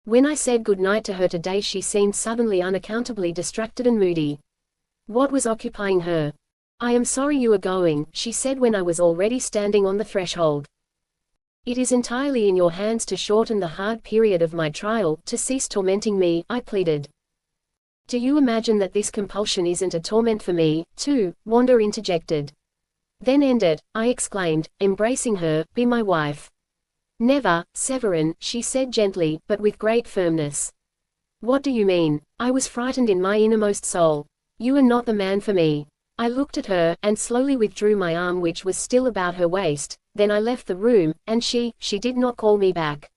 When I said good night to her today, she seemed suddenly unaccountably distracted and moody. What was occupying her? I am sorry you are going, she said when I was already standing on the threshold. It is entirely in your hands to shorten the hard period of my trial, to cease tormenting me, I pleaded. Do you imagine that this compulsion isn't a torment for me, too? Wanda interjected. Then end it, I exclaimed, embracing her, be my wife. Never, Severin, she said gently, but with great firmness. What do you mean? I was frightened in my innermost soul. You are not the man for me. I looked at her, and slowly withdrew my arm which was still about her waist, then I left the room, and she did not call me back.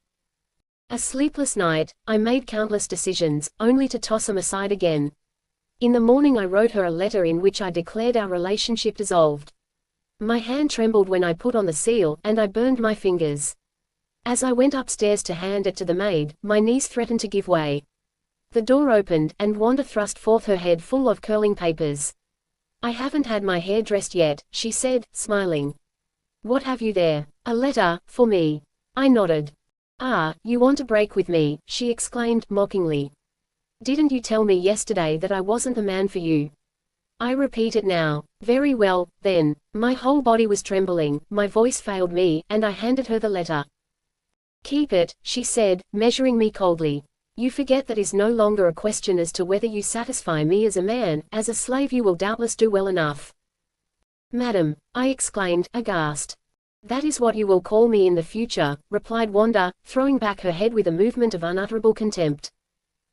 A sleepless night, I made countless decisions, only to toss them aside again. In the morning I wrote her a letter in which I declared our relationship dissolved. My hand trembled when I put on the seal, and I burned my fingers. As I went upstairs to hand it to the maid, my knees threatened to give way. The door opened, and Wanda thrust forth her head full of curling papers. I haven't had my hair dressed yet, she said, smiling. What have you there? A letter, for me. I nodded. Ah, you want to break with me, she exclaimed, mockingly. Didn't you tell me yesterday that I wasn't the man for you? I repeat it now. Very well, then. My whole body was trembling, my voice failed me, and I handed her the letter. Keep it, she said, measuring me coldly. You forget that is no longer a question as to whether you satisfy me as a man, as a slave you will doubtless do well enough. Madam, I exclaimed, aghast. That is what you will call me in the future, replied Wanda, throwing back her head with a movement of unutterable contempt.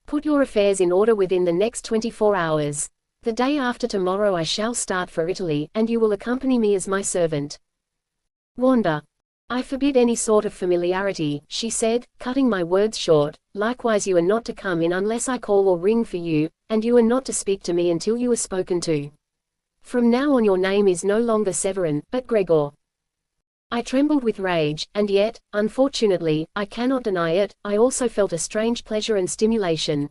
Put your affairs in order within the next 24 hours. The day after tomorrow I shall start for Italy, and you will accompany me as my servant. Wanda. I forbid any sort of familiarity, she said, cutting my words short. Likewise you are not to come in unless I call or ring for you, and you are not to speak to me until you are spoken to. From now on your name is no longer Severin, but Gregor. I trembled with rage, and yet, unfortunately, I cannot deny it, I also felt a strange pleasure and stimulation.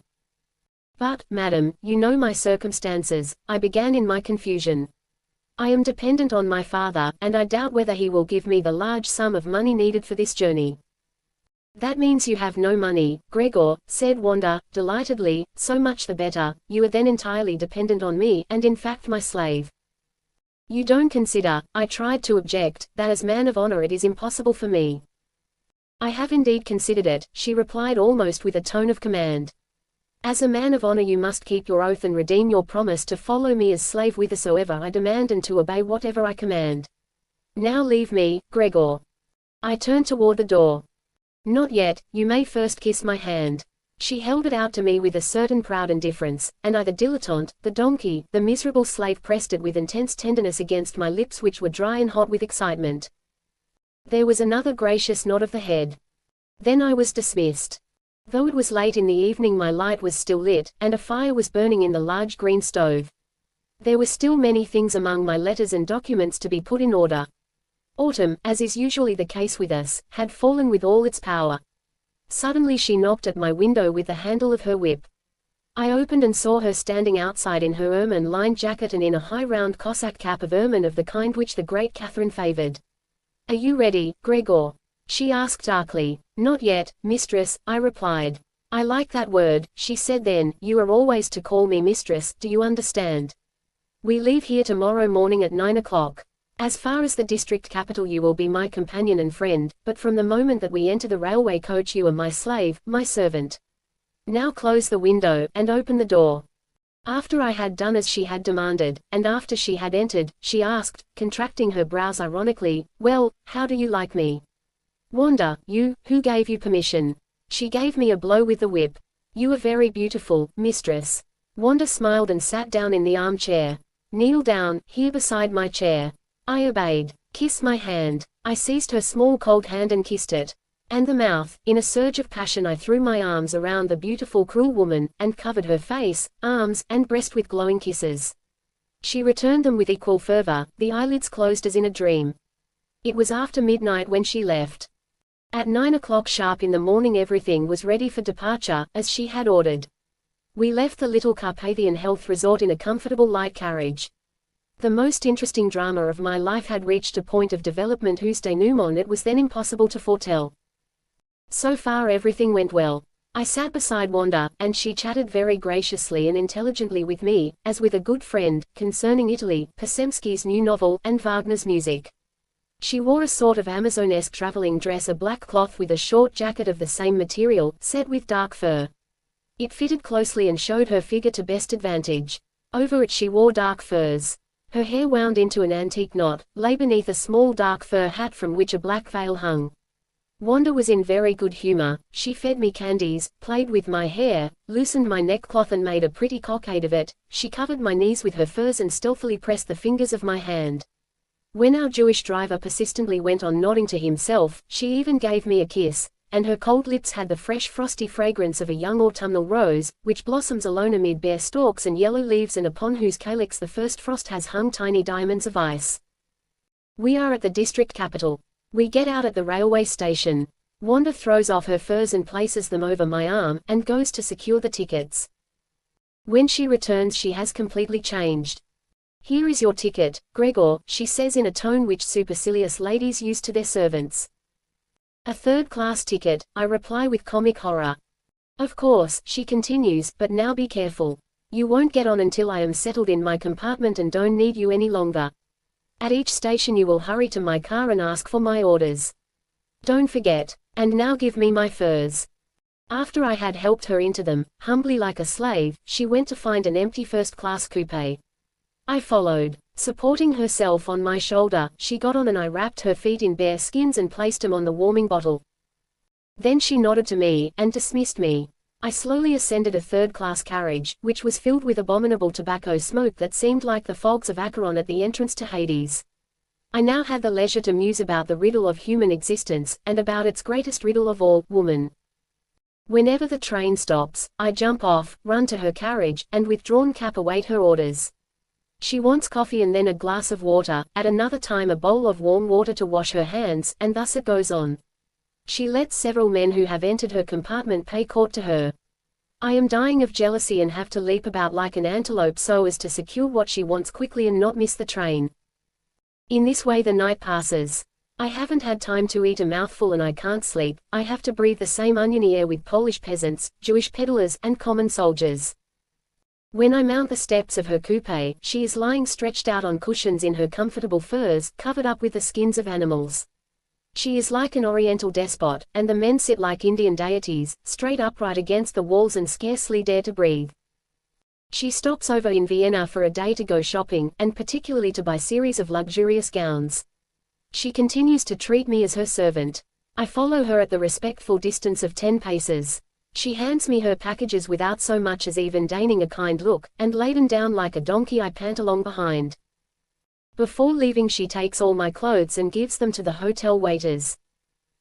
But, madam, you know my circumstances, I began in my confusion. I am dependent on my father, and I doubt whether he will give me the large sum of money needed for this journey. That means you have no money, Gregor, said Wanda, delightedly, so much the better, you are then entirely dependent on me, and in fact my slave. You don't consider, I tried to object, that as man of honor it is impossible for me. I have indeed considered it, she replied almost with a tone of command. As a man of honor you must keep your oath and redeem your promise to follow me as slave whithersoever I demand and to obey whatever I command. Now leave me, Gregor. I turned toward the door. Not yet, you may first kiss my hand. She held it out to me with a certain proud indifference, and I the dilettante, the donkey, the miserable slave pressed it with intense tenderness against my lips which were dry and hot with excitement. There was another gracious nod of the head. Then I was dismissed. Though it was late in the evening my light was still lit, and a fire was burning in the large green stove. There were still many things among my letters and documents to be put in order. Autumn, as is usually the case with us, had fallen with all its power. Suddenly she knocked at my window with the handle of her whip. I opened and saw her standing outside in her ermine-lined jacket and in a high round Cossack cap of ermine of the kind which the great Catherine favored. Are you ready, Gregor? She asked darkly. Not yet, mistress, I replied. I like that word, she said then, you are always to call me mistress, do you understand? We leave here tomorrow morning at 9 o'clock. As far as the district capital you will be my companion and friend, but from the moment that we enter the railway coach you are my slave, my servant. Now close the window, and open the door. After I had done as she had demanded, and after she had entered, she asked, contracting her brows ironically, "Well, how do you like me?" "Wanda, who gave you permission?" She gave me a blow with the whip. "You are very beautiful, mistress." Wanda smiled and sat down in the armchair. "Kneel down, here beside my chair." I obeyed. "Kiss my hand." I seized her small cold hand and kissed it. And the mouth. In a surge of passion I threw my arms around the beautiful cruel woman, and covered her face, arms, and breast with glowing kisses. She returned them with equal fervor, the eyelids closed as in a dream. It was after midnight when she left. At 9 o'clock sharp in the morning everything was ready for departure, as she had ordered. We left the little Carpathian health resort in a comfortable light carriage. The most interesting drama of my life had reached a point of development whose denouement it was then impossible to foretell. So far everything went well. I sat beside Wanda, and she chatted very graciously and intelligently with me, as with a good friend, concerning Italy, Posemski's new novel, and Wagner's music. She wore a sort of Amazonesque traveling dress, a black cloth with a short jacket of the same material, set with dark fur. It fitted closely and showed her figure to best advantage. Over it she wore dark furs. Her hair wound into an antique knot, lay beneath a small dark fur hat from which a black veil hung. Wanda was in very good humor. She fed me candies, played with my hair, loosened my neckcloth and made a pretty cockade of it. She covered my knees with her furs and stealthily pressed the fingers of my hand. When our Jewish driver persistently went on nodding to himself, she even gave me a kiss, and her cold lips had the fresh frosty fragrance of a young autumnal rose, which blossoms alone amid bare stalks and yellow leaves and upon whose calyx the first frost has hung tiny diamonds of ice. We are at the district capital. We get out at the railway station. Wanda throws off her furs and places them over my arm, and goes to secure the tickets. When she returns she has completely changed. "Here is your ticket, Gregor," she says in a tone which supercilious ladies use to their servants. "A third-class ticket," I reply with comic horror. "Of course," she continues, "but now be careful. You won't get on until I am settled in my compartment and don't need you any longer. At each station you will hurry to my car and ask for my orders. Don't forget. And now give me my furs." After I had helped her into them, humbly like a slave, she went to find an empty first-class coupe. I followed. Supporting herself on my shoulder, she got on and I wrapped her feet in bear skins and placed them on the warming bottle. Then she nodded to me, and dismissed me. I slowly ascended a third-class carriage, which was filled with abominable tobacco smoke that seemed like the fogs of Acheron at the entrance to Hades. I now had the leisure to muse about the riddle of human existence, and about its greatest riddle of all, woman. Whenever the train stops, I jump off, run to her carriage, and with drawn cap await her orders. She wants coffee and then a glass of water, at another time a bowl of warm water to wash her hands, and thus it goes on. She lets several men who have entered her compartment pay court to her. I am dying of jealousy and have to leap about like an antelope so as to secure what she wants quickly and not miss the train. In this way the night passes. I haven't had time to eat a mouthful and I can't sleep. I have to breathe the same oniony air with Polish peasants, Jewish peddlers, and common soldiers. When I mount the steps of her coupe, she is lying stretched out on cushions in her comfortable furs, covered up with the skins of animals. She is like an oriental despot, and the men sit like Indian deities, straight upright against the walls and scarcely dare to breathe. She stops over in Vienna for a day to go shopping, and particularly to buy series of luxurious gowns. She continues to treat me as her servant. I follow her at the respectful distance of 10 paces. She hands me her packages without so much as even deigning a kind look, and laden down like a donkey I pant along behind. Before leaving she takes all my clothes and gives them to the hotel waiters.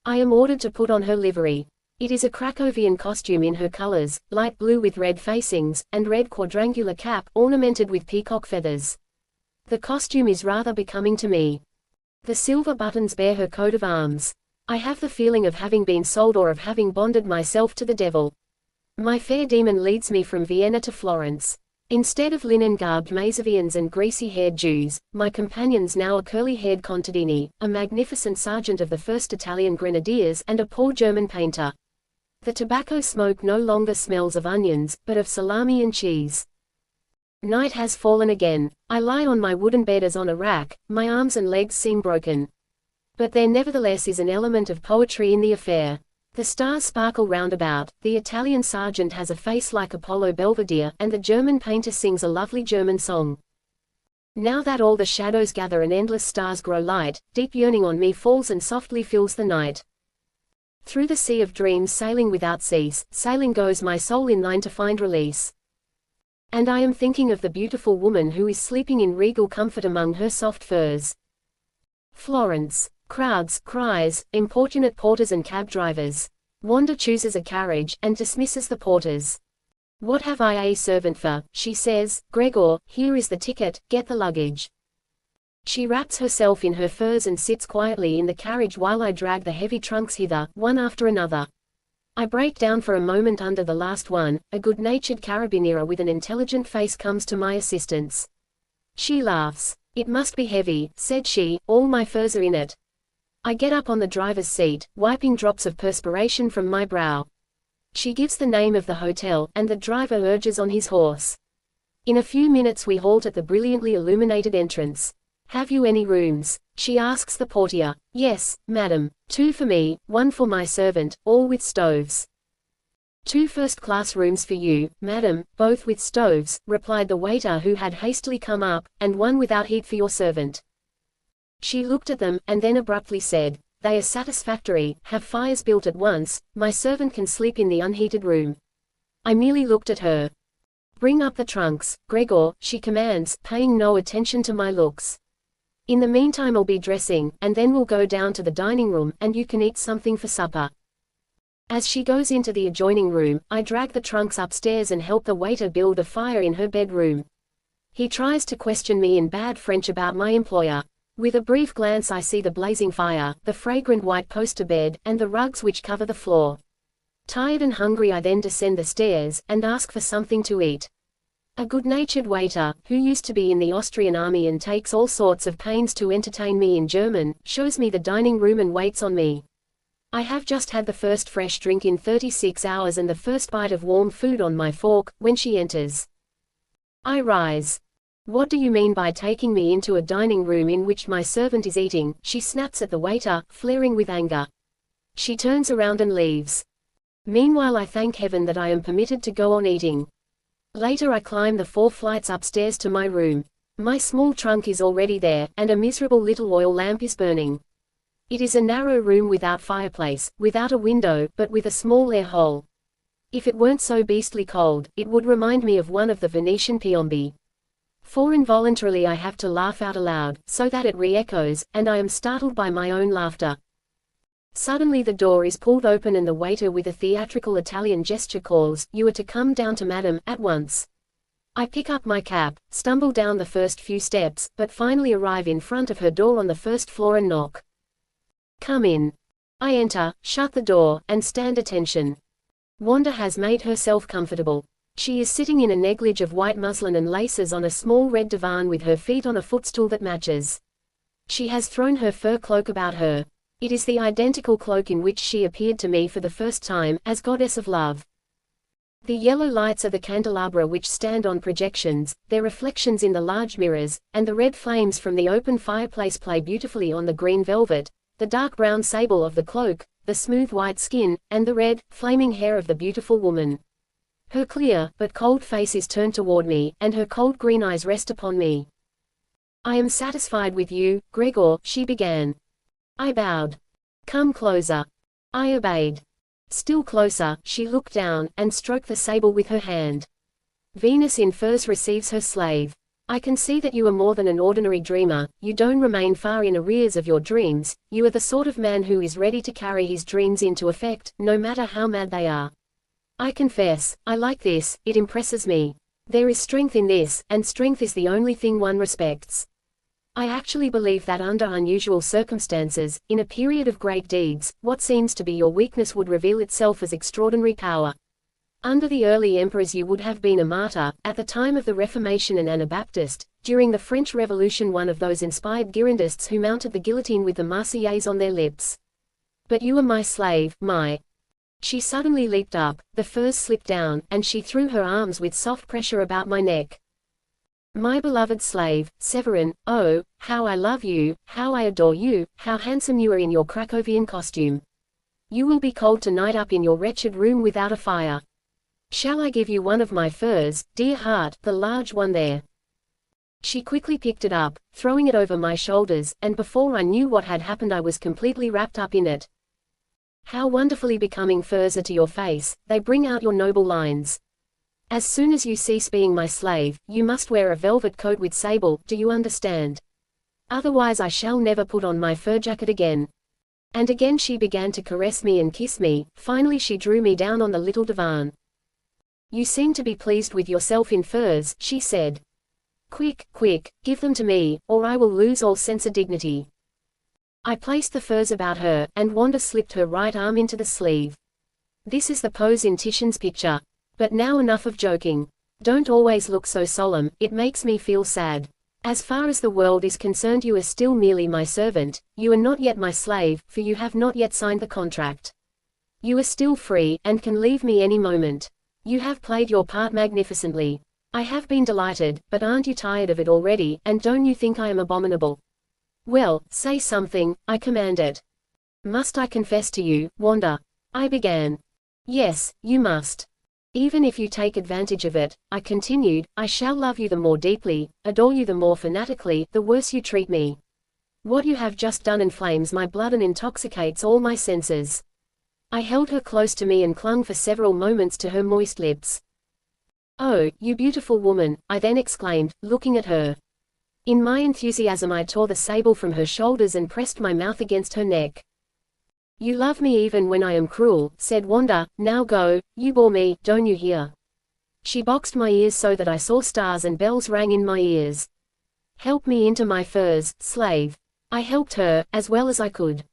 I am ordered to put on her livery. It is a Cracovian costume in her colors, light blue with red facings, and red quadrangular cap, ornamented with peacock feathers. The costume is rather becoming to me. The silver buttons bear her coat of arms. I have the feeling of having been sold or of having bonded myself to the devil. My fair demon leads me from Vienna to Florence. Instead of linen-garbed Mazovians and greasy-haired Jews, my companions now are curly-haired contadini, a magnificent sergeant of the 1st Italian Grenadiers and a poor German painter. The tobacco smoke no longer smells of onions, but of salami and cheese. Night has fallen again. I lie on my wooden bed as on a rack, my arms and legs seem broken. But there nevertheless is an element of poetry in the affair. The stars sparkle round about, the Italian sergeant has a face like Apollo Belvedere, and the German painter sings a lovely German song. Now that all the shadows gather and endless stars grow light, deep yearning on me falls and softly fills the night. Through the sea of dreams sailing without cease, sailing goes my soul in thine to find release. And I am thinking of the beautiful woman who is sleeping in regal comfort among her soft furs. Florence. Crowds, cries, importunate porters and cab drivers. Wanda chooses a carriage, and dismisses the porters. What have I a servant for, she says, Gregor, here is the ticket, get the luggage. She wraps herself in her furs and sits quietly in the carriage while I drag the heavy trunks hither, one after another. I break down for a moment under the last one. A good-natured carabiniera with an intelligent face comes to my assistance. She laughs. It must be heavy, said she, all my furs are in it. I get up on the driver's seat, wiping drops of perspiration from my brow. She gives the name of the hotel, and the driver urges on his horse. In a few minutes we halt at the brilliantly illuminated entrance. Have you any rooms? She asks the portier. Yes, madam. 2 for me, 1 for my servant, all with stoves. 2 first-class rooms for you, madam, both with stoves, replied the waiter who had hastily come up, and 1 without heat for your servant. She looked at them, and then abruptly said, they are satisfactory, have fires built at once, my servant can sleep in the unheated room. I merely looked at her. Bring up the trunks, Gregor, she commands, paying no attention to my looks. In the meantime I'll be dressing, and then we'll go down to the dining room, and you can eat something for supper. As she goes into the adjoining room, I drag the trunks upstairs and help the waiter build a fire in her bedroom. He tries to question me in bad French about my employer. With a brief glance I see the blazing fire, the fragrant white poster bed, and the rugs which cover the floor. Tired and hungry I then descend the stairs, and ask for something to eat. A good-natured waiter, who used to be in the Austrian army and takes all sorts of pains to entertain me in German, shows me the dining room and waits on me. I have just had the first fresh drink in 36 hours and the first bite of warm food on my fork, when she enters. I rise. What do you mean by taking me into a dining room in which my servant is eating? She snaps at the waiter, flaring with anger. She turns around and leaves. Meanwhile I thank heaven that I am permitted to go on eating. Later I climb the 4 flights upstairs to my room. My small trunk is already there, and a miserable little oil lamp is burning. It is a narrow room without fireplace, without a window, but with a small air hole. If it weren't so beastly cold, it would remind me of one of the Venetian Piombi. For involuntarily I have to laugh out aloud, so that it re-echoes, and I am startled by my own laughter. Suddenly the door is pulled open and the waiter with a theatrical Italian gesture calls, "You are to come down to madam, at once." I pick up my cap, stumble down the first few steps, but finally arrive in front of her door on the first floor and knock. "Come in." I enter, shut the door, and stand attention. Wanda has made herself comfortable. She is sitting in a negligee of white muslin and laces on a small red divan with her feet on a footstool that matches. She has thrown her fur cloak about her. It is the identical cloak in which she appeared to me for the first time, as goddess of love. The yellow lights are the candelabra which stand on projections, their reflections in the large mirrors, and the red flames from the open fireplace play beautifully on the green velvet, the dark brown sable of the cloak, the smooth white skin, and the red, flaming hair of the beautiful woman. Her clear, but cold face is turned toward me, and her cold green eyes rest upon me. "I am satisfied with you, Gregor," she began. I bowed. "Come closer." I obeyed. Still closer, she looked down, and stroked the sable with her hand. "Venus in furs receives her slave. I can see that you are more than an ordinary dreamer, you don't remain far in arrears of your dreams, you are the sort of man who is ready to carry his dreams into effect, no matter how mad they are. I confess, I like this, it impresses me. There is strength in this, and strength is the only thing one respects. I actually believe that under unusual circumstances, in a period of great deeds, what seems to be your weakness would reveal itself as extraordinary power. Under the early emperors you would have been a martyr, at the time of the Reformation an Anabaptist, during the French Revolution one of those inspired Girondists who mounted the guillotine with the Marseillaise on their lips. But you are my slave, my..." She suddenly leaped up, the furs slipped down, and she threw her arms with soft pressure about my neck. "My beloved slave, Severin, oh, how I love you, how I adore you, how handsome you are in your Cracovian costume. You will be cold tonight up in your wretched room without a fire. Shall I give you one of my furs, dear heart, the large one there?" She quickly picked it up, throwing it over my shoulders, and before I knew what had happened I was completely wrapped up in it. How wonderfully becoming furs are to your face, they bring out your noble lines. As soon as you cease being my slave, you must wear a velvet coat with sable, do you understand? Otherwise I shall never put on my fur jacket again. And again she began to caress me and kiss me. Finally she drew me down on the little divan. "You seem to be pleased with yourself in furs," she said. "Quick, quick, give them to me, or I will lose all sense of dignity." I placed the furs about her, and Wanda slipped her right arm into the sleeve. This is the pose in Titian's picture. But now enough of joking. Don't always look so solemn, it makes me feel sad. As far as the world is concerned you are still merely my servant, you are not yet my slave, for you have not yet signed the contract. You are still free, and can leave me any moment. You have played your part magnificently. I have been delighted, but aren't you tired of it already, and don't you think I am abominable? Well, say something, I command it. Must I confess to you, Wanda? I began. Yes, you must. Even if you take advantage of it, I continued, I shall love you the more deeply, adore you the more fanatically, the worse you treat me. What you have just done inflames my blood and intoxicates all my senses. I held her close to me and clung for several moments to her moist lips. Oh, you beautiful woman, I then exclaimed, looking at her. In my enthusiasm I tore the sable from her shoulders and pressed my mouth against her neck. You love me even when I am cruel, said Wanda, now go, you bore me, don't you hear? She boxed my ears so that I saw stars and bells rang in my ears. Help me into my furs, slave. I helped her, as well as I could.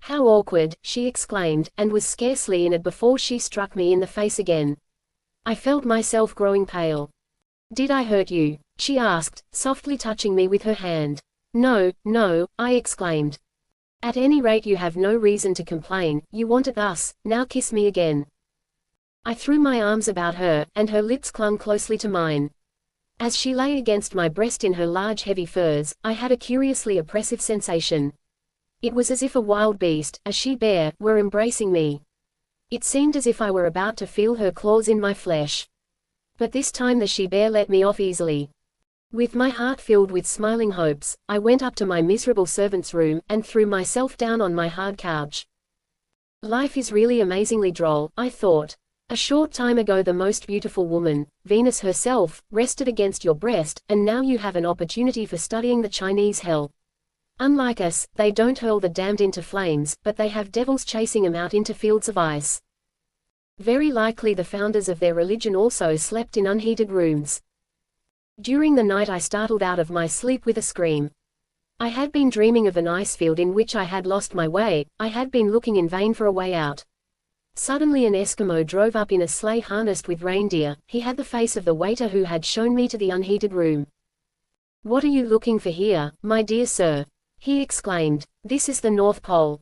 How awkward, she exclaimed, and was scarcely in it before she struck me in the face again. I felt myself growing pale. Did I hurt you? She asked, softly touching me with her hand. No, no, I exclaimed. At any rate you have no reason to complain, you want it thus, now kiss me again. I threw my arms about her, and her lips clung closely to mine. As she lay against my breast in her large heavy furs, I had a curiously oppressive sensation. It was as if a wild beast, a she-bear, were embracing me. It seemed as if I were about to feel her claws in my flesh. But this time the she-bear let me off easily. With my heart filled with smiling hopes, I went up to my miserable servant's room, and threw myself down on my hard couch. Life is really amazingly droll, I thought. A short time ago the most beautiful woman, Venus herself, rested against your breast, and now you have an opportunity for studying the Chinese hell. Unlike us, they don't hurl the damned into flames, but they have devils chasing them out into fields of ice. Very likely the founders of their religion also slept in unheated rooms. During the night I startled out of my sleep with a scream. I had been dreaming of an ice field in which I had lost my way, I had been looking in vain for a way out. Suddenly an Eskimo drove up in a sleigh harnessed with reindeer, he had the face of the waiter who had shown me to the unheated room. What are you looking for here, my dear sir? He exclaimed. This is the North Pole.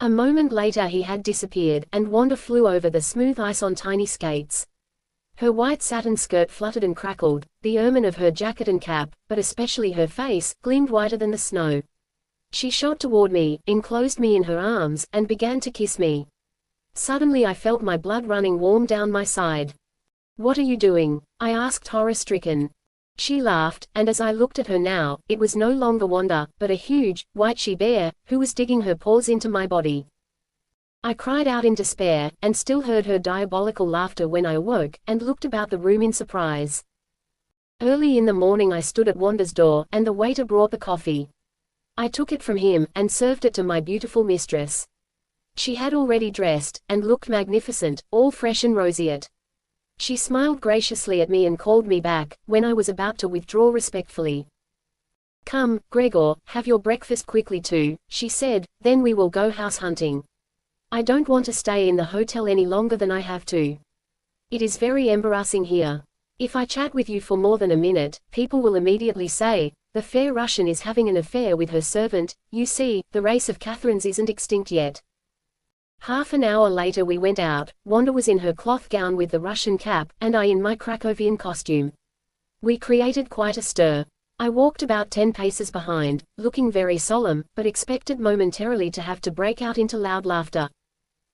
A moment later he had disappeared, and Wanda flew over the smooth ice on tiny skates. Her white satin skirt fluttered and crackled, the ermine of her jacket and cap, but especially her face, gleamed whiter than the snow. She shot toward me, enclosed me in her arms, and began to kiss me. Suddenly I felt my blood running warm down my side. What are you doing? I asked horror-stricken. She laughed, and as I looked at her now, it was no longer Wanda, but a huge, white she-bear, who was digging her paws into my body. I cried out in despair, and still heard her diabolical laughter when I awoke, and looked about the room in surprise. Early in the morning I stood at Wanda's door, and the waiter brought the coffee. I took it from him, and served it to my beautiful mistress. She had already dressed, and looked magnificent, all fresh and roseate. She smiled graciously at me and called me back, when I was about to withdraw respectfully. Come, Gregor, have your breakfast quickly too, she said, then we will go house hunting. I don't want to stay in the hotel any longer than I have to. It is very embarrassing here. If I chat with you for more than a minute, people will immediately say, the fair Russian is having an affair with her servant. You see, the race of Catherines isn't extinct yet. Half an hour later we went out. Wanda was in her cloth gown with the Russian cap, and I in my Krakowian costume. We created quite a stir. I walked about 10 paces behind, looking very solemn, but expected momentarily to have to break out into loud laughter.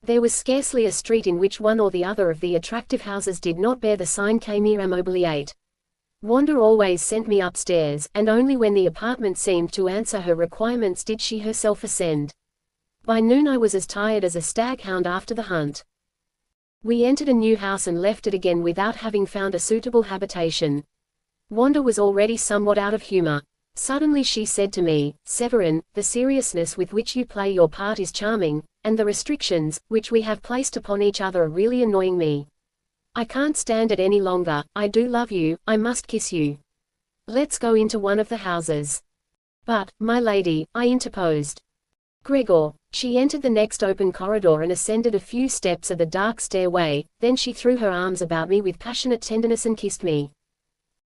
There was scarcely a street in which one or the other of the attractive houses did not bear the sign Camille Immobiliate. Wanda always sent me upstairs, and only when the apartment seemed to answer her requirements did she herself ascend. By noon I was as tired as a staghound after the hunt. We entered a new house and left it again without having found a suitable habitation. Wanda was already somewhat out of humor. Suddenly she said to me, "Severin, the seriousness with which you play your part is charming, and the restrictions, which we have placed upon each other are really annoying me. I can't stand it any longer. I do love you, I must kiss you. Let's go into one of the houses." "But, my lady," I interposed. "Gregor." She entered the next open corridor and ascended a few steps of the dark stairway, then she threw her arms about me with passionate tenderness and kissed me.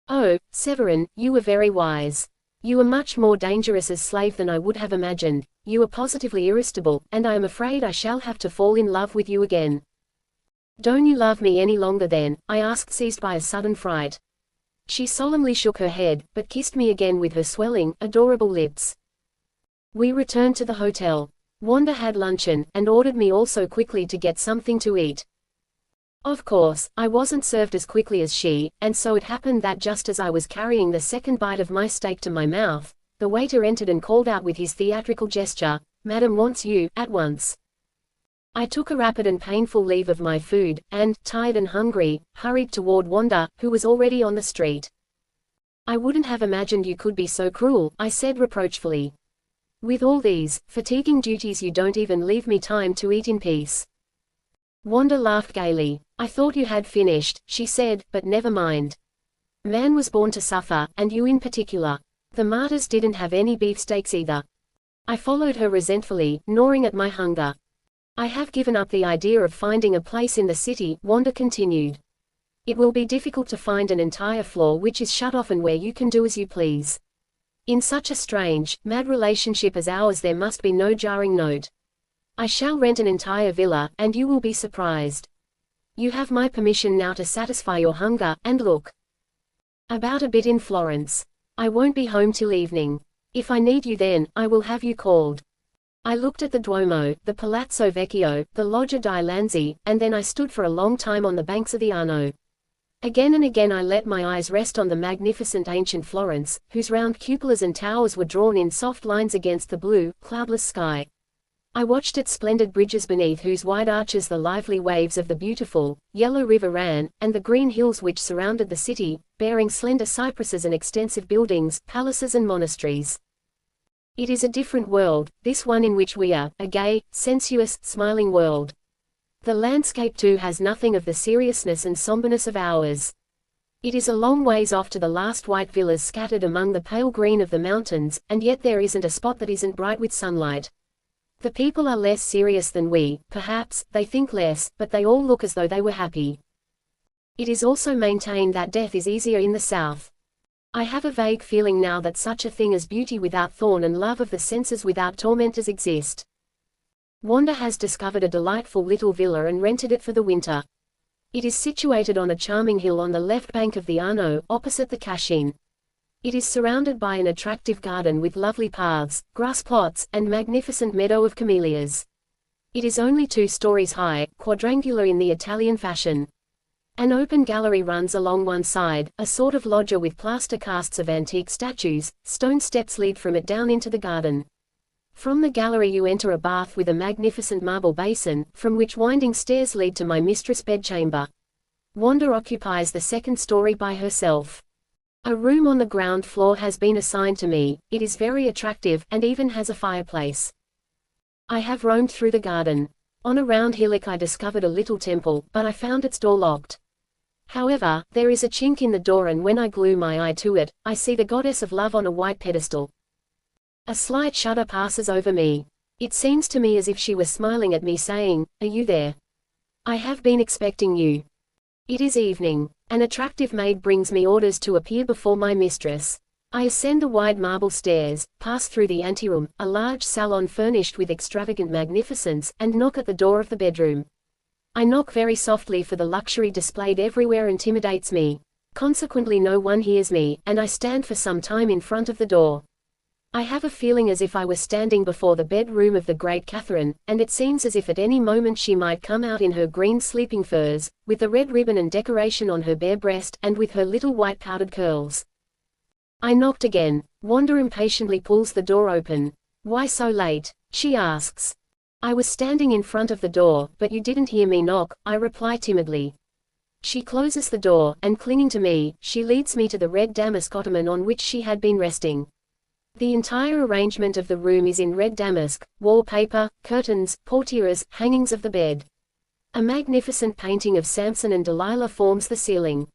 "Oh, Severin, you were very wise. You are much more dangerous as slave than I would have imagined. You are positively irresistible, and I am afraid I shall have to fall in love with you again." "Don't you love me any longer then?" I asked, seized by a sudden fright. She solemnly shook her head, but kissed me again with her swelling, adorable lips. We returned to the hotel. Wanda had luncheon, and ordered me also quickly to get something to eat. Of course, I wasn't served as quickly as she, and so it happened that just as I was carrying the second bite of my steak to my mouth, the waiter entered and called out with his theatrical gesture, "Madam wants you, at once." I took a rapid and painful leave of my food, and, tired and hungry, hurried toward Wanda, who was already on the street. "I wouldn't have imagined you could be so cruel," I said reproachfully. "With all these fatiguing duties you don't even leave me time to eat in peace." Wanda laughed gaily. "I thought you had finished," she said, "but never mind. Man was born to suffer, and you in particular. The martyrs didn't have any beefsteaks either." I followed her resentfully, gnawing at my hunger. "I have given up the idea of finding a place in the city," Wanda continued. "It will be difficult to find an entire floor which is shut off and where you can do as you please. In such a strange, mad relationship as ours there must be no jarring note. I shall rent an entire villa, and you will be surprised. You have my permission now to satisfy your hunger, and look about a bit in Florence. I won't be home till evening. If I need you then, I will have you called." I looked at the Duomo, the Palazzo Vecchio, the Loggia dei Lanzi, and then I stood for a long time on the banks of the Arno. Again and again I let my eyes rest on the magnificent ancient Florence, whose round cupolas and towers were drawn in soft lines against the blue, cloudless sky. I watched its splendid bridges beneath whose wide arches the lively waves of the beautiful, yellow river ran, and the green hills which surrounded the city, bearing slender cypresses and extensive buildings, palaces and monasteries. It is a different world, this one in which we are, a gay, sensuous, smiling world. The landscape too has nothing of the seriousness and somberness of ours. It is a long ways off to the last white villas scattered among the pale green of the mountains, and yet there isn't a spot that isn't bright with sunlight. The people are less serious than we, perhaps, they think less, but they all look as though they were happy. It is also maintained that death is easier in the south. I have a vague feeling now that such a thing as beauty without thorn and love of the senses without tormentors exist. Wanda has discovered a delightful little villa and rented it for the winter. It is situated on a charming hill on the left bank of the Arno, opposite the Cascine. It is surrounded by an attractive garden with lovely paths, grass plots, and magnificent meadow of camellias. It is only 2 stories high, quadrangular in the Italian fashion. An open gallery runs along one side, a sort of loggia with plaster casts of antique statues. Stone steps lead from it down into the garden. From the gallery you enter a bath with a magnificent marble basin, from which winding stairs lead to my mistress' bedchamber. Wanda occupies the 2nd story by herself. A room on the ground floor has been assigned to me. It is very attractive, and even has a fireplace. I have roamed through the garden. On a round hillock I discovered a little temple, but I found its door locked. However, there is a chink in the door, and when I glue my eye to it, I see the goddess of love on a white pedestal. A slight shudder passes over me. It seems to me as if she was smiling at me saying, "Are you there? I have been expecting you." It is evening. An attractive maid brings me orders to appear before my mistress. I ascend the wide marble stairs, pass through the anteroom, a large salon furnished with extravagant magnificence, and knock at the door of the bedroom. I knock very softly, for the luxury displayed everywhere intimidates me. Consequently no one hears me, and I stand for some time in front of the door. I have a feeling as if I were standing before the bedroom of the great Catherine, and it seems as if at any moment she might come out in her green sleeping furs, with the red ribbon and decoration on her bare breast, and with her little white powdered curls. I knocked again. Wanda impatiently pulls the door open. Why so late? She asks. I was standing in front of the door, but you didn't hear me knock, I reply timidly. She closes the door, and clinging to me, she leads me to the red damask ottoman on which she had been resting. The entire arrangement of the room is in red damask, wallpaper, curtains, portieres, hangings of the bed. A magnificent painting of Samson and Delilah forms the ceiling.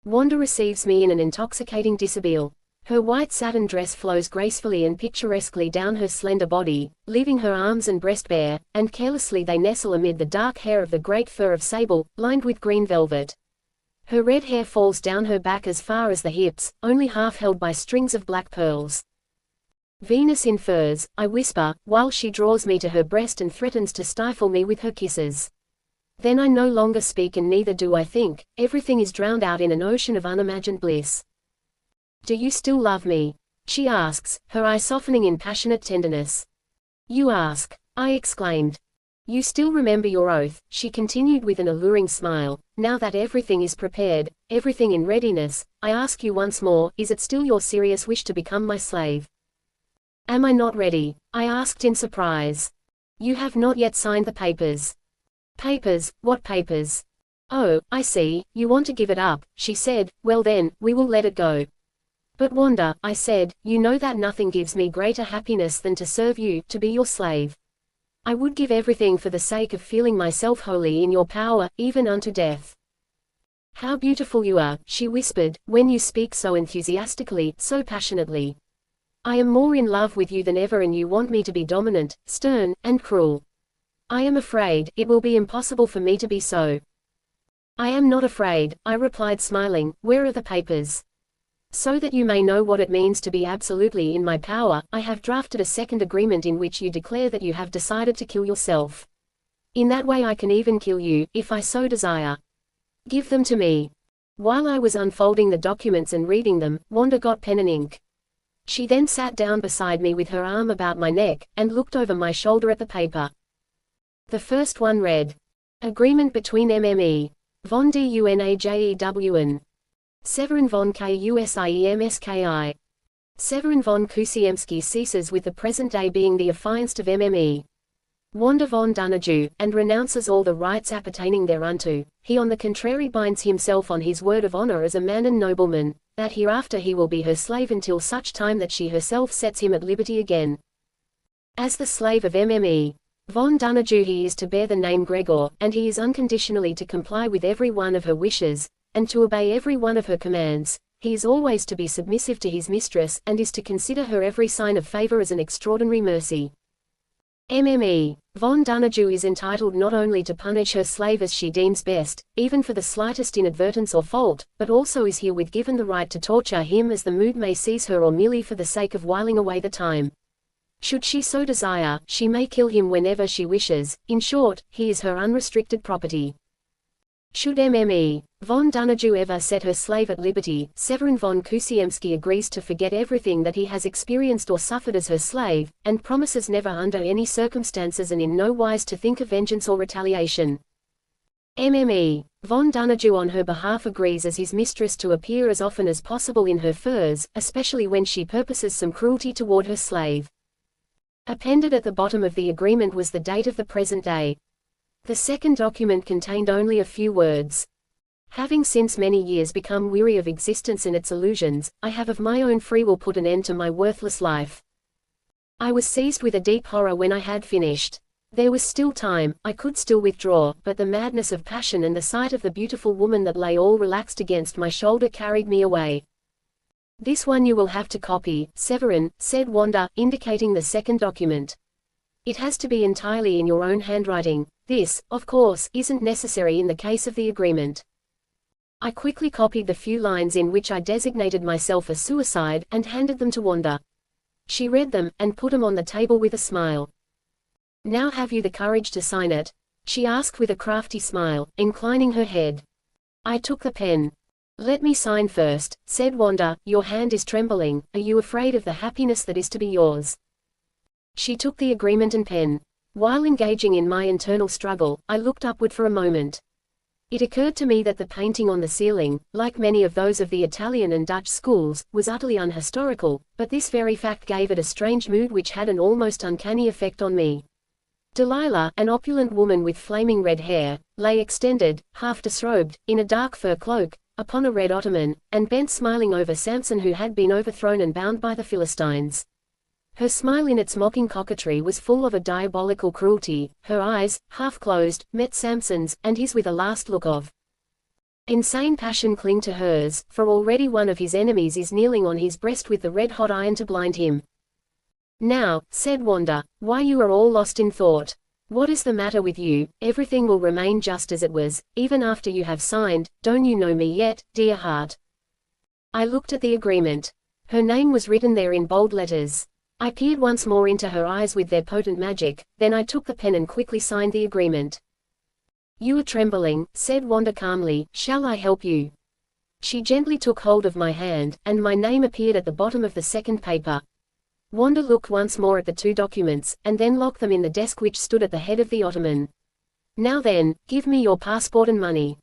Wanda receives me in an intoxicating dishabille. Her white satin dress flows gracefully and picturesquely down her slender body, leaving her arms and breast bare, and carelessly they nestle amid the dark hair of the great fur of sable, lined with green velvet. Her red hair falls down her back as far as the hips, only half held by strings of black pearls. Venus in furs, I whisper, while she draws me to her breast and threatens to stifle me with her kisses. Then I no longer speak and neither do I think, everything is drowned out in an ocean of unimagined bliss. Do you still love me? She asks, her eye softening in passionate tenderness. You ask? I exclaimed. You still remember your oath, she continued with an alluring smile. Now that everything is prepared, everything in readiness, I ask you once more, is it still your serious wish to become my slave? Am I not ready? I asked in surprise. You have not yet signed the papers. Papers? What papers? Oh, I see, you want to give it up, she said. Well then, we will let it go. But Wanda, I said, you know that nothing gives me greater happiness than to serve you, to be your slave. I would give everything for the sake of feeling myself wholly in your power, even unto death. How beautiful you are, she whispered, when you speak so enthusiastically, so passionately. I am more in love with you than ever and you want me to be dominant, stern, and cruel. I am afraid, it will be impossible for me to be so. I am not afraid, I replied smiling. Where are the papers? So that you may know what it means to be absolutely in my power, I have drafted a second agreement in which you declare that you have decided to kill yourself. In that way I can even kill you, if I so desire. Give them to me. While I was unfolding the documents and reading them, Wanda got pen and ink. She then sat down beside me with her arm about my neck, and looked over my shoulder at the paper. The first one read. Agreement between MME. Von Dunajewn. Severin von Kusiemski. Severin von Kusiemski ceases with the present day being the affianced of MME. Wanda von Dunaju, and renounces all the rights appertaining thereunto. He on the contrary binds himself on his word of honor as a man and nobleman, that hereafter he will be her slave until such time that she herself sets him at liberty again. As the slave of MME. Von Dunaju he is to bear the name Gregor, and he is unconditionally to comply with every one of her wishes, and to obey every one of her commands. He is always to be submissive to his mistress, and is to consider her every sign of favor as an extraordinary mercy. MME. Von Dunaju is entitled not only to punish her slave as she deems best, even for the slightest inadvertence or fault, but also is herewith given the right to torture him as the mood may seize her or merely for the sake of whiling away the time. Should she so desire, she may kill him whenever she wishes. In short, he is her unrestricted property. Should MME. Von Dunaju ever set her slave at liberty, Severin von Kusiemski agrees to forget everything that he has experienced or suffered as her slave, and promises never under any circumstances and in no wise to think of vengeance or retaliation. MME. Von Dunaju on her behalf agrees as his mistress to appear as often as possible in her furs, especially when she purposes some cruelty toward her slave. Appended at the bottom of the agreement was the date of the present day. The second document contained only a few words. Having since many years become weary of existence and its illusions, I have of my own free will put an end to my worthless life. I was seized with a deep horror when I had finished. There was still time, I could still withdraw, but the madness of passion and the sight of the beautiful woman that lay all relaxed against my shoulder carried me away. This one you will have to copy, Severin, said Wanda, indicating the second document. It has to be entirely in your own handwriting. This, of course, isn't necessary in the case of the agreement. I quickly copied the few lines in which I designated myself a suicide, and handed them to Wanda. She read them, and put them on the table with a smile. Now have you the courage to sign it? She asked with a crafty smile, inclining her head. I took the pen. "Let me sign first," said Wanda. "Your hand is trembling. Are you afraid of the happiness that is to be yours?" She took the agreement and pen. While engaging in my internal struggle, I looked upward for a moment. It occurred to me that the painting on the ceiling, like many of those of the Italian and Dutch schools, was utterly unhistorical, but this very fact gave it a strange mood which had an almost uncanny effect on me. Delilah, an opulent woman with flaming red hair, lay extended, half disrobed, in a dark fur cloak, upon a red ottoman, and bent smiling over Samson, who had been overthrown and bound by the Philistines. Her smile in its mocking coquetry was full of a diabolical cruelty. Her eyes, half closed, met Samson's, and his with a last look of insane passion cling to hers, for already one of his enemies is kneeling on his breast with the red-hot iron to blind him. "Now," said Wanda, "why you are all lost in thought. What is the matter with you? Everything will remain just as it was, even after you have signed. Don't you know me yet, dear heart?" I looked at the agreement. Her name was written there in bold letters. I peered once more into her eyes with their potent magic, then I took the pen and quickly signed the agreement. "You are trembling," said Wanda calmly. "Shall I help you?" She gently took hold of my hand, and my name appeared at the bottom of the second paper. Wanda looked once more at the two documents, and then locked them in the desk which stood at the head of the ottoman. "Now then, give me your passport and money."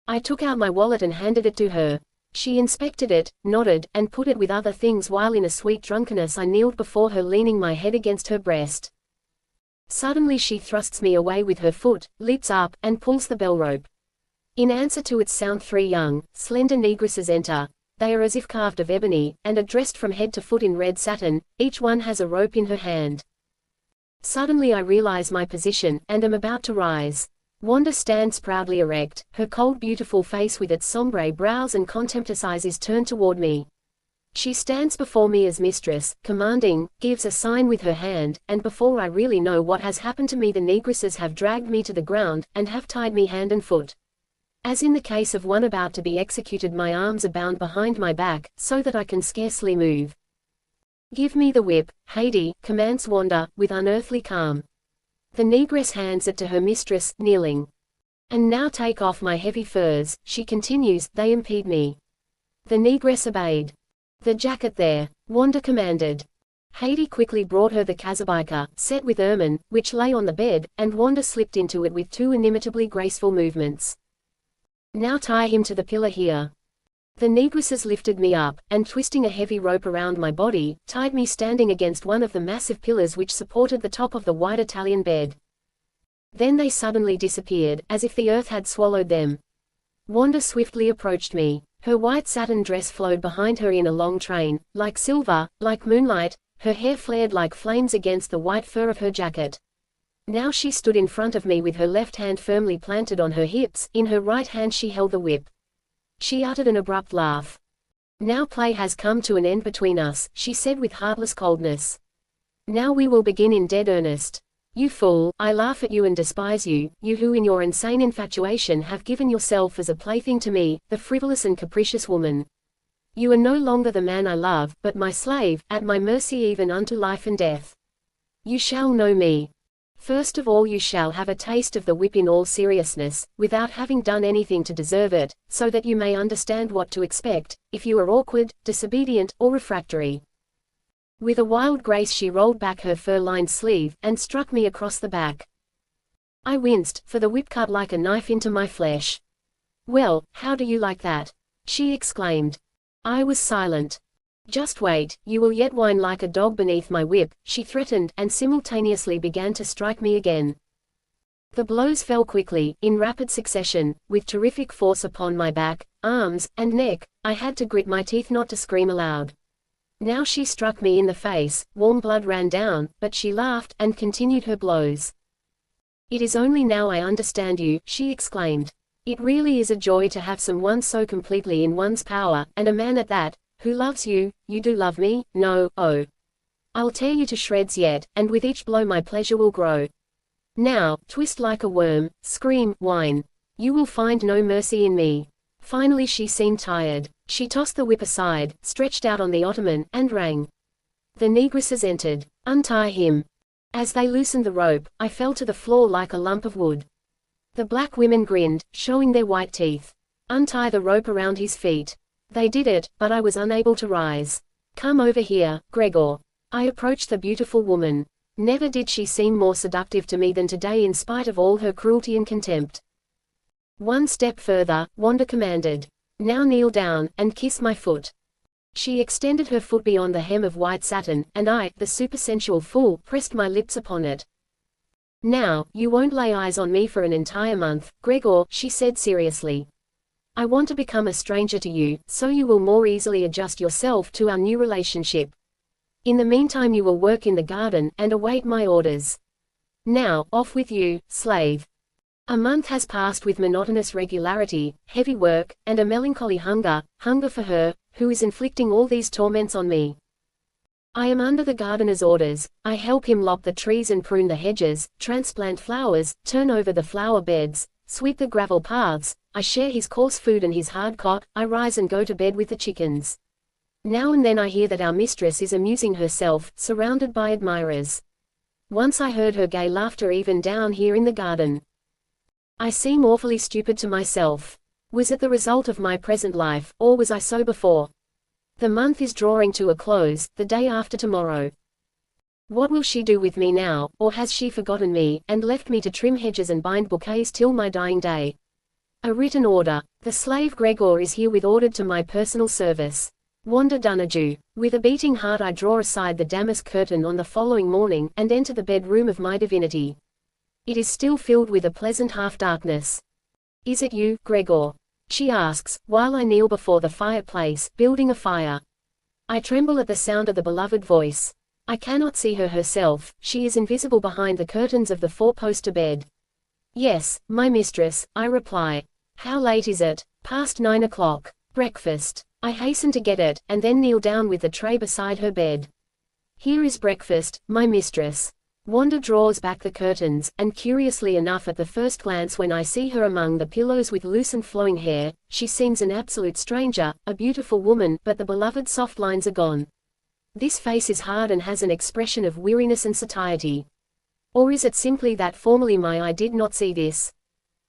I took out my wallet and handed it to her. She inspected it, nodded, and put it with other things while in a sweet drunkenness I kneeled before her, leaning my head against her breast. Suddenly she thrusts me away with her foot, leaps up, and pulls the bell rope. In answer to its sound 3 young, slender negresses enter. They are as if carved of ebony, and are dressed from head to foot in red satin. Each one has a rope in her hand. Suddenly I realize my position, and am about to rise. Wanda stands proudly erect, her cold beautiful face with its sombre brows and contemptuous eyes is turned toward me. She stands before me as mistress, commanding, gives a sign with her hand, and before I really know what has happened to me, the negresses have dragged me to the ground, and have tied me hand and foot. As in the case of one about to be executed, my arms are bound behind my back, so that I can scarcely move. "Give me the whip, Haidee," commands Wanda, with unearthly calm. The negress hands it to her mistress, kneeling. "And now take off my heavy furs," she continues, "they impede me." The negress obeyed. "The jacket there," Wanda commanded. Haidee quickly brought her the kazabika, set with ermine, which lay on the bed, and Wanda slipped into it with 2 inimitably graceful movements. "Now tie him to the pillar here." The negresses lifted me up, and twisting a heavy rope around my body, tied me standing against one of the massive pillars which supported the top of the wide Italian bed. Then they suddenly disappeared, as if the earth had swallowed them. Wanda swiftly approached me. Her white satin dress flowed behind her in a long train, like silver, like moonlight. Her hair flared like flames against the white fur of her jacket. Now she stood in front of me with her left hand firmly planted on her hips. In her right hand she held the whip. She uttered an abrupt laugh. "Now play has come to an end between us," she said with heartless coldness. "Now we will begin in dead earnest. You fool, I laugh at you and despise you, you who in your insane infatuation have given yourself as a plaything to me, the frivolous and capricious woman. You are no longer the man I love, but my slave, at my mercy even unto life and death. You shall know me. First of all you shall have a taste of the whip in all seriousness, without having done anything to deserve it, so that you may understand what to expect, if you are awkward, disobedient, or refractory." With a wild grace she rolled back her fur-lined sleeve, and struck me across the back. I winced, for the whip cut like a knife into my flesh. "Well, how do you like that?" she exclaimed. I was silent. "Just wait, you will yet whine like a dog beneath my whip," she threatened, and simultaneously began to strike me again. The blows fell quickly, in rapid succession, with terrific force upon my back, arms, and neck. I had to grit my teeth not to scream aloud. Now she struck me in the face, warm blood ran down, but she laughed, and continued her blows. "It is only now I understand you," she exclaimed. "It really is a joy to have someone so completely in one's power, and a man at that, who loves you. You do love me, no, oh. I'll tear you to shreds yet, and with each blow my pleasure will grow. Now, twist like a worm, scream, whine. You will find no mercy in me." Finally she seemed tired. She tossed the whip aside, stretched out on the ottoman, and rang. The negresses entered. "Untie him." As they loosened the rope, I fell to the floor like a lump of wood. The black women grinned, showing their white teeth. Untie the rope around his feet. They did it, but I was unable to rise. Come over here, Gregor. I approached the beautiful woman. Never did she seem more seductive to me than today in spite of all her cruelty and contempt. One step further, Wanda commanded. Now kneel down, and kiss my foot. She extended her foot beyond the hem of white satin, and I, the supersensual fool, pressed my lips upon it. Now, you won't lay eyes on me for an entire month, Gregor, she said seriously. I want to become a stranger to you, so you will more easily adjust yourself to our new relationship. In the meantime you will work in the garden, and await my orders. Now, off with you, slave. A month has passed with monotonous regularity, heavy work, and a melancholy hunger for her, who is inflicting all these torments on me. I am under the gardener's orders. I help him lop the trees and prune the hedges, transplant flowers, turn over the flower beds, sweep the gravel paths. I share his coarse food and his hard cot. I rise and go to bed with the chickens. Now and then I hear that our mistress is amusing herself, surrounded by admirers. Once I heard her gay laughter even down here in the garden. I seem awfully stupid to myself. Was it the result of my present life, or was I so before? The month is drawing to a close, the day after tomorrow. What will she do with me now, or has she forgotten me, and left me to trim hedges and bind bouquets till my dying day? A written order. The slave Gregor is herewith ordered to my personal service. Wanda Donahue. With a beating heart I draw aside the damask curtain on the following morning, and enter the bedroom of my divinity. It is still filled with a pleasant half-darkness. Is it you, Gregor? She asks, while I kneel before the fireplace, building a fire. I tremble at the sound of the beloved voice. I cannot see her herself, she is invisible behind the curtains of the four-poster bed. Yes, my mistress, I reply. How late is it? Past 9 o'clock. Breakfast. I hasten to get it, and then kneel down with the tray beside her bed. Here is breakfast, my mistress. Wanda draws back the curtains, and curiously enough at the first glance when I see her among the pillows with loose and flowing hair, she seems an absolute stranger, a beautiful woman, but the beloved soft lines are gone. This face is hard and has an expression of weariness and satiety. Or is it simply that formerly my eye did not see this?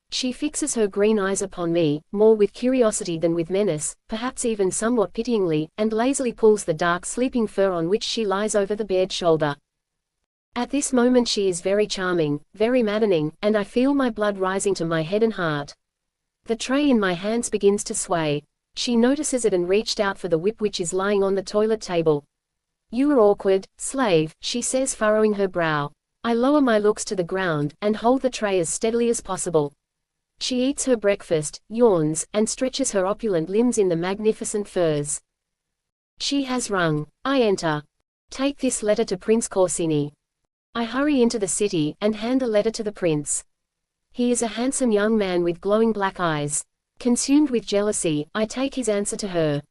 She fixes her green eyes upon me, more with curiosity than with menace, perhaps even somewhat pityingly, and lazily pulls the dark sleeping fur on which she lies over the bared shoulder. At this moment she is very charming, very maddening, and I feel my blood rising to my head and heart. The tray in my hands begins to sway. She notices it and reached out for the whip which is lying on the toilet table. You are awkward, slave, she says, furrowing her brow. I lower my looks to the ground, and hold the tray as steadily as possible. She eats her breakfast, yawns, and stretches her opulent limbs in the magnificent furs. She has rung. I enter. Take this letter to Prince Corsini. I hurry into the city, and hand the letter to the prince. He is a handsome young man with glowing black eyes. Consumed with jealousy, I take his answer to her.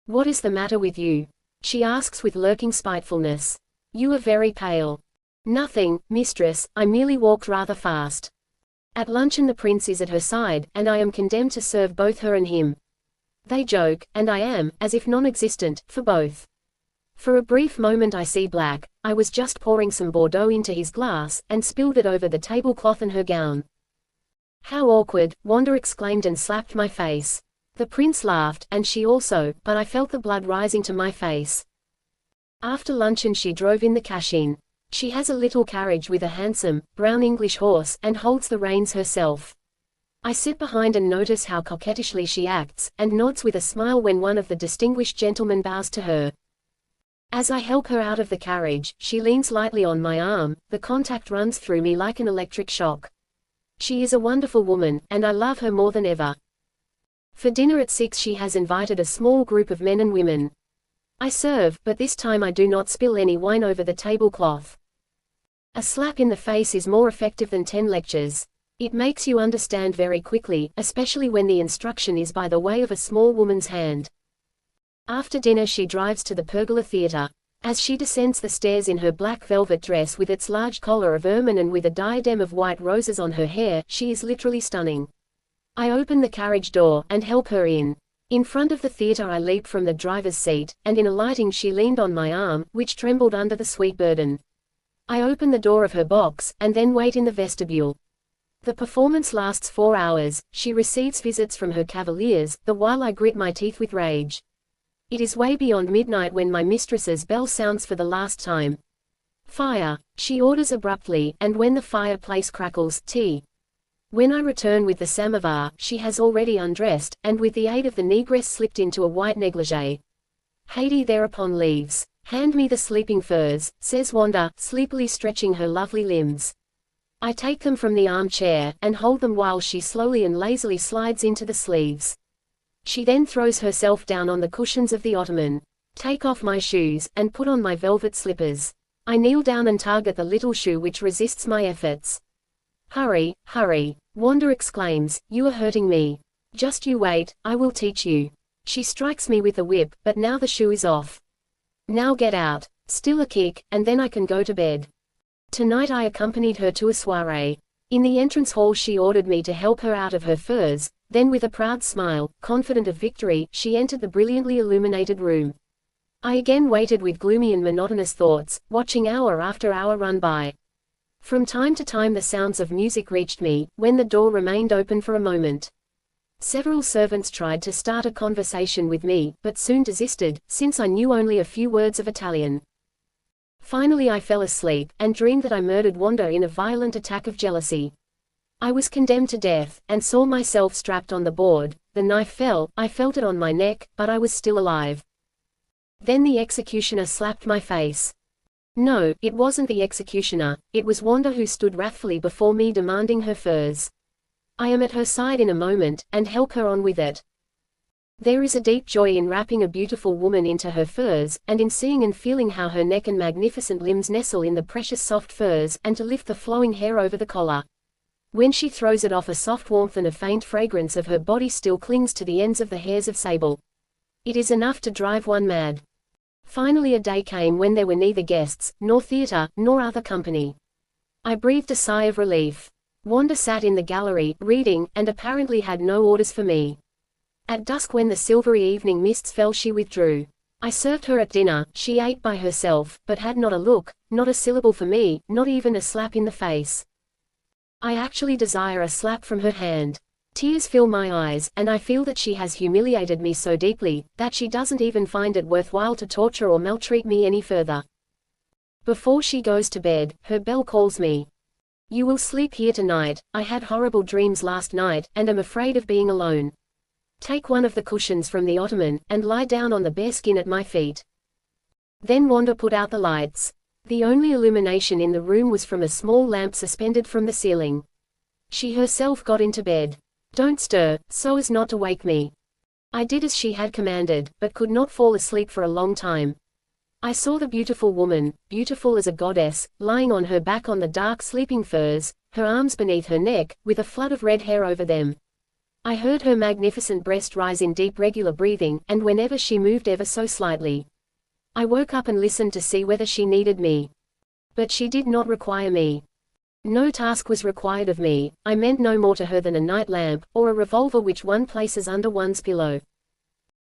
What is the matter with you? She asks with lurking spitefulness. You are very pale. Nothing, mistress, I merely walked rather fast. At luncheon the prince is at her side, and I am condemned to serve both her and him. They joke, and I am, as if non-existent, for both. For a brief moment I see black. I was just pouring some Bordeaux into his glass, and spilled it over the tablecloth and her gown. How awkward, Wanda exclaimed and slapped my face. The prince laughed, and she also, but I felt the blood rising to my face. After luncheon she drove in the Cashin. She has a little carriage with a handsome, brown English horse, and holds the reins herself. I sit behind and notice how coquettishly she acts, and nods with a smile when one of the distinguished gentlemen bows to her. As I help her out of the carriage, she leans lightly on my arm, the contact runs through me like an electric shock. She is a wonderful woman, and I love her more than ever. For dinner at 6 she has invited a small group of men and women. I serve, but this time I do not spill any wine over the tablecloth. A slap in the face is more effective than 10 lectures. It makes you understand very quickly, especially when the instruction is by the way of a small woman's hand. After dinner she drives to the Pergola Theatre. As she descends the stairs in her black velvet dress with its large collar of ermine and with a diadem of white roses on her hair, she is literally stunning. I open the carriage door, and help her in. In front of the theatre I leap from the driver's seat, and in alighting she leaned on my arm, which trembled under the sweet burden. I open the door of her box, and then wait in the vestibule. The performance lasts 4 hours, she receives visits from her cavaliers, the while I grit my teeth with rage. It is way beyond midnight when my mistress's bell sounds for the last time. Fire, she orders abruptly, and when the fireplace crackles, tea. When I return with the samovar, she has already undressed, and with the aid of the negress slipped into a white negligee. Haidee thereupon leaves. Hand me the sleeping furs, says Wanda, sleepily stretching her lovely limbs. I take them from the armchair, and hold them while she slowly and lazily slides into the sleeves. She then throws herself down on the cushions of the ottoman. Take off my shoes, and put on my velvet slippers. I kneel down and tug at the little shoe which resists my efforts. Hurry, hurry, Wanda exclaims, you are hurting me. Just you wait, I will teach you. She strikes me with the whip, but now the shoe is off. Now get out. Still a kick, and then I can go to bed. Tonight I accompanied her to a soirée. In the entrance hall she ordered me to help her out of her furs, then with a proud smile, confident of victory, she entered the brilliantly illuminated room. I again waited with gloomy and monotonous thoughts, watching hour after hour run by. From time to time the sounds of music reached me, when the door remained open for a moment. Several servants tried to start a conversation with me, but soon desisted, since I knew only a few words of Italian. Finally I fell asleep, and dreamed that I murdered Wanda in a violent attack of jealousy. I was condemned to death, and saw myself strapped on the board. The knife fell, I felt it on my neck, but I was still alive. Then the executioner slapped my face. No, it wasn't the executioner, it was Wanda who stood wrathfully before me demanding her furs. I am at her side in a moment, and help her on with it. There is a deep joy in wrapping a beautiful woman into her furs, and in seeing and feeling how her neck and magnificent limbs nestle in the precious soft furs, and to lift the flowing hair over the collar. When she throws it off, a soft warmth and a faint fragrance of her body still clings to the ends of the hairs of sable. It is enough to drive one mad. Finally a day came when there were neither guests, nor theater, nor other company. I breathed a sigh of relief. Wanda sat in the gallery, reading, and apparently had no orders for me. At dusk when the silvery evening mists fell she withdrew. I served her at dinner, she ate by herself, but had not a look, not a syllable for me, not even a slap in the face. I actually desire a slap from her hand. Tears fill my eyes, and I feel that she has humiliated me so deeply, that she doesn't even find it worthwhile to torture or maltreat me any further. Before she goes to bed, her bell calls me. You will sleep here tonight, I had horrible dreams last night, and am afraid of being alone. Take one of the cushions from the ottoman, and lie down on the bearskin at my feet. Then Wanda put out the lights. The only illumination in the room was from a small lamp suspended from the ceiling. She herself got into bed. Don't stir, so as not to wake me. I did as she had commanded, but could not fall asleep for a long time. I saw the beautiful woman, beautiful as a goddess, lying on her back on the dark sleeping furs, her arms beneath her neck, with a flood of red hair over them. I heard her magnificent breast rise in deep regular breathing, and whenever she moved ever so slightly. I woke up and listened to see whether she needed me. But she did not require me. No task was required of me, I meant no more to her than a night lamp, or a revolver which one places under one's pillow.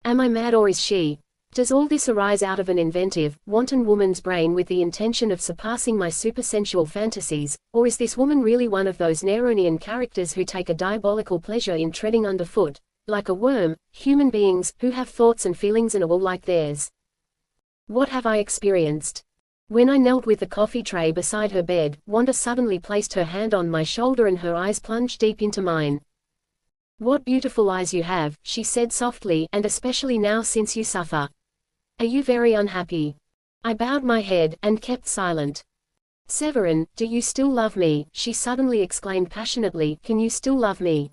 Am I mad or is she? Does all this arise out of an inventive, wanton woman's brain with the intention of surpassing my supersensual fantasies, or is this woman really one of those Neronian characters who take a diabolical pleasure in treading underfoot, like a worm, human beings, who have thoughts and feelings and are all like theirs? What have I experienced? When I knelt with the coffee tray beside her bed, Wanda suddenly placed her hand on my shoulder and her eyes plunged deep into mine. What beautiful eyes you have, she said softly, and especially now since you suffer. Are you very unhappy? I bowed my head, and kept silent. Severin, do you still love me? She suddenly exclaimed passionately, can you still love me?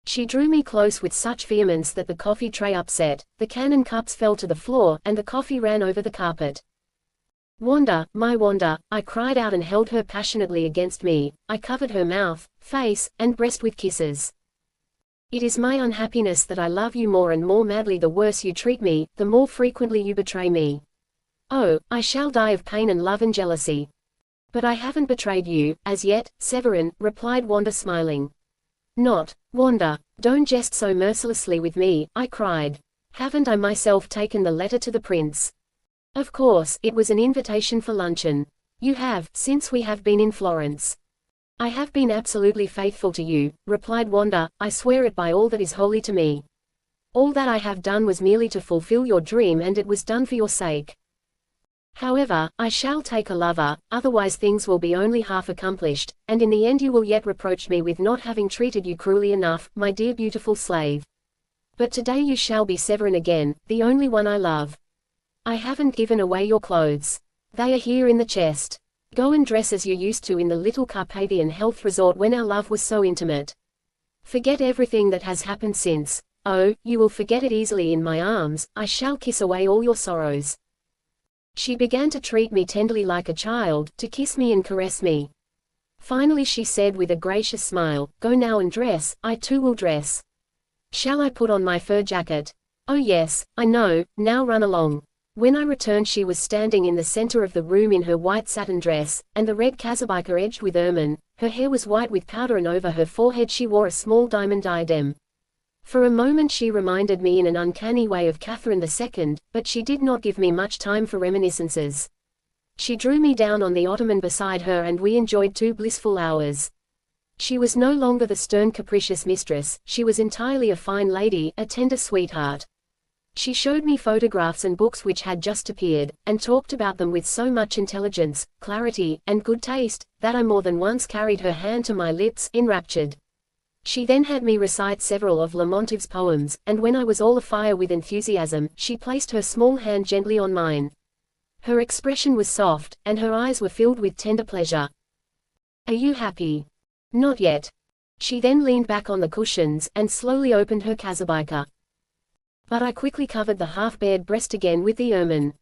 She drew me close with such vehemence that the coffee tray upset, the can and cups fell to the floor, and the coffee ran over the carpet. Wanda, my Wanda, I cried out and held her passionately against me. I covered her mouth, face, and breast with kisses. It is my unhappiness that I love you more and more madly the worse you treat me, the more frequently you betray me. Oh, I shall die of pain and love and jealousy. But I haven't betrayed you, as yet, Severin, replied Wanda smiling. Not, Wanda, don't jest so mercilessly with me, I cried. Haven't I myself taken the letter to the prince? Of course, it was an invitation for luncheon. You have, since we have been in Florence. I have been absolutely faithful to you, replied Wanda, I swear it by all that is holy to me. All that I have done was merely to fulfill your dream, and it was done for your sake. However, I shall take a lover, otherwise things will be only half accomplished, and in the end you will yet reproach me with not having treated you cruelly enough, my dear beautiful slave. But today you shall be Severin again, the only one I love. I haven't given away your clothes. They are here in the chest. Go and dress as you used to in the little Carpathian health resort when our love was so intimate. Forget everything that has happened since. Oh, you will forget it easily in my arms, I shall kiss away all your sorrows. She began to treat me tenderly like a child, to kiss me and caress me. Finally she said with a gracious smile, Go now and dress, I too will dress. Shall I put on my fur jacket? Oh yes, I know, now run along. When I returned she was standing in the center of the room in her white satin dress, and the red kazabika edged with ermine. Her hair was white with powder and over her forehead she wore a small diamond diadem. For a moment she reminded me in an uncanny way of Catherine II, but she did not give me much time for reminiscences. She drew me down on the ottoman beside her and we enjoyed 2 blissful hours. She was no longer the stern capricious mistress, she was entirely a fine lady, a tender sweetheart. She showed me photographs and books which had just appeared, and talked about them with so much intelligence, clarity, and good taste, that I more than once carried her hand to my lips, enraptured. She then had me recite several of Lemontov's poems, and when I was all afire with enthusiasm, she placed her small hand gently on mine. Her expression was soft, and her eyes were filled with tender pleasure. Are you happy? Not yet. She then leaned back on the cushions, and slowly opened her kazabika. But I quickly covered the half-bared breast again with the ermine.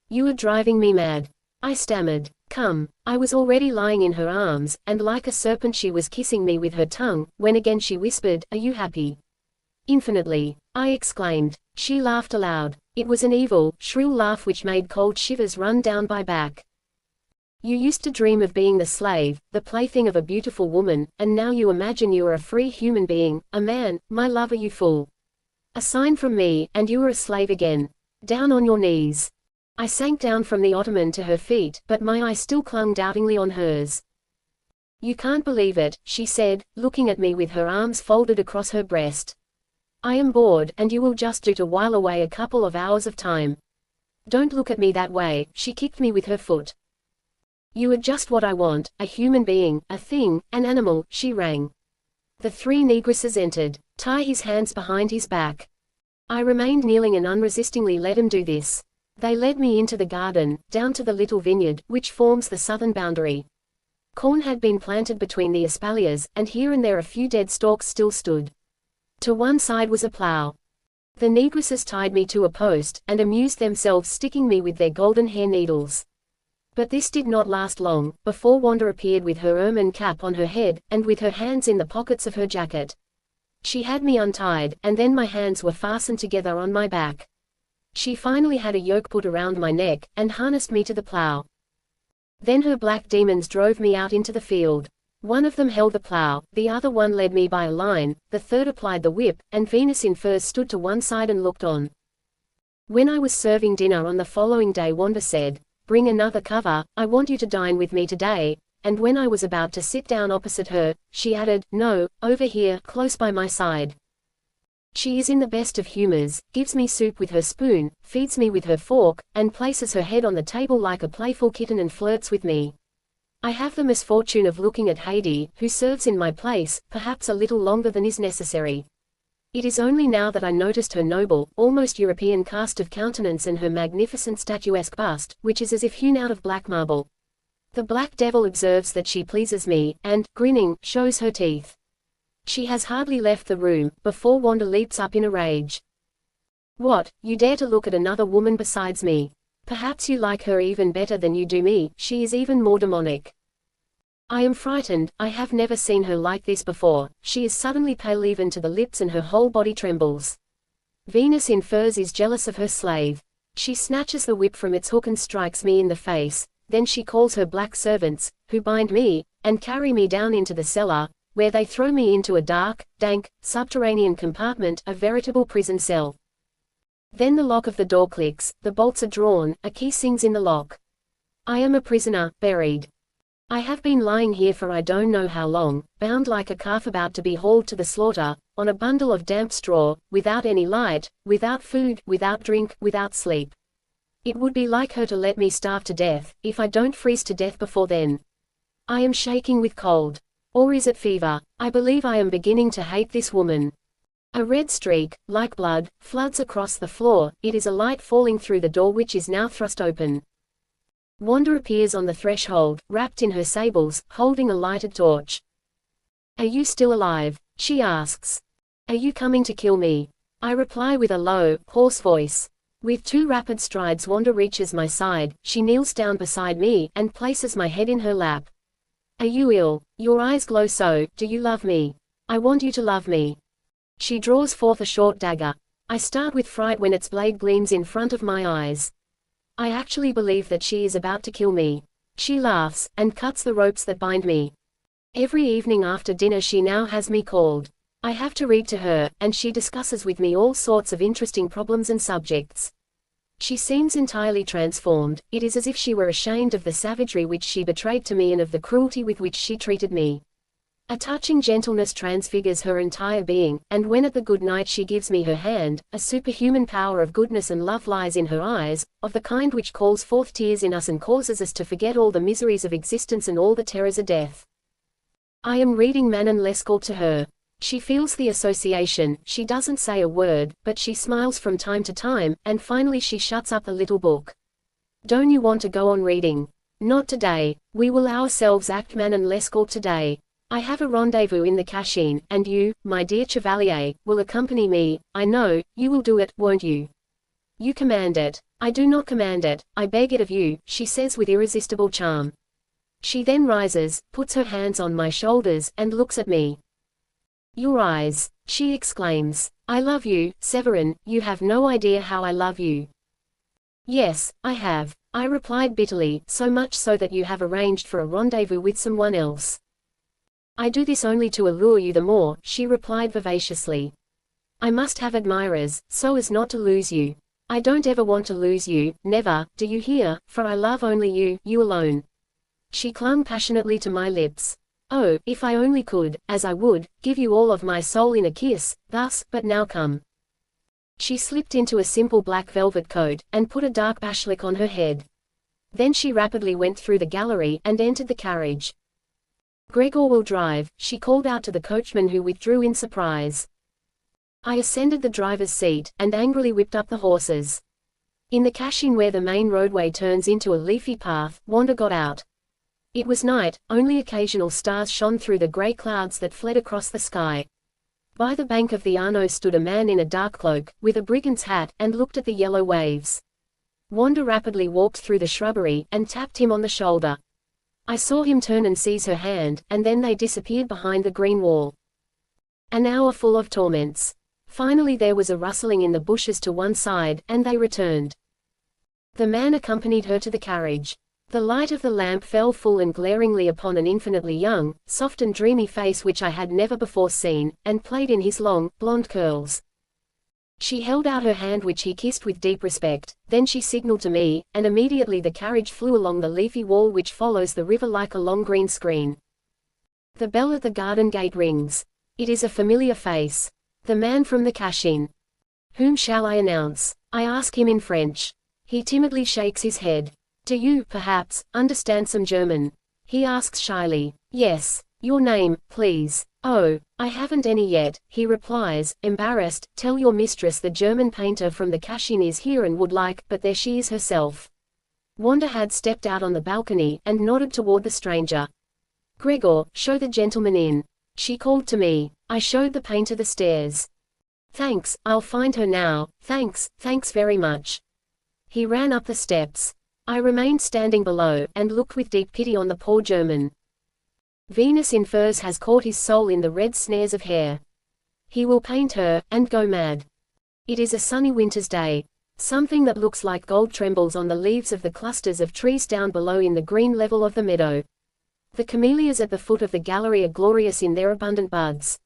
You are driving me mad. I stammered. Come. I was already lying in her arms, and like a serpent she was kissing me with her tongue, when again she whispered, Are you happy? Infinitely. I exclaimed. She laughed aloud. It was an evil, shrill laugh which made cold shivers run down my back. You used to dream of being the slave, the plaything of a beautiful woman, and now you imagine you are a free human being, a man, my love, are you fool? A sign from me, and you are a slave again. Down on your knees. I sank down from the ottoman to her feet, but my eye still clung doubtingly on hers. You can't believe it, she said, looking at me with her arms folded across her breast. I am bored, and you will just do to while away a couple of hours of time. Don't look at me that way, she kicked me with her foot. You are just what I want, a human being, a thing, an animal, she rang. The 3 negresses entered. Tie his hands behind his back. I remained kneeling and unresistingly let him do this. They led me into the garden, down to the little vineyard, which forms the southern boundary. Corn had been planted between the espaliers, and here and there a few dead stalks still stood. To one side was a plough. The negresses tied me to a post, and amused themselves sticking me with their golden hair needles. But this did not last long, before Wanda appeared with her ermine cap on her head, and with her hands in the pockets of her jacket. She had me untied, and then my hands were fastened together on my back. She finally had a yoke put around my neck, and harnessed me to the plough. Then her black demons drove me out into the field. One of them held the plough, the other one led me by a line, the third applied the whip, and Venus in furs stood to one side and looked on. When I was serving dinner on the following day, Wanda said, Bring another cover, I want you to dine with me today. And when I was about to sit down opposite her, she added, No, over here, close by my side. She is in the best of humors, gives me soup with her spoon, feeds me with her fork, and places her head on the table like a playful kitten and flirts with me. I have the misfortune of looking at Haydée, who serves in my place, perhaps a little longer than is necessary. It is only now that I noticed her noble, almost European cast of countenance and her magnificent statuesque bust, which is as if hewn out of black marble. The black devil observes that she pleases me, and, grinning, shows her teeth. She has hardly left the room, before Wanda leaps up in a rage. What, you dare to look at another woman besides me? Perhaps you like her even better than you do me, she is even more demonic. I am frightened, I have never seen her like this before, she is suddenly pale even to the lips and her whole body trembles. Venus in furs is jealous of her slave. She snatches the whip from its hook and strikes me in the face, then she calls her black servants, who bind me, and carry me down into the cellar, where they throw me into a dark, dank, subterranean compartment, a veritable prison cell. Then the lock of the door clicks, the bolts are drawn, a key sings in the lock. I am a prisoner, buried. I have been lying here for I don't know how long, bound like a calf about to be hauled to the slaughter, on a bundle of damp straw, without any light, without food, without drink, without sleep. It would be like her to let me starve to death, if I don't freeze to death before then. I am shaking with cold. Or is it fever? I believe I am beginning to hate this woman. A red streak, like blood, floods across the floor. It is a light falling through the door which is now thrust open. Wanda appears on the threshold, wrapped in her sables, holding a lighted torch. "Are you still alive?" she asks. "Are you coming to kill me?" I reply with a low, hoarse voice. With 2 rapid strides Wanda reaches my side, she kneels down beside me, and places my head in her lap. "Are you ill? Your eyes glow so. Do you love me? I want you to love me." She draws forth a short dagger. I start with fright when its blade gleams in front of my eyes. I actually believe that she is about to kill me. She laughs, and cuts the ropes that bind me. Every evening after dinner she now has me called. I have to read to her, and she discusses with me all sorts of interesting problems and subjects. She seems entirely transformed. It is as if she were ashamed of the savagery which she betrayed to me and of the cruelty with which she treated me. A touching gentleness transfigures her entire being, and when at the good night she gives me her hand, a superhuman power of goodness and love lies in her eyes, of the kind which calls forth tears in us and causes us to forget all the miseries of existence and all the terrors of death. I am reading Manon Lescaut to her. She feels the association, she doesn't say a word, but she smiles from time to time, and finally she shuts up the little book. "Don't you want to go on reading?" "Not today. We will ourselves act Manon Lescaut today. I have a rendezvous in the Cascine, and you, my dear Chevalier, will accompany me. I know, you will do it, won't you?" "You command it." "I do not command it, I beg it of you," she says with irresistible charm. She then rises, puts her hands on my shoulders, and looks at me. "Your eyes," she exclaims. "I love you, Severin, you have no idea how I love you." "Yes, I have," I replied bitterly, "so much so that you have arranged for a rendezvous with someone else." "I do this only to allure you the more," she replied vivaciously. "I must have admirers, so as not to lose you. I don't ever want to lose you, never, do you hear, for I love only you, you alone." She clung passionately to my lips. "Oh, if I only could, as I would, give you all of my soul in a kiss, thus, but now come." She slipped into a simple black velvet coat, and put a dark bashlik on her head. Then she rapidly went through the gallery, and entered the carriage. "Gregor will drive," she called out to the coachman who withdrew in surprise. I ascended the driver's seat, and angrily whipped up the horses. In the Cascine where the main roadway turns into a leafy path, Wanda got out. It was night, only occasional stars shone through the grey clouds that fled across the sky. By the bank of the Arno stood a man in a dark cloak, with a brigand's hat, and looked at the yellow waves. Wanda rapidly walked through the shrubbery, and tapped him on the shoulder. I saw him turn and seize her hand, and then they disappeared behind the green wall. An hour full of torments. Finally there was a rustling in the bushes to one side, and they returned. The man accompanied her to the carriage. The light of the lamp fell full and glaringly upon an infinitely young, soft and dreamy face which I had never before seen, and played in his long, blonde curls. She held out her hand which he kissed with deep respect, then she signaled to me, and immediately the carriage flew along the leafy wall which follows the river like a long green screen. The bell at the garden gate rings. It is a familiar face. The man from the Cascine. Whom shall I announce? I ask him in French. He timidly shakes his head. Do you, perhaps, understand some German? He asks shyly. Yes. Your name, please. Oh, I haven't any yet, he replies, embarrassed. Tell your mistress the German painter from the Cascine is here and would like, but there she is herself. Wanda had stepped out on the balcony, and nodded toward the stranger. Gregor, show the gentleman in. She called to me. I showed the painter the stairs. Thanks, I'll find her now, thanks very much. He ran up the steps. I remained standing below, and looked with deep pity on the poor German. Venus in furs has caught his soul in the red snares of hair. He will paint her, and go mad. It is a sunny winter's day. Something that looks like gold trembles on the leaves of the clusters of trees down below in the green level of the meadow. The camellias at the foot of the gallery are glorious in their abundant buds.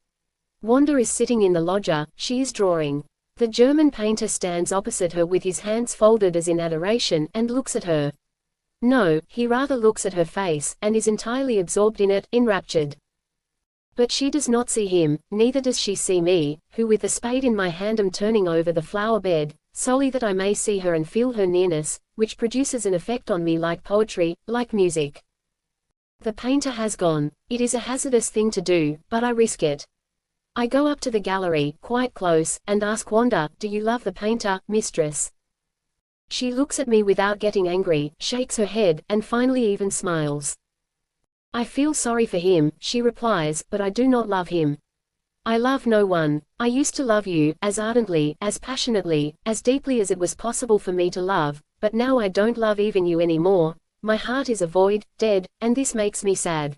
Wanda is sitting in the loggia, she is drawing. The German painter stands opposite her with his hands folded as in adoration, and looks at her. No, he rather looks at her face, and is entirely absorbed in it, enraptured. But she does not see him, neither does she see me, who with the spade in my hand am turning over the flower bed, solely that I may see her and feel her nearness, which produces an effect on me like poetry, like music. The painter has gone. It is a hazardous thing to do, but I risk it. I go up to the gallery, quite close, and ask Wanda, "Do you love the painter, mistress?" She looks at me without getting angry, shakes her head, and finally even smiles. "I feel sorry for him," she replies, "but I do not love him. I love no one. I used to love you, as ardently, as passionately, as deeply as it was possible for me to love, but now I don't love even you anymore. My heart is a void, dead, and this makes me sad."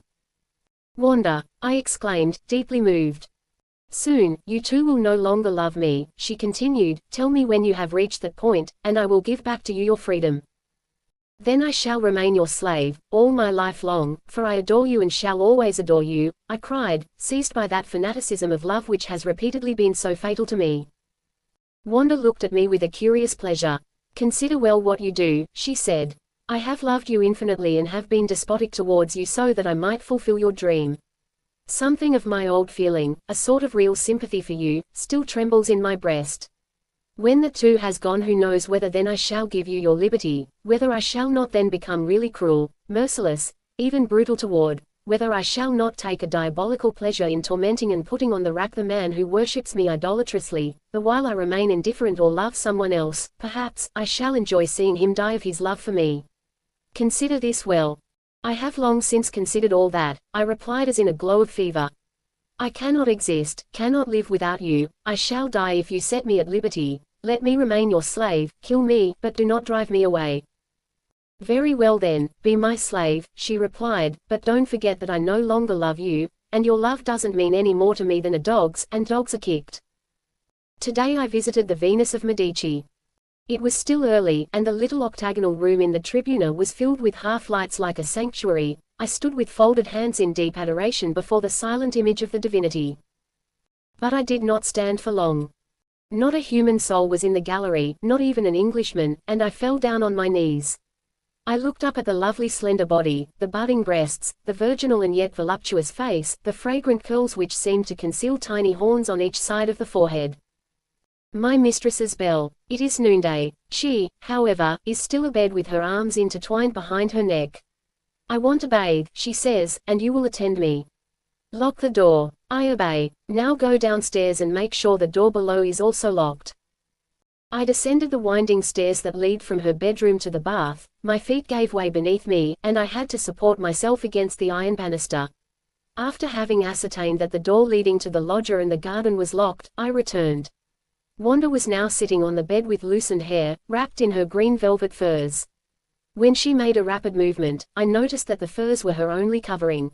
"Wanda," I exclaimed, deeply moved. "Soon, you too will no longer love me," she continued. "Tell me when you have reached that point, and I will give back to you your freedom. Then I shall remain your slave, all my life long, for I adore you and shall always adore you," I cried, seized by that fanaticism of love which has repeatedly been so fatal to me. Wanda looked at me with a curious pleasure. "Consider well what you do," she said. "I have loved you infinitely and have been despotic towards you so that I might fulfill your dream. Something of my old feeling, a sort of real sympathy for you, still trembles in my breast. When that too has gone, who knows whether then I shall give you your liberty, whether I shall not then become really cruel, merciless, even brutal toward, whether I shall not take a diabolical pleasure in tormenting and putting on the rack the man who worships me idolatrously, the while I remain indifferent or love someone else. Perhaps I shall enjoy seeing him die of his love for me. Consider this well." "I have long since considered all that," I replied as in a glow of fever. "I cannot exist, cannot live without you. I shall die if you set me at liberty. Let me remain your slave, kill me, but do not drive me away." "Very well then, be my slave," she replied, "but don't forget that I no longer love you, and your love doesn't mean any more to me than a dog's, and dogs are kicked." Today I visited the Venus of Medici. It was still early, and the little octagonal room in the tribuna was filled with half-lights like a sanctuary. I stood with folded hands in deep adoration before the silent image of the divinity. But I did not stand for long. Not a human soul was in the gallery, not even an Englishman, and I fell down on my knees. I looked up at the lovely slender body, the budding breasts, the virginal and yet voluptuous face, the fragrant curls which seemed to conceal tiny horns on each side of the forehead. My mistress's bell. It is noonday. She, however, is still abed with her arms intertwined behind her neck. "I want a bathe," she says, "and you will attend me. Lock the door." I obey. "Now go downstairs and make sure the door below is also locked." I descended the winding stairs that lead from her bedroom to the bath. My feet gave way beneath me, and I had to support myself against the iron banister. After having ascertained that the door leading to the loggia and the garden was locked, I returned. Wanda was now sitting on the bed with loosened hair, wrapped in her green velvet furs. When she made a rapid movement, I noticed that the furs were her only covering.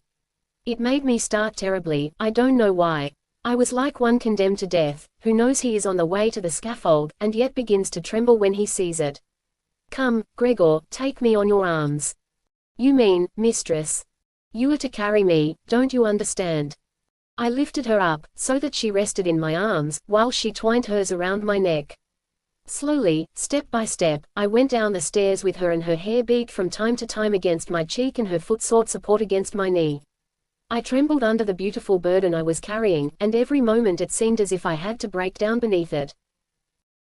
It made me start terribly, I don't know why. I was like one condemned to death, who knows he is on the way to the scaffold, and yet begins to tremble when he sees it. "Come, Gregor, take me on your arms." "You mean, mistress, you are to carry me, don't you understand?" I lifted her up, so that she rested in my arms, while she twined hers around my neck. Slowly, step by step, I went down the stairs with her, and her hair beat from time to time against my cheek and her foot sought support against my knee. I trembled under the beautiful burden I was carrying, and every moment it seemed as if I had to break down beneath it.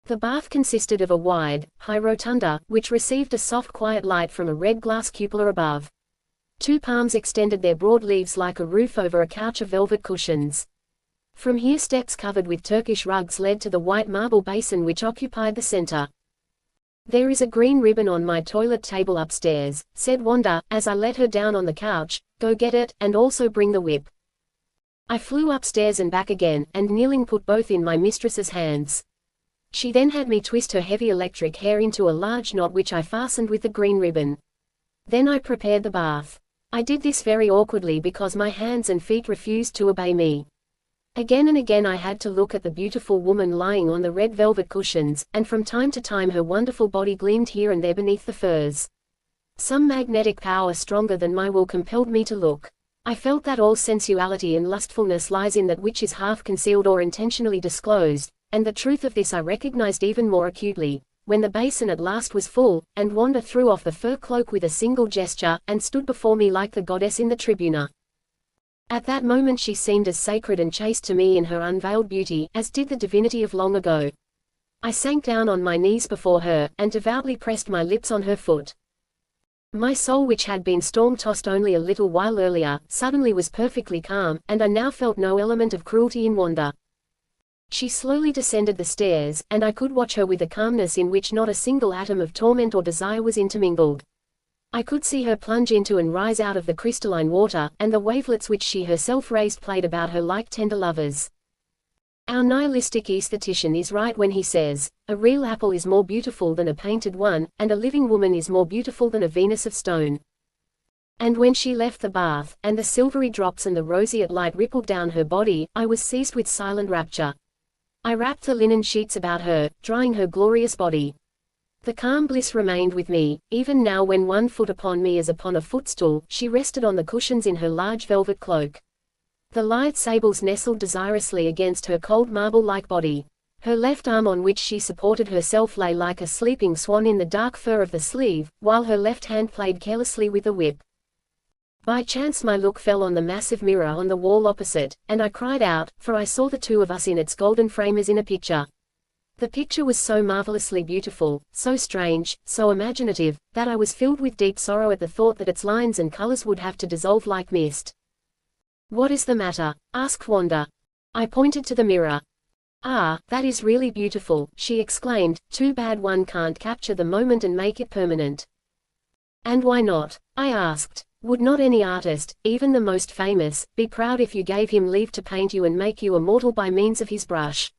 The bath consisted of a wide, high rotunda, which received a soft quiet light from a red glass cupola above. 2 palms extended their broad leaves like a roof over a couch of velvet cushions. From here steps covered with Turkish rugs led to the white marble basin which occupied the center. "There is a green ribbon on my toilet table upstairs," said Wanda, as I let her down on the couch. "Go get it, and also bring the whip." I flew upstairs and back again, and kneeling put both in my mistress's hands. She then had me twist her heavy electric hair into a large knot which I fastened with the green ribbon. Then I prepared the bath. I did this very awkwardly because my hands and feet refused to obey me. Again and again I had to look at the beautiful woman lying on the red velvet cushions, and from time to time her wonderful body gleamed here and there beneath the furs. Some magnetic power stronger than my will compelled me to look. I felt that all sensuality and lustfulness lies in that which is half concealed or intentionally disclosed, and the truth of this I recognized even more acutely. when the basin at last was full, and Wanda threw off the fur cloak with a single gesture, and stood before me like the goddess in the tribuna. At that moment she seemed as sacred and chaste to me in her unveiled beauty, as did the divinity of long ago. I sank down on my knees before her, and devoutly pressed my lips on her foot. My soul, which had been storm-tossed only a little while earlier, suddenly was perfectly calm, and I now felt no element of cruelty in Wanda. She slowly descended the stairs, and I could watch her with a calmness in which not a single atom of torment or desire was intermingled. I could see her plunge into and rise out of the crystalline water, and the wavelets which she herself raised played about her like tender lovers. Our nihilistic aesthetician is right when he says, a real apple is more beautiful than a painted one, and a living woman is more beautiful than a Venus of stone. And when she left the bath, and the silvery drops and the roseate light rippled down her body, I was seized with silent rapture. I wrapped the linen sheets about her, drying her glorious body. The calm bliss remained with me, even now when one foot upon me as upon a footstool, she rested on the cushions in her large velvet cloak. The lithe sables nestled desirously against her cold marble-like body. Her left arm on which she supported herself lay like a sleeping swan in the dark fur of the sleeve, while her left hand played carelessly with the whip. By chance my look fell on the massive mirror on the wall opposite, and I cried out, for I saw the two of us in its golden frame as in a picture. The picture was so marvelously beautiful, so strange, so imaginative, that I was filled with deep sorrow at the thought that its lines and colors would have to dissolve like mist. "What is the matter?" asked Wanda. I pointed to the mirror. "Ah, that is really beautiful," she exclaimed. "Too bad one can't capture the moment and make it permanent." "And why not?" I asked. "Would not any artist, even the most famous, be proud if you gave him leave to paint you and make you immortal by means of his brush?"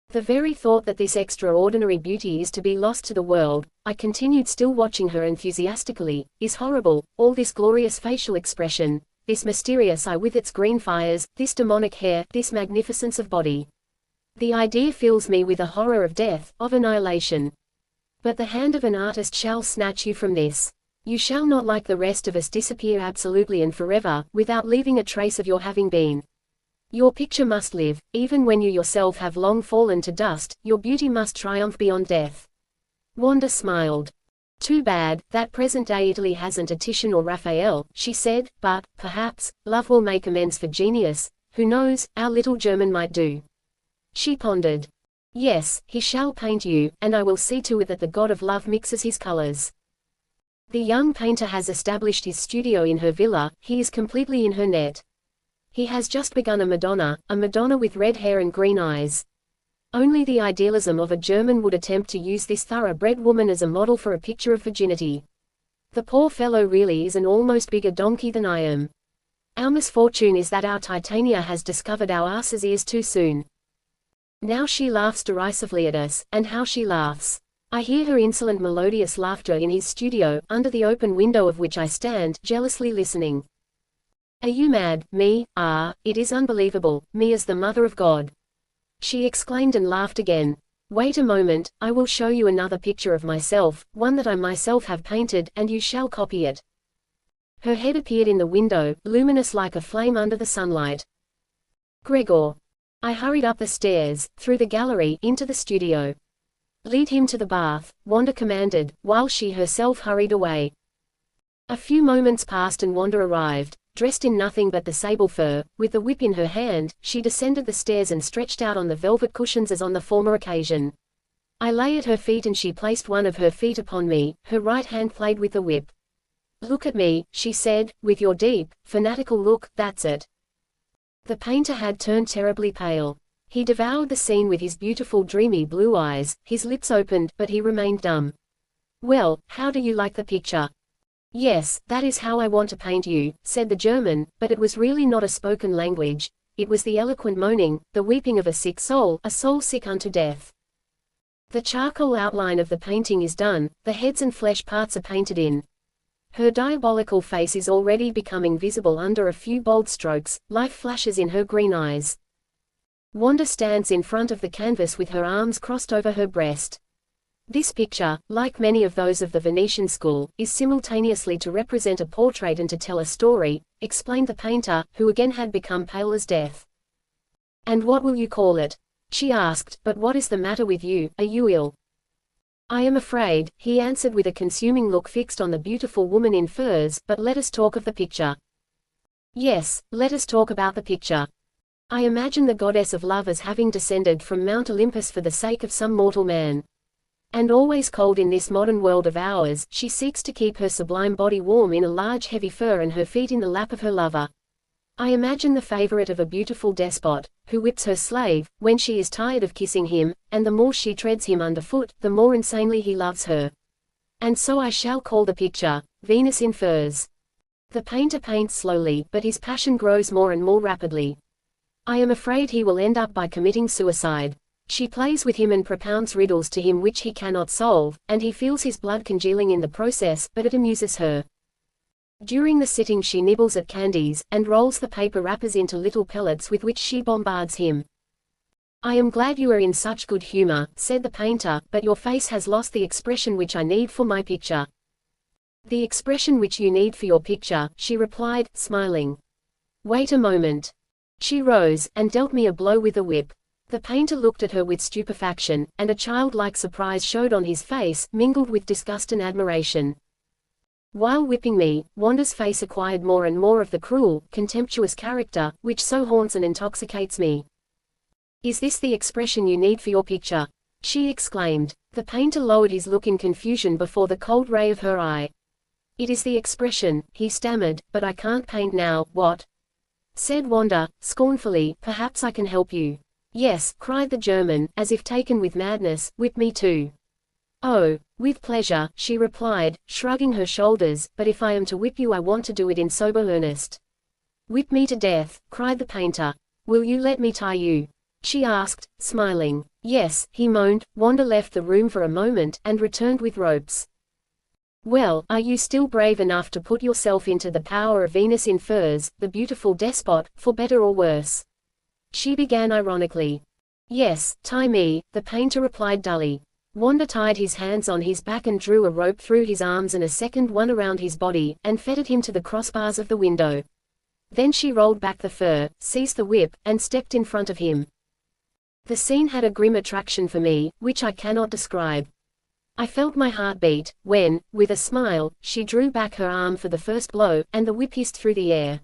The very thought that this extraordinary beauty is to be lost to the world, I continued still watching her enthusiastically, is horrible, all this glorious facial expression, this mysterious eye with its green fires, this demonic hair, this magnificence of body. The idea fills me with a horror of death, of annihilation. But the hand of an artist shall snatch you from this. You shall not like the rest of us disappear absolutely and forever, without leaving a trace of your having been. Your picture must live, even when you yourself have long fallen to dust, your beauty must triumph beyond death. Wanda smiled. "Too bad, that present-day Italy hasn't a Titian or Raphael," she said, "but, perhaps, love will make amends for genius. Who knows, our little German might do." She pondered. "Yes, he shall paint you, and I will see to it that the god of love mixes his colors. The young painter has established his studio in her villa, he is completely in her net. He has just begun a Madonna with red hair and green eyes. Only the idealism of a German would attempt to use this thoroughbred woman as a model for a picture of virginity. The poor fellow really is an almost bigger donkey than I am. Our misfortune is that our Titania has discovered our ass's ears too soon." Now she laughs derisively at us, and how she laughs! I hear her insolent melodious laughter in his studio, under the open window of which I stand, jealously listening. "Are you mad, me? Ah, it is unbelievable, me as the mother of God!" she exclaimed and laughed again. "Wait a moment, I will show you another picture of myself, one that I myself have painted, and you shall copy it." Her head appeared in the window, luminous like a flame under the sunlight. "Gregor." I hurried up the stairs, through the gallery, into the studio. "Lead him to the bath," Wanda commanded, while she herself hurried away. A few moments passed and Wanda arrived. Dressed in nothing but the sable fur, with the whip in her hand, she descended the stairs and stretched out on the velvet cushions as on the former occasion. I lay at her feet and she placed one of her feet upon me, her right hand played with the whip. "Look at me," she said, "with your deep, fanatical look, that's it." The painter had turned terribly pale. He devoured the scene with his beautiful dreamy blue eyes, his lips opened, but he remained dumb. "Well, how do you like the picture?" "Yes, that is how I want to paint you," said the German, but it was really not a spoken language, it was the eloquent moaning, the weeping of a sick soul, a soul sick unto death. The charcoal outline of the painting is done, the heads and flesh parts are painted in. Her diabolical face is already becoming visible under a few bold strokes, life flashes in her green eyes. Wanda stands in front of the canvas with her arms crossed over her breast. This picture, like many of those of the Venetian school, is simultaneously to represent a portrait and to tell a story, explained the painter, who again had become pale as death. "And what will you call it?" she asked. "But what is the matter with you, are you ill?" I am afraid, he answered with a consuming look fixed on the beautiful woman in furs, but let us talk of the picture. Yes, let us talk about the picture. I imagine the goddess of love as having descended from Mount Olympus for the sake of some mortal man. And always cold in this modern world of ours, she seeks to keep her sublime body warm in a large heavy fur and her feet in the lap of her lover. I imagine the favorite of a beautiful despot, who whips her slave, when she is tired of kissing him, and the more she treads him underfoot, the more insanely he loves her. And so I shall call the picture, Venus in Furs. The painter paints slowly, but his passion grows more and more rapidly. I am afraid he will end up by committing suicide. She plays with him and propounds riddles to him which he cannot solve, and he feels his blood congealing in the process, but it amuses her. During the sitting she nibbles at candies, and rolls the paper wrappers into little pellets with which she bombards him. I am glad you are in such good humor, said the painter, but your face has lost the expression which I need for my picture. The expression which you need for your picture, she replied, smiling. Wait a moment. She rose, and dealt me a blow with a whip. The painter looked at her with stupefaction, and a childlike surprise showed on his face, mingled with disgust and admiration. While whipping me, Wanda's face acquired more and more of the cruel, contemptuous character, which so haunts and intoxicates me. Is this the expression you need for your picture? She exclaimed. The painter lowered his look in confusion before the cold ray of her eye. It is the expression, he stammered, but I can't paint now. What? Said Wanda, scornfully, perhaps I can help you. Yes, cried the German, as if taken with madness, whip me too. Oh, with pleasure, she replied, shrugging her shoulders, but if I am to whip you I want to do it in sober earnest. Whip me to death, cried the painter. Will you let me tie you? She asked, smiling. Yes, he moaned. Wanda left the room for a moment, and returned with ropes. Well, are you still brave enough to put yourself into the power of Venus in Furs, the beautiful despot, for better or worse? She began ironically. Yes, tie me, the painter replied dully. Wanda tied his hands on his back and drew a rope through his arms and a second one around his body, and fettered him to the crossbars of the window. Then she rolled back the fur, seized the whip, and stepped in front of him. The scene had a grim attraction for me, which I cannot describe. I felt my heart beat, when, with a smile, she drew back her arm for the first blow, and the whip hissed through the air.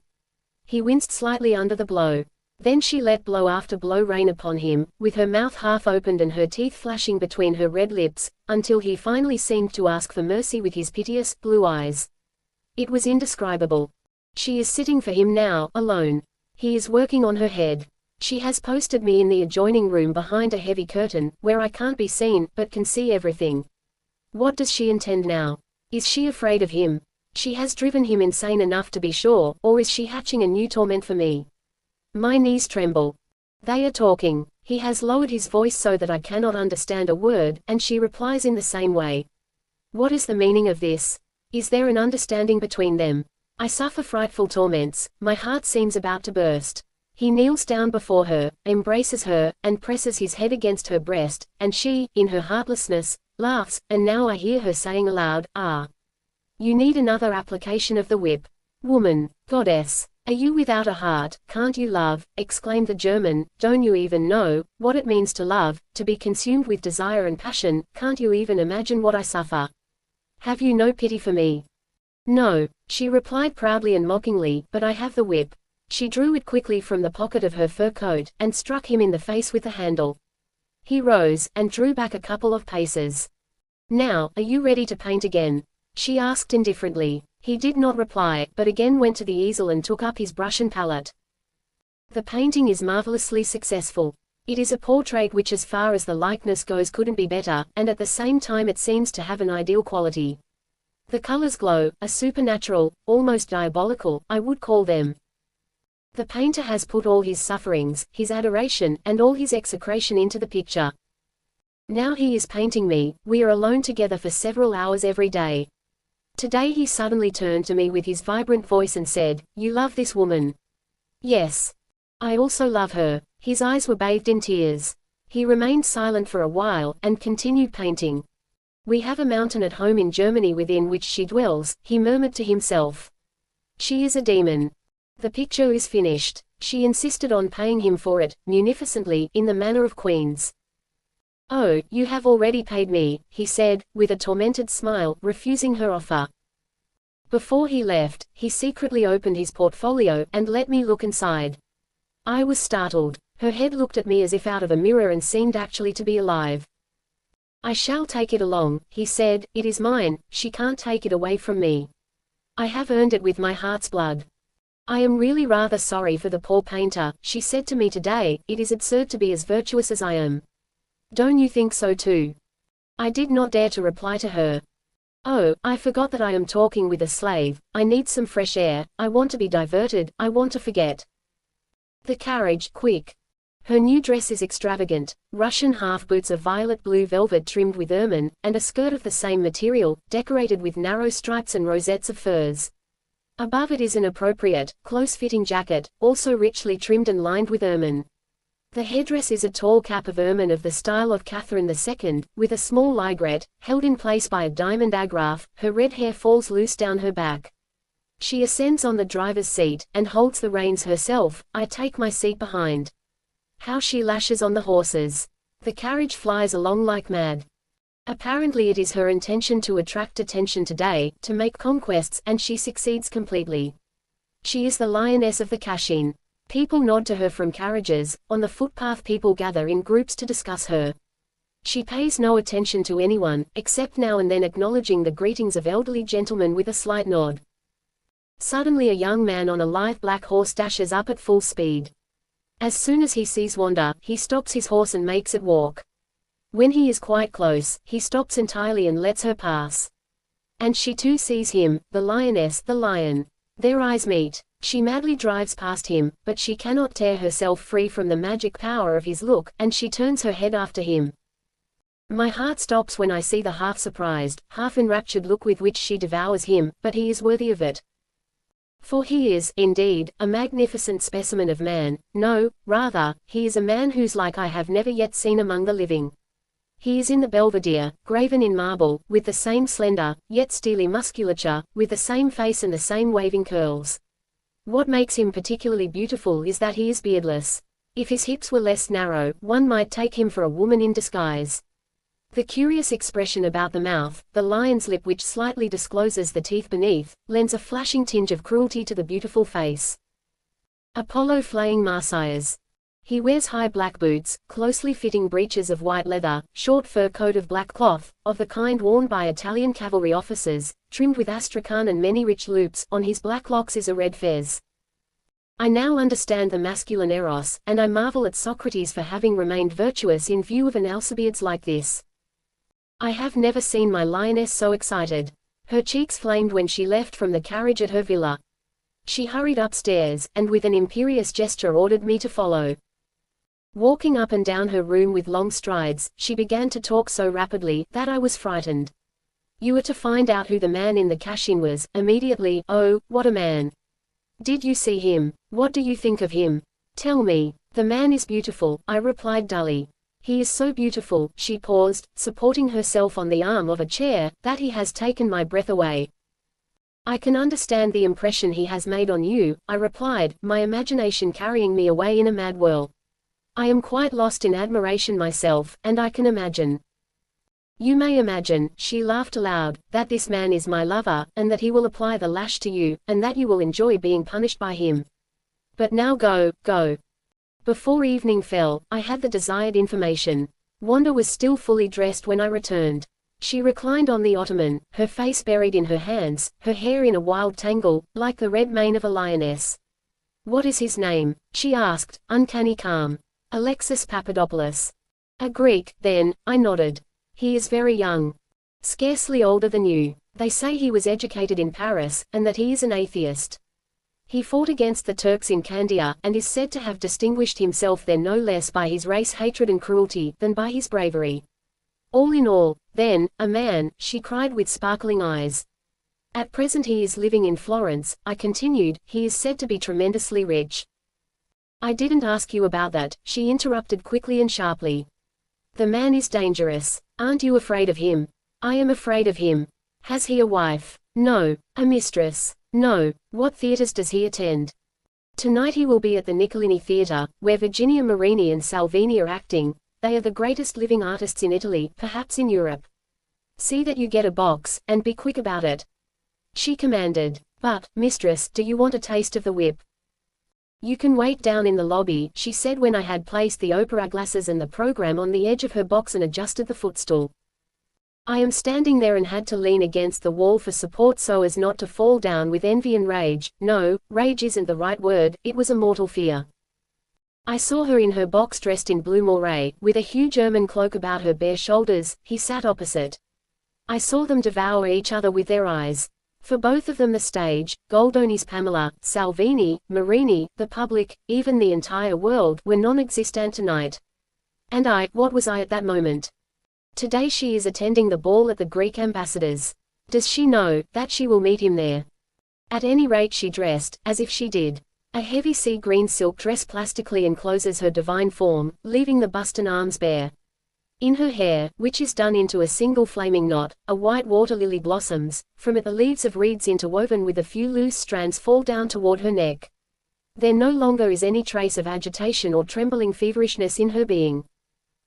He winced slightly under the blow. Then she let blow after blow rain upon him, with her mouth half opened and her teeth flashing between her red lips, until he finally seemed to ask for mercy with his piteous, blue eyes. It was indescribable. She is sitting for him now, alone. He is working on her head. She has posted me in the adjoining room behind a heavy curtain, where I can't be seen, but can see everything. What does she intend now? Is she afraid of him? She has driven him insane enough to be sure, or is she hatching a new torment for me? My knees tremble. They are talking. He has lowered his voice so that I cannot understand a word, and she replies in the same way. What is the meaning of this? Is there an understanding between them? I suffer frightful torments, my heart seems about to burst. He kneels down before her, embraces her, and presses his head against her breast, and she, in her heartlessness, laughs, and now I hear her saying aloud, Ah! You need another application of the whip. Woman, goddess. Are you without a heart, can't you love? Exclaimed the German. Don't you even know what it means to love, to be consumed with desire and passion? Can't you even imagine what I suffer? Have you no pity for me? No, she replied proudly and mockingly, but I have the whip. She drew it quickly from the pocket of her fur coat, and struck him in the face with the handle. He rose, and drew back a couple of paces. Now, are you ready to paint again? She asked indifferently. He did not reply, but again went to the easel and took up his brush and palette. The painting is marvelously successful. It is a portrait which as far as the likeness goes couldn't be better, and at the same time it seems to have an ideal quality. The colors glow, are supernatural, almost diabolical, I would call them. The painter has put all his sufferings, his adoration, and all his execration into the picture. Now he is painting me. We are alone together for several hours every day. Today he suddenly turned to me with his vibrant voice and said, You love this woman? Yes. I also love her. His eyes were bathed in tears. He remained silent for a while, and continued painting. We have a mountain at home in Germany within which she dwells, he murmured to himself. She is a demon. The picture is finished. She insisted on paying him for it, munificently, in the manner of queens. Oh, you have already paid me, he said, with a tormented smile, refusing her offer. Before he left, he secretly opened his portfolio, and let me look inside. I was startled. Her head looked at me as if out of a mirror and seemed actually to be alive. I shall take it along, he said, it is mine, she can't take it away from me. I have earned it with my heart's blood. I am really rather sorry for the poor painter, she said to me today, it is absurd to be as virtuous as I am. Don't you think so too? I did not dare to reply to her. Oh, I forgot that I am talking with a slave, I need some fresh air, I want to be diverted, I want to forget. The carriage, quick. Her new dress is extravagant, Russian half-boots of violet blue velvet trimmed with ermine, and a skirt of the same material, decorated with narrow stripes and rosettes of furs. Above it is an appropriate, close-fitting jacket, also richly trimmed and lined with ermine. The headdress is a tall cap of ermine of the style of Catherine II, with a small ligrette, held in place by a diamond agraffe. Her red hair falls loose down her back. She ascends on the driver's seat, and holds the reins herself. I take my seat behind. How she lashes on the horses! The carriage flies along like mad. Apparently it is her intention to attract attention today, to make conquests, and she succeeds completely. She is the lioness of the Kashin. People nod to her from carriages, on the footpath people gather in groups to discuss her. She pays no attention to anyone, except now and then acknowledging the greetings of elderly gentlemen with a slight nod. Suddenly a young man on a lithe black horse dashes up at full speed. As soon as he sees Wanda, he stops his horse and makes it walk. When he is quite close, he stops entirely and lets her pass. And she too sees him, the lioness, the lion. Their eyes meet. She madly drives past him, but she cannot tear herself free from the magic power of his look, and she turns her head after him. My heart stops when I see the half-surprised, half-enraptured look with which she devours him, but he is worthy of it. For he is, indeed, a magnificent specimen of man. No, rather, he is a man whose like I have never yet seen among the living. He is in the Belvedere, graven in marble, with the same slender, yet steely musculature, with the same face and the same waving curls. What makes him particularly beautiful is that he is beardless. If his hips were less narrow, one might take him for a woman in disguise. The curious expression about the mouth, the lion's lip which slightly discloses the teeth beneath, lends a flashing tinge of cruelty to the beautiful face. Apollo flaying Marsyas. He wears high black boots, closely fitting breeches of white leather, short fur coat of black cloth, of the kind worn by Italian cavalry officers, trimmed with astrakhan and many rich loops. On his black locks is a red fez. I now understand the masculine eros, and I marvel at Socrates for having remained virtuous in view of an Alcibiades like this. I have never seen my lioness so excited. Her cheeks flamed when she left from the carriage at her villa. She hurried upstairs, and with an imperious gesture ordered me to follow. Walking up and down her room with long strides, she began to talk so rapidly that I was frightened. You were to find out who the man in the Kashin was, immediately. Oh, what a man! Did you see him? What do you think of him? Tell me. The man is beautiful, I replied dully. He is so beautiful, she paused, supporting herself on the arm of a chair, that he has taken my breath away. I can understand the impression he has made on you, I replied, my imagination carrying me away in a mad whirl. I am quite lost in admiration myself, and I can imagine. You may imagine, she laughed aloud, that this man is my lover, and that he will apply the lash to you, and that you will enjoy being punished by him. But now go, go. Before evening fell, I had the desired information. Wanda was still fully dressed when I returned. She reclined on the ottoman, her face buried in her hands, her hair in a wild tangle, like the red mane of a lioness. What is his name? She asked, uncanny calm. Alexis Papadopoulos. A Greek, then, I nodded. He is very young. Scarcely older than you. They say he was educated in Paris, and that he is an atheist. He fought against the Turks in Candia, and is said to have distinguished himself there no less by his race hatred and cruelty, than by his bravery. All in all, then, a man, she cried with sparkling eyes. At present he is living in Florence, I continued, he is said to be tremendously rich. I didn't ask you about that, she interrupted quickly and sharply. The man is dangerous. Aren't you afraid of him? I am afraid of him. Has he a wife? No. A mistress? No. What theaters does he attend? Tonight he will be at the Niccolini Theatre, where Virginia Marini and Salvini are acting. they are the greatest living artists in Italy, perhaps in Europe. See that you get a box, and be quick about it. She commanded. But, mistress, do you want a taste of the whip? You can wait down in the lobby, she said when I had placed the opera glasses and the program on the edge of her box and adjusted the footstool. I am standing there and had to lean against the wall for support so as not to fall down with envy and rage. No, rage isn't the right word, it was a mortal fear. I saw her in her box dressed in blue moire, with a huge ermine cloak about her bare shoulders. He sat opposite. I saw them devour each other with their eyes. For both of them the stage, Goldoni's Pamela, Salvini, Marini, the public, even the entire world, were non-existent tonight. And what was I at that moment? Today she is attending the ball at the Greek ambassador's. Does she know that she will meet him there? At any rate she dressed, as if she did. A heavy sea green silk dress plastically encloses her divine form, leaving the bust and arms bare. In her hair, which is done into a single flaming knot, a white water lily blossoms. From it the leaves of reeds interwoven with a few loose strands fall down toward her neck. There no longer is any trace of agitation or trembling feverishness in her being.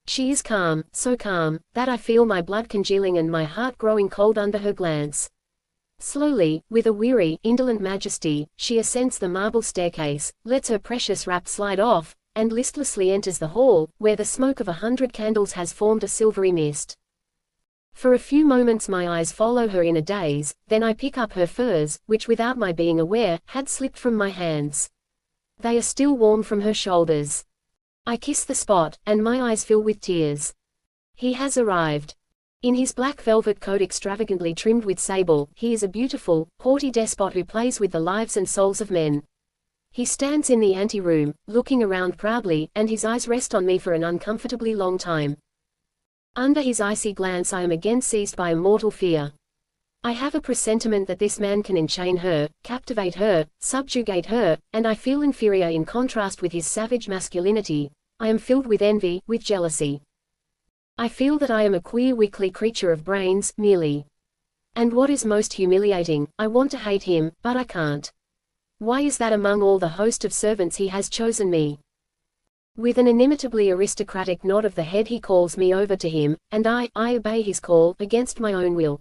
She is calm, so calm, that I feel my blood congealing and my heart growing cold under her glance. Slowly, with a weary, indolent majesty, she ascends the marble staircase, lets her precious wrap slide off, and listlessly enters the hall, where the smoke of 100 candles has formed a silvery mist. For a few moments my eyes follow her in a daze, then I pick up her furs, which without my being aware, had slipped from my hands. They are still warm from her shoulders. I kiss the spot, and my eyes fill with tears. He has arrived. In his black velvet coat extravagantly trimmed with sable, he is a beautiful, haughty despot who plays with the lives and souls of men. He stands in the anteroom, looking around proudly, and his eyes rest on me for an uncomfortably long time. Under his icy glance I am again seized by a mortal fear. I have a presentiment that this man can enchain her, captivate her, subjugate her, and I feel inferior in contrast with his savage masculinity. I am filled with envy, with jealousy. I feel that I am a queer weakly creature of brains, merely. And what is most humiliating, I want to hate him, but I can't. Why is that among all the host of servants he has chosen me? With an inimitably aristocratic nod of the head he calls me over to him, and I obey his call, against my own will.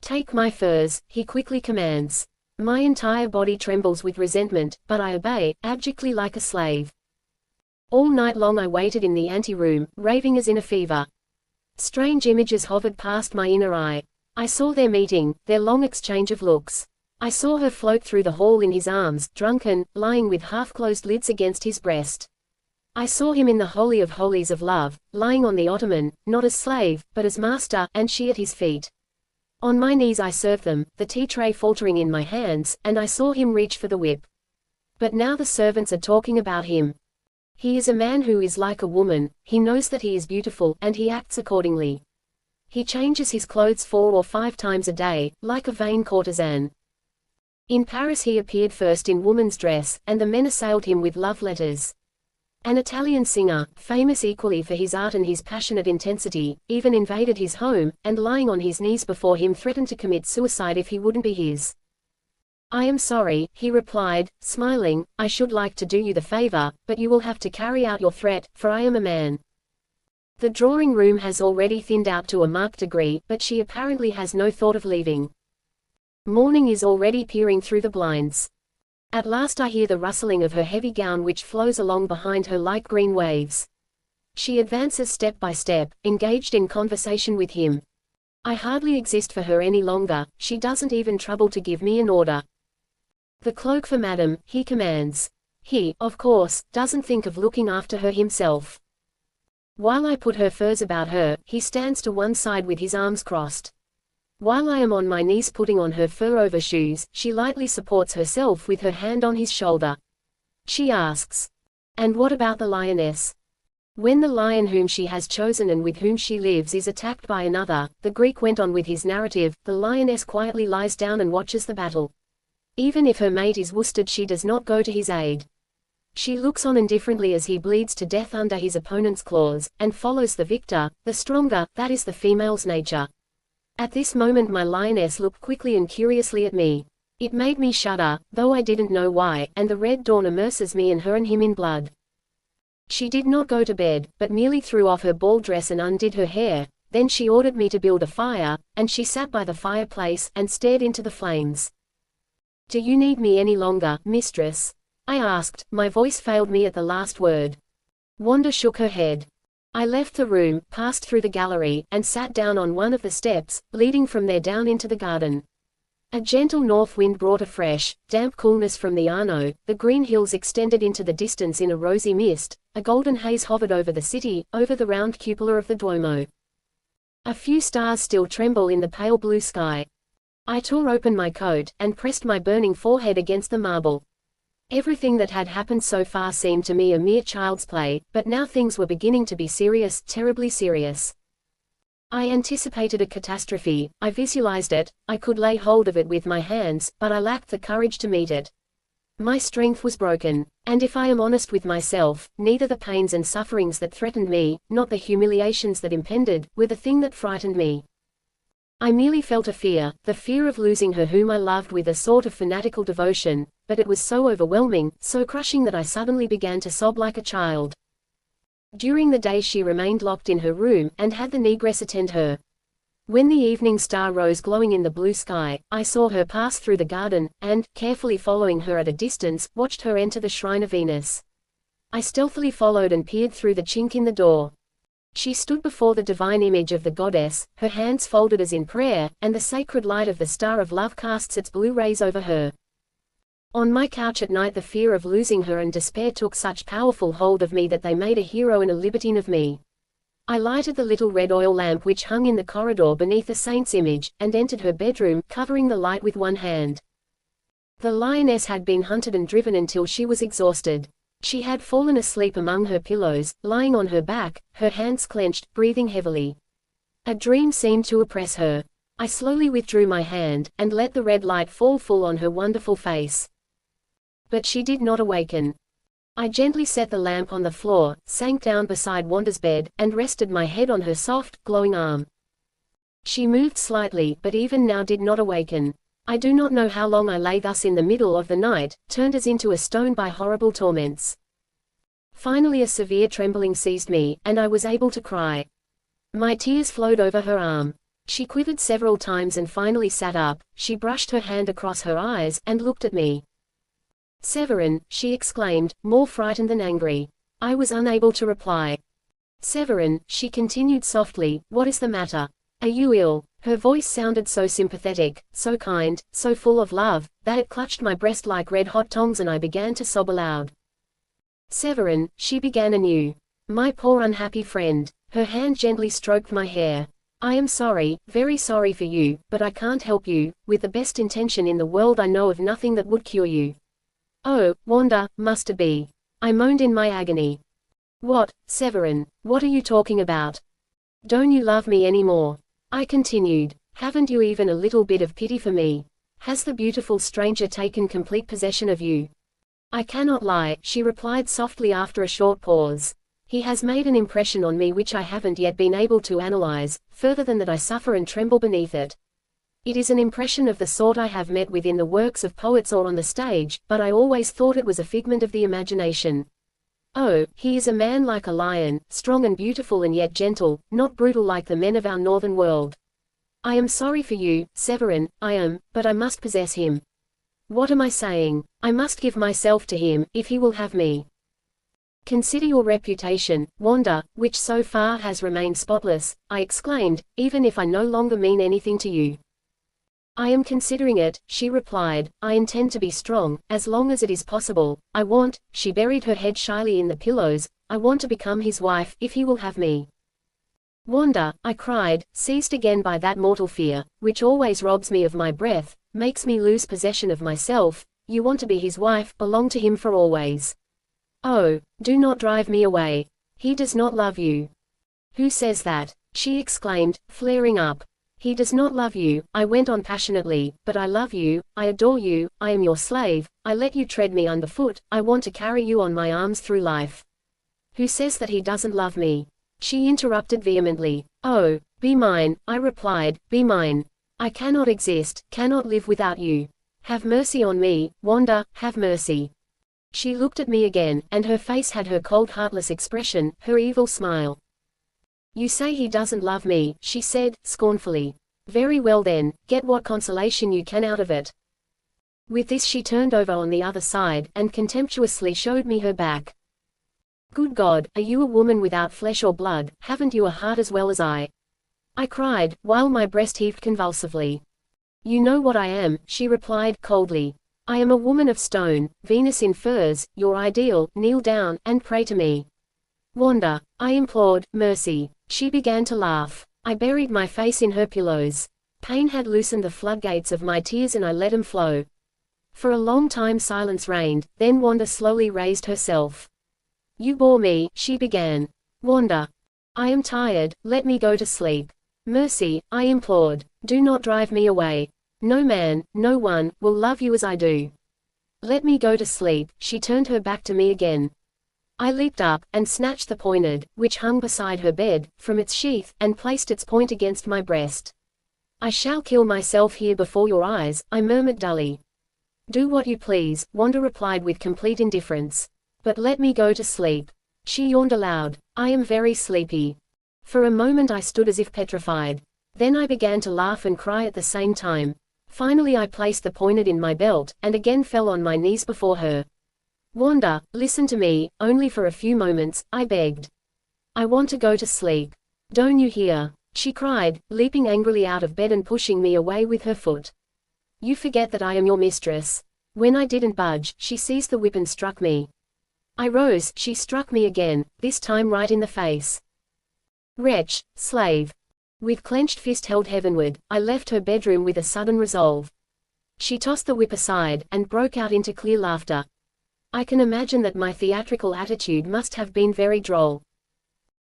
Take my furs, he quickly commands. My entire body trembles with resentment, but I obey, abjectly like a slave. All night long I waited in the anteroom, raving as in a fever. Strange images hovered past my inner eye. I saw their meeting, their long exchange of looks. I saw her float through the hall in his arms, drunken, lying with half-closed lids against his breast. I saw him in the holy of holies of love, lying on the ottoman, not as slave, but as master, and she at his feet. On my knees I served them, the tea-tray faltering in my hands, and I saw him reach for the whip. But now the servants are talking about him. He is a man who is like a woman, he knows that he is beautiful, and he acts accordingly. He changes his clothes 4 or 5 times a day, like a vain courtesan. In Paris he appeared first in woman's dress, and the men assailed him with love letters. An Italian singer, famous equally for his art and his passionate intensity, even invaded his home, and lying on his knees before him threatened to commit suicide if he wouldn't be his. I am sorry, he replied, smiling, I should like to do you the favor, but you will have to carry out your threat, for I am a man. The drawing room has already thinned out to a marked degree, but she apparently has no thought of leaving. Morning is already peering through the blinds. At last I hear the rustling of her heavy gown which flows along behind her like green waves. She advances step by step, engaged in conversation with him. I hardly exist for her any longer, she doesn't even trouble to give me an order. The cloak for madam, he commands. He, of course, doesn't think of looking after her himself. While I put her furs about her, he stands to one side with his arms crossed. While I am on my knees putting on her fur overshoes, she lightly supports herself with her hand on his shoulder. She asks, "And what about the lioness?" When the lion whom she has chosen and with whom she lives is attacked by another, the Greek went on with his narrative, the lioness quietly lies down and watches the battle. Even if her mate is worsted she does not go to his aid. She looks on indifferently as he bleeds to death under his opponent's claws, and follows the victor, the stronger. That is the female's nature. At this moment my lioness looked quickly and curiously at me. It made me shudder, though I didn't know why, and the red dawn immerses me and her and him in blood. She did not go to bed, but merely threw off her ball dress and undid her hair. Then she ordered me to build a fire, and she sat by the fireplace and stared into the flames. "Do you need me any longer, mistress?" I asked. My voice failed me at the last word. Wanda shook her head. I left the room, passed through the gallery, and sat down on one of the steps, leading from there down into the garden. A gentle north wind brought a fresh, damp coolness from the Arno. The green hills extended into the distance in a rosy mist. A golden haze hovered over the city, over the round cupola of the Duomo. A few stars still tremble in the pale blue sky. I tore open my coat, and pressed my burning forehead against the marble. Everything that had happened so far seemed to me a mere child's play, but now things were beginning to be serious, terribly serious. I anticipated a catastrophe, I visualized it, I could lay hold of it with my hands, but I lacked the courage to meet it. My strength was broken, and if I am honest with myself, neither the pains and sufferings that threatened me, nor the humiliations that impended, were the thing that frightened me. I merely felt a fear, the fear of losing her whom I loved with a sort of fanatical devotion, but it was so overwhelming, so crushing that I suddenly began to sob like a child. During the day she remained locked in her room, and had the negress attend her. When the evening star rose glowing in the blue sky, I saw her pass through the garden, and, carefully following her at a distance, watched her enter the shrine of Venus. I stealthily followed and peered through the chink in the door. She stood before the divine image of the goddess, her hands folded as in prayer, and the sacred light of the star of love casts its blue rays over her. On my couch at night the fear of losing her and despair took such powerful hold of me that they made a hero and a libertine of me. I lighted the little red oil lamp which hung in the corridor beneath the saint's image, and entered her bedroom, covering the light with one hand. The lioness had been hunted and driven until she was exhausted. She had fallen asleep among her pillows, lying on her back, her hands clenched, breathing heavily. A dream seemed to oppress her. I slowly withdrew my hand, and let the red light fall full on her wonderful face. But she did not awaken. I gently set the lamp on the floor, sank down beside Wanda's bed, and rested my head on her soft, glowing arm. She moved slightly, but even now did not awaken. I do not know how long I lay thus in the middle of the night, turned as into a stone by horrible torments. Finally a severe trembling seized me, and I was able to cry. My tears flowed over her arm. She quivered several times and finally sat up. She brushed her hand across her eyes, and looked at me. "Severin," she exclaimed, more frightened than angry. I was unable to reply. "Severin," she continued softly, "what is the matter? Are you ill?" Her voice sounded so sympathetic, so kind, so full of love, that it clutched my breast like red-hot tongs and I began to sob aloud. "Severin," she began anew. "My poor unhappy friend." Her hand gently stroked my hair. "I am sorry, very sorry for you, but I can't help you. With the best intention in the world I know of nothing that would cure you." "Oh, Wanda, must it be?" I moaned in my agony. "What, Severin? What are you talking about? Don't you love me anymore?" I continued. "Haven't you even a little bit of pity for me? Has the beautiful stranger taken complete possession of you?" "I cannot lie," she replied softly after a short pause. "He has made an impression on me which I haven't yet been able to analyze, further than that I suffer and tremble beneath it. It is an impression of the sort I have met with in the works of poets or on the stage, but I always thought it was a figment of the imagination. Oh, he is a man like a lion, strong and beautiful and yet gentle, not brutal like the men of our northern world. I am sorry for you, Severin, I am, but I must possess him. What am I saying? I must give myself to him, if he will have me. Consider your reputation, Wanda, which so far has remained spotless," I exclaimed, "even if I no longer mean anything to you." "I am considering it," she replied. "I intend to be strong, as long as it is possible. I want," she buried her head shyly in the pillows, "I want to become his wife, if he will have me." "Wanda," I cried, seized again by that mortal fear, which always robs me of my breath, makes me lose possession of myself, "you want to be his wife, belong to him for always. Oh, do not drive me away. He does not love you." "Who says that?" she exclaimed, flaring up. "He does not love you," I went on passionately, "but I love you, I adore you, I am your slave, I let you tread me underfoot, I want to carry you on my arms through life." "Who says that he doesn't love me?" she interrupted vehemently. "Oh, be mine," I replied, "be mine. I cannot exist, cannot live without you. Have mercy on me, Wanda, have mercy." She looked at me again, and her face had her cold heartless expression, her evil smile. "You say he doesn't love me," she said, scornfully. "Very well then, get what consolation you can out of it." With this she turned over on the other side, and contemptuously showed me her back. "Good God, are you a woman without flesh or blood? Haven't you a heart as well as I?" I cried, while my breast heaved convulsively. "You know what I am," she replied, coldly. "I am a woman of stone, Venus in furs, your ideal. Kneel down, and pray to me." "Wanda," I implored, "mercy." She began to laugh. I buried my face in her pillows. Pain had loosened the floodgates of my tears and I let them flow. For a long time silence reigned, then Wanda slowly raised herself. "You bore me," she began. "Wanda, I am tired, let me go to sleep." "Mercy," I implored. "Do not drive me away. No man, no one, will love you as I do. Let me go to sleep." She turned her back to me again. I leaped up, and snatched the poignard, which hung beside her bed, from its sheath, and placed its point against my breast. "I shall kill myself here before your eyes," I murmured dully. "Do what you please," Wanda replied with complete indifference. "But let me go to sleep." She yawned aloud. "I am very sleepy." For a moment I stood as if petrified. Then I began to laugh and cry at the same time. Finally I placed the poignard in my belt, and again fell on my knees before her. "Wanda, listen to me, only for a few moments," I begged. "I want to go to sleep. Don't you hear?" she cried, leaping angrily out of bed and pushing me away with her foot. "You forget that I am your mistress." When I didn't budge, she seized the whip and struck me. I rose, she struck me again, this time right in the face. "Wretch, slave." With clenched fist held heavenward, I left her bedroom with a sudden resolve. She tossed the whip aside, and broke out into clear laughter. I can imagine that my theatrical attitude must have been very droll.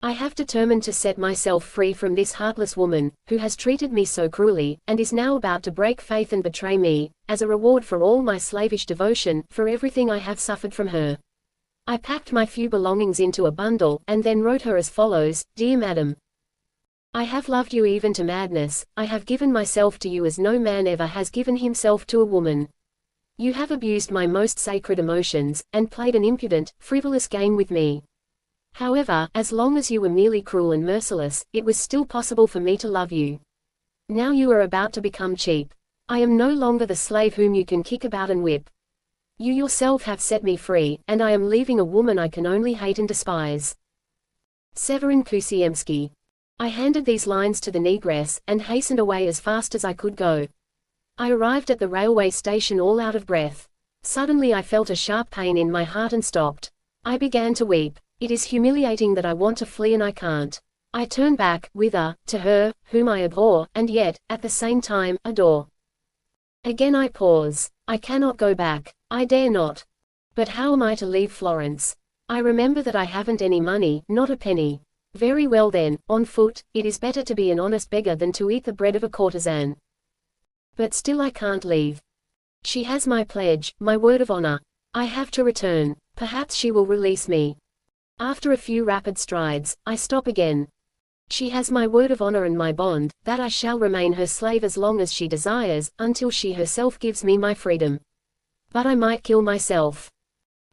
I have determined to set myself free from this heartless woman, who has treated me so cruelly, and is now about to break faith and betray me, as a reward for all my slavish devotion, for everything I have suffered from her. I packed my few belongings into a bundle, and then wrote her as follows: "Dear Madam, I have loved you even to madness. I have given myself to you as no man ever has given himself to a woman. You have abused my most sacred emotions, and played an impudent, frivolous game with me. However, as long as you were merely cruel and merciless, it was still possible for me to love you. Now you are about to become cheap. I am no longer the slave whom you can kick about and whip. You yourself have set me free, and I am leaving a woman I can only hate and despise. Severin Kusiemski." I handed these lines to the negress, and hastened away as fast as I could go. I arrived at the railway station all out of breath. Suddenly I felt a sharp pain in my heart and stopped. I began to weep. It is humiliating that I want to flee and I can't. I turn back, whither? To her, whom I abhor, and yet, at the same time, adore. Again I pause. I cannot go back. I dare not. But how am I to leave Florence? I remember that I haven't any money, not a penny. Very well then, on foot. It is better to be an honest beggar than to eat the bread of a courtesan. But still I can't leave. She has my pledge, my word of honor. I have to return. Perhaps she will release me. After a few rapid strides, I stop again. She has my word of honor and my bond, that I shall remain her slave as long as she desires, until she herself gives me my freedom. But I might kill myself.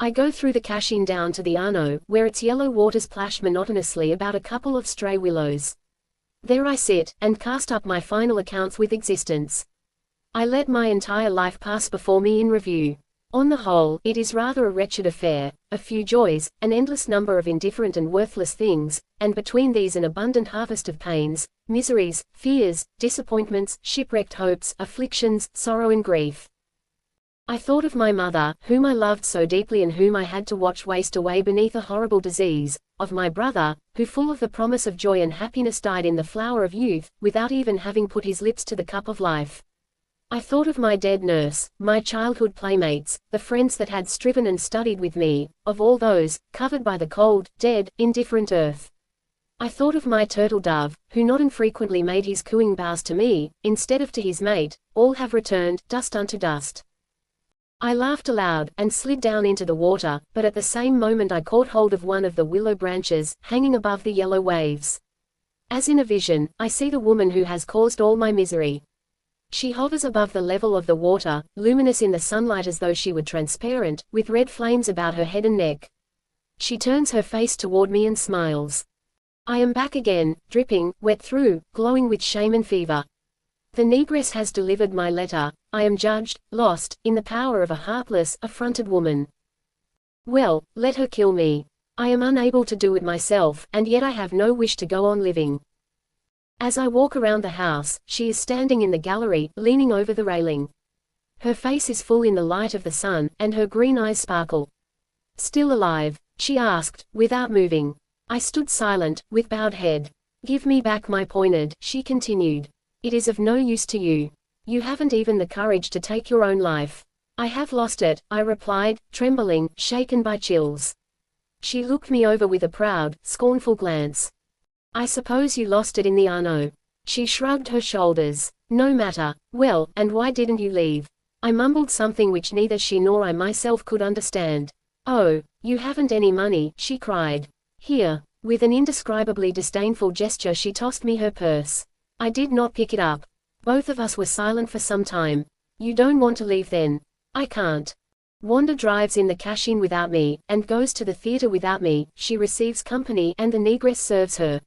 I go through the Cascine down to the Arno, where its yellow waters plash monotonously about a couple of stray willows. There I sit, and cast up my final accounts with existence. I let my entire life pass before me in review. On the whole, it is rather a wretched affair, a few joys, an endless number of indifferent and worthless things, and between these an abundant harvest of pains, miseries, fears, disappointments, shipwrecked hopes, afflictions, sorrow and grief. I thought of my mother, whom I loved so deeply and whom I had to watch waste away beneath a horrible disease, of my brother, who full of the promise of joy and happiness died in the flower of youth, without even having put his lips to the cup of life. I thought of my dead nurse, my childhood playmates, the friends that had striven and studied with me, of all those, covered by the cold, dead, indifferent earth. I thought of my turtle dove, who not infrequently made his cooing bows to me, instead of to his mate. All have returned, dust unto dust. I laughed aloud, and slid down into the water, but at the same moment I caught hold of one of the willow branches, hanging above the yellow waves. As in a vision, I see the woman who has caused all my misery. She hovers above the level of the water, luminous in the sunlight as though she were transparent, with red flames about her head and neck. She turns her face toward me and smiles. I am back again, dripping, wet through, glowing with shame and fever. The negress has delivered my letter. I am judged, lost, in the power of a heartless, affronted woman. Well, let her kill me. I am unable to do it myself, and yet I have no wish to go on living. As I walk around the house, she is standing in the gallery, leaning over the railing. Her face is full in the light of the sun, and her green eyes sparkle. Still alive? She asked, without moving. I stood silent, with bowed head. Give me back my poignard, she continued. It is of no use to you. You haven't even the courage to take your own life. I have lost it, I replied, trembling, shaken by chills. She looked me over with a proud, scornful glance. I suppose you lost it in the Arno. She shrugged her shoulders. No matter. Well, and why didn't you leave? I mumbled something which neither she nor I myself could understand. Oh, you haven't any money, she cried. Here. With an indescribably disdainful gesture she tossed me her purse. I did not pick it up. Both of us were silent for some time. You don't want to leave then? I can't. Wanda drives in the cash-in without me, and goes to the theater without me. She receives company, and the negress serves her.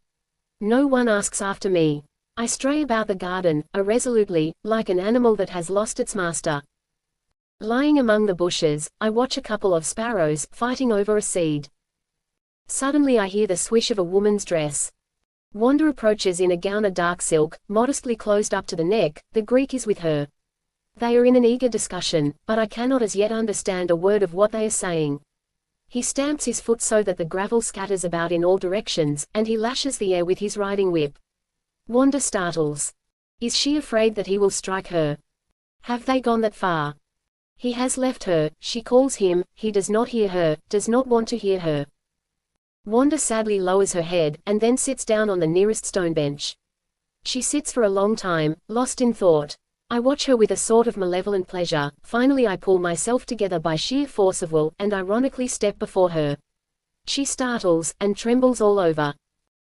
No one asks after me. I stray about the garden, irresolutely, like an animal that has lost its master. Lying among the bushes, I watch a couple of sparrows, fighting over a seed. Suddenly I hear the swish of a woman's dress. Wanda approaches in a gown of dark silk, modestly closed up to the neck. The Greek is with her. They are in an eager discussion, but I cannot as yet understand a word of what they are saying. He stamps his foot so that the gravel scatters about in all directions, and he lashes the air with his riding whip. Wanda startles. Is she afraid that he will strike her? Have they gone that far? He has left her, she calls him, he does not hear her, does not want to hear her. Wanda sadly lowers her head, and then sits down on the nearest stone bench. She sits for a long time, lost in thought. I watch her with a sort of malevolent pleasure. Finally I pull myself together by sheer force of will, and ironically step before her. She startles, and trembles all over.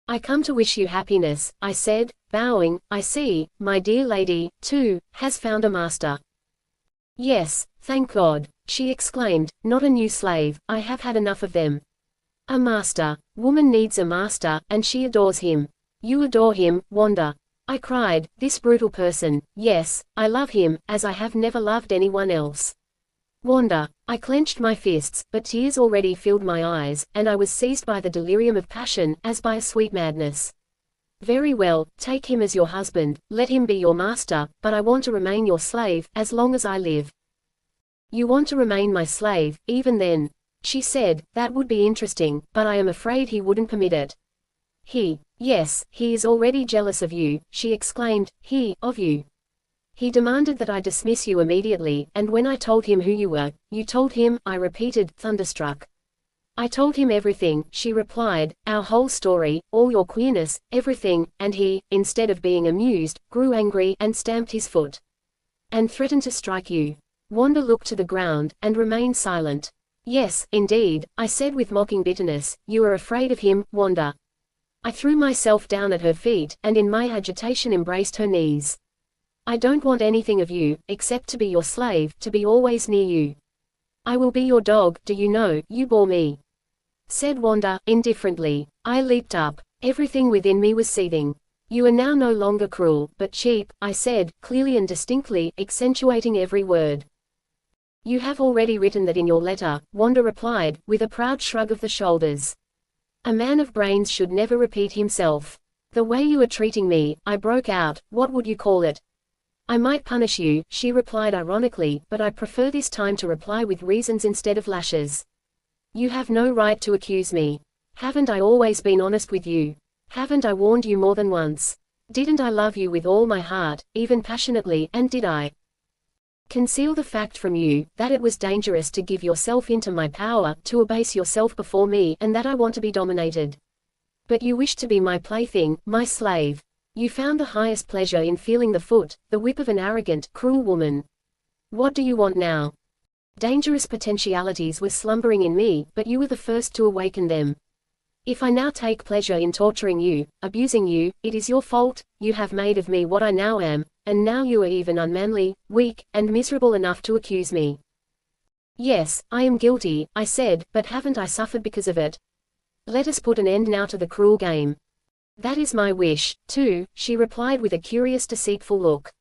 I come to wish you happiness, I said, bowing. I see, my dear lady, too, has found a master. Yes, thank God, she exclaimed, not a new slave, I have had enough of them. A master. Woman needs a master, and she adores him. You adore him, Wanda. I cried, this brutal person. Yes, I love him, as I have never loved anyone else. Wanda. I clenched my fists, but tears already filled my eyes, and I was seized by the delirium of passion, as by a sweet madness. Very well, take him as your husband, let him be your master, but I want to remain your slave, as long as I live. You want to remain my slave, even then? She said, that would be interesting, but I am afraid he wouldn't permit it. Yes, he is already jealous of you, she exclaimed. Of you. He demanded that I dismiss you immediately, and when I told him who you were, you told him, I repeated, thunderstruck. I told him everything, she replied, our whole story, all your queerness, everything, and he, instead of being amused, grew angry, and stamped his foot. And threatened to strike you. Wanda looked to the ground, and remained silent. Yes, indeed, I said with mocking bitterness, you are afraid of him, Wanda. I threw myself down at her feet, and in my agitation embraced her knees. I don't want anything of you, except to be your slave, to be always near you. I will be your dog, do you know, you bore me. Said Wanda, indifferently. I leaped up. Everything within me was seething. You are now no longer cruel, but cheap, I said, clearly and distinctly, accentuating every word. You have already written that in your letter, Wanda replied, with a proud shrug of the shoulders. A man of brains should never repeat himself. The way you are treating me, I broke out, what would you call it? I might punish you, she replied ironically, but I prefer this time to reply with reasons instead of lashes. You have no right to accuse me. Haven't I always been honest with you? Haven't I warned you more than once? Didn't I love you with all my heart, even passionately, and did I conceal the fact from you, that it was dangerous to give yourself into my power, to abase yourself before me, and that I want to be dominated? But you wished to be my plaything, my slave. You found the highest pleasure in feeling the foot, the whip of an arrogant, cruel woman. What do you want now? Dangerous potentialities were slumbering in me, but you were the first to awaken them. If I now take pleasure in torturing you, abusing you, it is your fault. You have made of me what I now am, and now you are even unmanly, weak, and miserable enough to accuse me. Yes, I am guilty, I said, but haven't I suffered because of it? Let us put an end now to the cruel game. That is my wish, too, she replied with a curious deceitful look.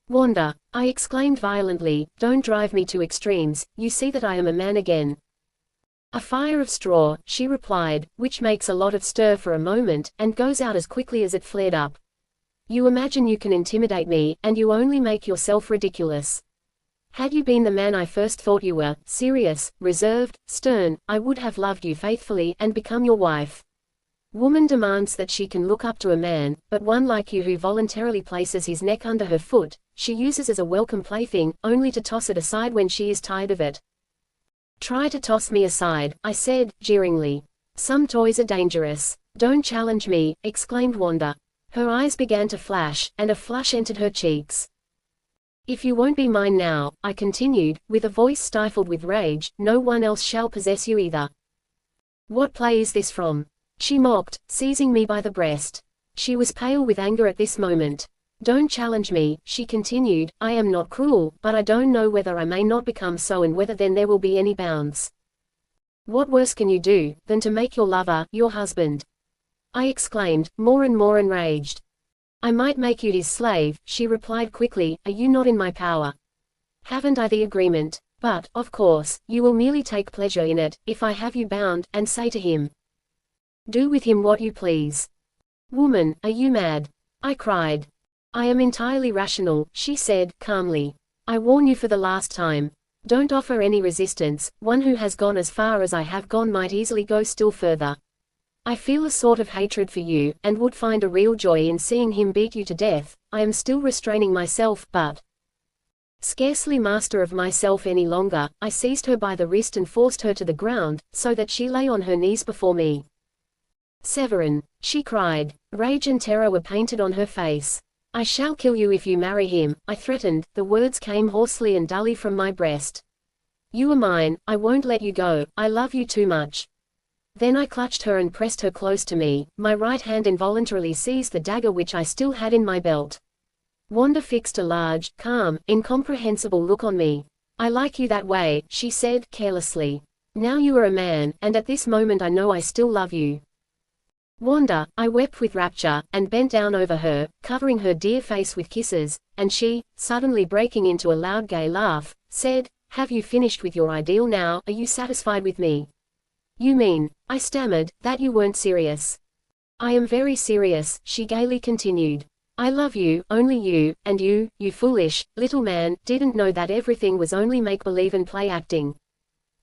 Wanda, I exclaimed violently, don't drive me to extremes, you see that I am a man again. A fire of straw, she replied, which makes a lot of stir for a moment, and goes out as quickly as it flared up. You imagine you can intimidate me, and you only make yourself ridiculous. Had you been the man I first thought you were, serious, reserved, stern, I would have loved you faithfully and become your wife. Woman demands that she can look up to a man, but one like you who voluntarily places his neck under her foot, she uses as a welcome plaything, only to toss it aside when she is tired of it. Try to toss me aside, I said, jeeringly. Some toys are dangerous. Don't challenge me, exclaimed Wanda. Her eyes began to flash, and a flush entered her cheeks. If you won't be mine now, I continued, with a voice stifled with rage, no one else shall possess you either. What play is this from? She mocked, seizing me by the breast. She was pale with anger at this moment. Don't challenge me, she continued, I am not cruel, but I don't know whether I may not become so and whether then there will be any bounds. What worse can you do, than to make your lover, your husband? I exclaimed, more and more enraged. I might make you his slave, she replied quickly, are you not in my power? Haven't I the agreement? But, of course, you will merely take pleasure in it, if I have you bound, and say to him. Do with him what you please. Woman, are you mad? I cried. I am entirely rational, she said, calmly. I warn you for the last time. Don't offer any resistance, one who has gone as far as I have gone might easily go still further. I feel a sort of hatred for you, and would find a real joy in seeing him beat you to death. I am still restraining myself, but scarcely master of myself any longer, I seized her by the wrist and forced her to the ground, so that she lay on her knees before me. Severin, she cried. Rage and terror were painted on her face. I shall kill you if you marry him, I threatened, the words came hoarsely and dully from my breast. You are mine, I won't let you go, I love you too much. Then I clutched her and pressed her close to me, my right hand involuntarily seized the dagger which I still had in my belt. Wanda fixed a large, calm, incomprehensible look on me. I like you that way, she said, carelessly. Now you are a man, and at this moment I know I still love you. Wanda, I wept with rapture, and bent down over her, covering her dear face with kisses, and she, suddenly breaking into a loud gay laugh, said, have you finished with your ideal now, are you satisfied with me? You mean, I stammered, that you weren't serious. I am very serious, she gaily continued. I love you, only you, and you foolish, little man, didn't know that everything was only make-believe and play-acting.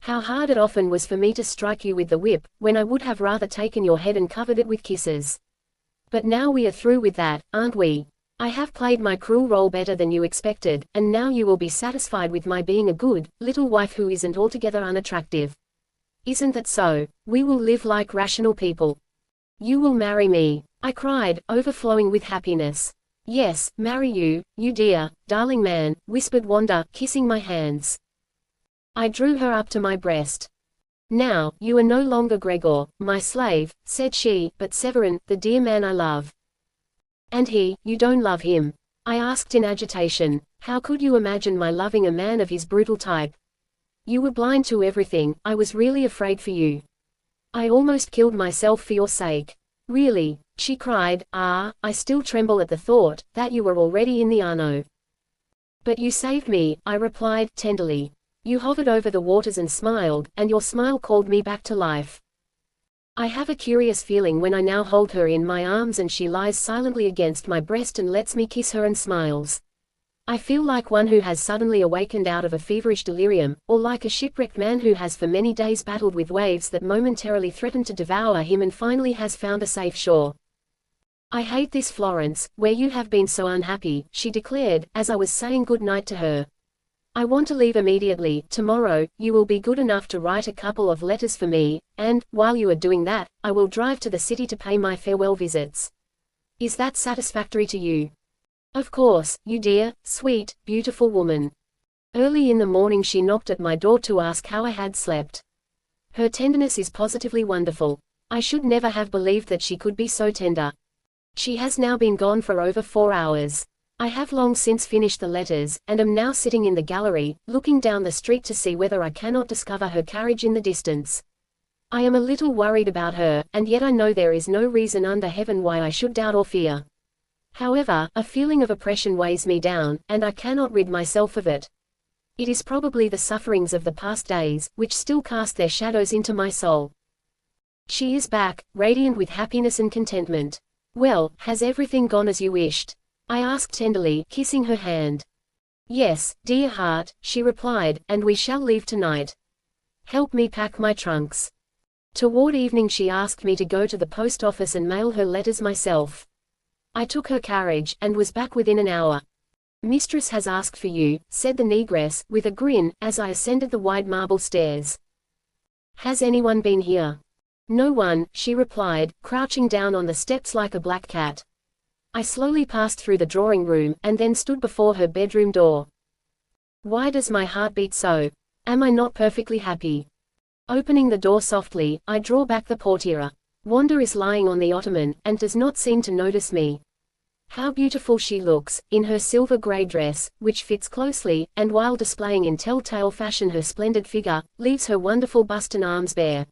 How hard it often was for me to strike you with the whip, when I would have rather taken your head and covered it with kisses. But now we are through with that, aren't we? I have played my cruel role better than you expected, and now you will be satisfied with my being a good, little wife who isn't altogether unattractive. Isn't that so? We will live like rational people. You will marry me, I cried, overflowing with happiness. Yes, marry you, you dear, darling man, whispered Wanda, kissing my hands. I drew her up to my breast. Now, you are no longer Gregor, my slave, said she, but Severin, the dear man I love. And he, you don't love him? I asked in agitation. How could you imagine my loving a man of his brutal type? You were blind to everything, I was really afraid for you. I almost killed myself for your sake. Really, she cried, I still tremble at the thought, that you were already in the Arno. But you saved me, I replied, tenderly. You hovered over the waters and smiled, and your smile called me back to life. I have a curious feeling when I now hold her in my arms and she lies silently against my breast and lets me kiss her and smiles. I feel like one who has suddenly awakened out of a feverish delirium, or like a shipwrecked man who has for many days battled with waves that momentarily threaten to devour him and finally has found a safe shore. I hate this Florence, where you have been so unhappy, she declared, as I was saying good night to her. I want to leave immediately. Tomorrow, you will be good enough to write a couple of letters for me, and, while you are doing that, I will drive to the city to pay my farewell visits. Is that satisfactory to you? Of course, you dear, sweet, beautiful woman. Early in the morning she knocked at my door to ask how I had slept. Her tenderness is positively wonderful. I should never have believed that she could be so tender. She has now been gone for over 4 hours. I have long since finished the letters, and am now sitting in the gallery, looking down the street to see whether I cannot discover her carriage in the distance. I am a little worried about her, and yet I know there is no reason under heaven why I should doubt or fear. However, a feeling of oppression weighs me down, and I cannot rid myself of it. It is probably the sufferings of the past days, which still cast their shadows into my soul. She is back, radiant with happiness and contentment. Well, has everything gone as you wished? I asked tenderly, kissing her hand. Yes, dear heart, she replied, and we shall leave tonight. Help me pack my trunks. Toward evening she asked me to go to the post office and mail her letters myself. I took her carriage, and was back within an hour. Mistress has asked for you, said the negress, with a grin, as I ascended the wide marble stairs. Has anyone been here? No one, she replied, crouching down on the steps like a black cat. I slowly passed through the drawing room, and then stood before her bedroom door. Why does my heart beat so? Am I not perfectly happy? Opening the door softly, I draw back the portiere. Wanda is lying on the ottoman, and does not seem to notice me. How beautiful she looks, in her silver grey dress, which fits closely, and while displaying in telltale fashion her splendid figure, leaves her wonderful bust and arms bare.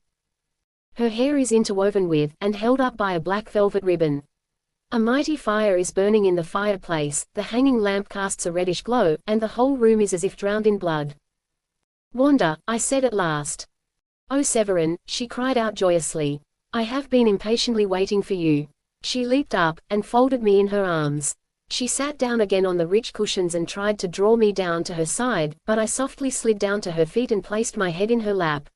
Her hair is interwoven with, and held up by a black velvet ribbon. A mighty fire is burning in the fireplace, the hanging lamp casts a reddish glow, and the whole room is as if drowned in blood. Wanda, I said at last. Oh Severin, she cried out joyously. I have been impatiently waiting for you. She leaped up, and folded me in her arms. She sat down again on the rich cushions and tried to draw me down to her side, but I softly slid down to her feet and placed my head in her lap.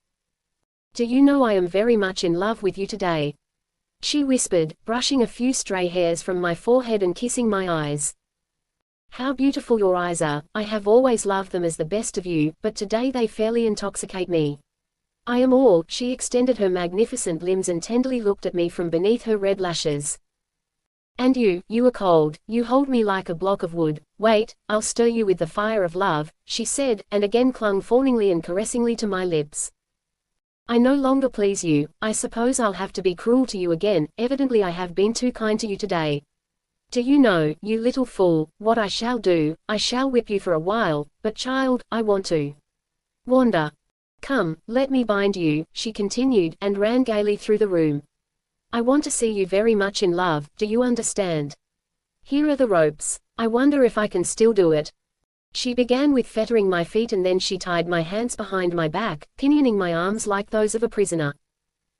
Do you know I am very much in love with you today? She whispered, brushing a few stray hairs from my forehead and kissing my eyes. How beautiful your eyes are, I have always loved them as the best of you, but today they fairly intoxicate me. I am all. She extended her magnificent limbs and tenderly looked at me from beneath her red lashes. And you are cold, you hold me like a block of wood. Wait, I'll stir you with the fire of love, she said, and again clung fawningly and caressingly to my lips. I no longer please you, I suppose I'll have to be cruel to you again, evidently I have been too kind to you today. Do you know, you little fool, what I shall do? I shall whip you for a while, but child, I want to. Wanda. Come, let me bind you, she continued, and ran gaily through the room. I want to see you very much in love, do you understand? Here are the ropes. I wonder if I can still do it. She began with fettering my feet and then she tied my hands behind my back, pinioning my arms like those of a prisoner.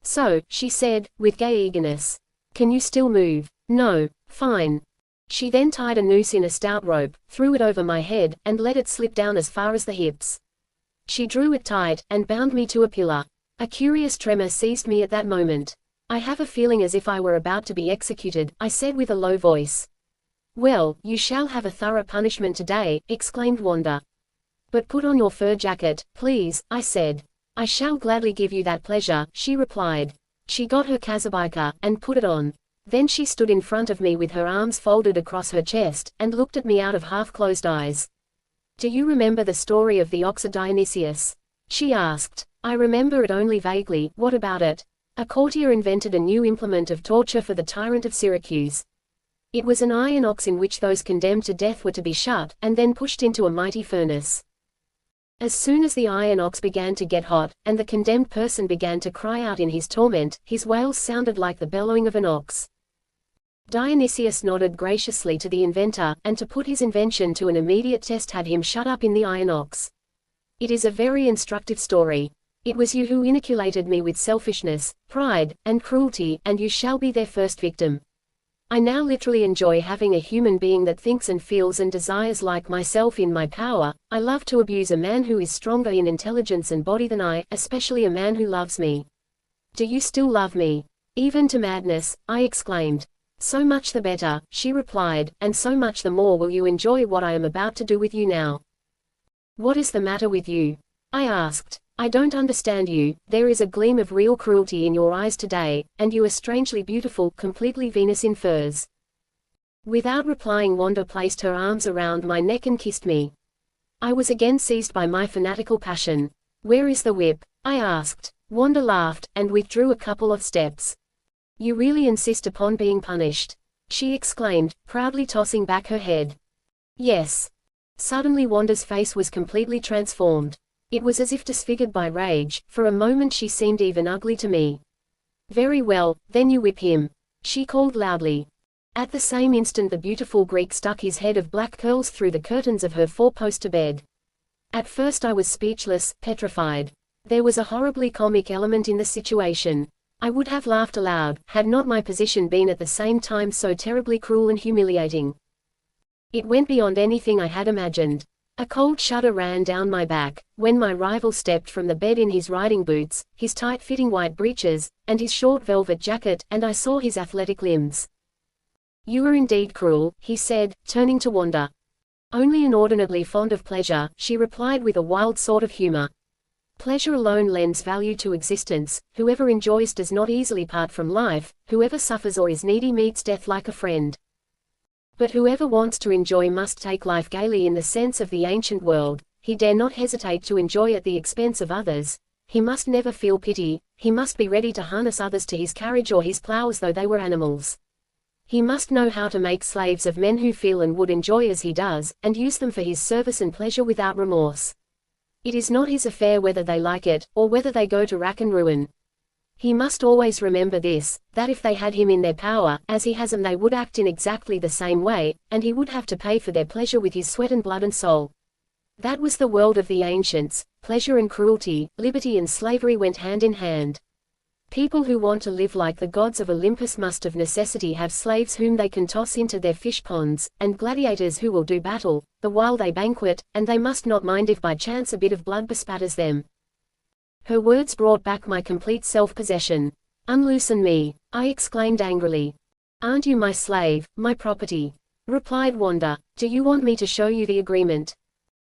So, she said, with gay eagerness. Can you still move? No. Fine. She then tied a noose in a stout rope, threw it over my head, and let it slip down as far as the hips. She drew it tight, and bound me to a pillar. A curious tremor seized me at that moment. I have a feeling as if I were about to be executed, I said with a low voice. Well, you shall have a thorough punishment today, exclaimed Wanda. But put on your fur jacket, please, I said. I shall gladly give you that pleasure, she replied. She got her kazabika, and put it on. Then she stood in front of me with her arms folded across her chest, and looked at me out of half-closed eyes. Do you remember the story of the ox Dionysius? She asked. I remember it only vaguely. What about it? A courtier invented a new implement of torture for the tyrant of Syracuse. It was an iron ox in which those condemned to death were to be shut, and then pushed into a mighty furnace. As soon as the iron ox began to get hot, and the condemned person began to cry out in his torment, his wails sounded like the bellowing of an ox. Dionysius nodded graciously to the inventor, and to put his invention to an immediate test had him shut up in the iron ox. It is a very instructive story. It was you who inoculated me with selfishness, pride, and cruelty, and you shall be their first victim. I now literally enjoy having a human being that thinks and feels and desires like myself in my power. I love to abuse a man who is stronger in intelligence and body than I, especially a man who loves me. Do you still love me? Even to madness, I exclaimed. So much the better, she replied, and so much the more will you enjoy what I am about to do with you now. What is the matter with you? I asked. I don't understand you. There is a gleam of real cruelty in your eyes today, and you are strangely beautiful, completely Venus in furs. Without replying, Wanda placed her arms around my neck and kissed me. I was again seized by my fanatical passion. Where is the whip? I asked. Wanda laughed, and withdrew a couple of steps. You really insist upon being punished, she exclaimed, proudly tossing back her head. Yes. Suddenly Wanda's face was completely transformed. It was as if disfigured by rage. For a moment she seemed even ugly to me. Very well, then you whip him, she called loudly. At the same instant the beautiful Greek stuck his head of black curls through the curtains of her four-poster bed. At first I was speechless, petrified. There was a horribly comic element in the situation. I would have laughed aloud, had not my position been at the same time so terribly cruel and humiliating. It went beyond anything I had imagined. A cold shudder ran down my back, when my rival stepped from the bed in his riding boots, his tight-fitting white breeches, and his short velvet jacket, and I saw his athletic limbs. You are indeed cruel, he said, turning to Wanda. Only inordinately fond of pleasure, she replied with a wild sort of humor. Pleasure alone lends value to existence. Whoever enjoys does not easily part from life, whoever suffers or is needy meets death like a friend. But whoever wants to enjoy must take life gaily in the sense of the ancient world. He dare not hesitate to enjoy at the expense of others. He must never feel pity. He must be ready to harness others to his carriage or his plough as though they were animals. He must know how to make slaves of men who feel and would enjoy as he does, and use them for his service and pleasure without remorse. It is not his affair whether they like it, or whether they go to rack and ruin. He must always remember this, that if they had him in their power, as he has them, they would act in exactly the same way, and he would have to pay for their pleasure with his sweat and blood and soul. That was the world of the ancients. Pleasure and cruelty, liberty and slavery went hand in hand. People who want to live like the gods of Olympus must of necessity have slaves whom they can toss into their fish ponds, and gladiators who will do battle, the while they banquet, and they must not mind if by chance a bit of blood bespatters them. Her words brought back my complete self-possession. Unloosen me, I exclaimed angrily. Aren't you my slave, my property? Replied Wanda. Do you want me to show you the agreement?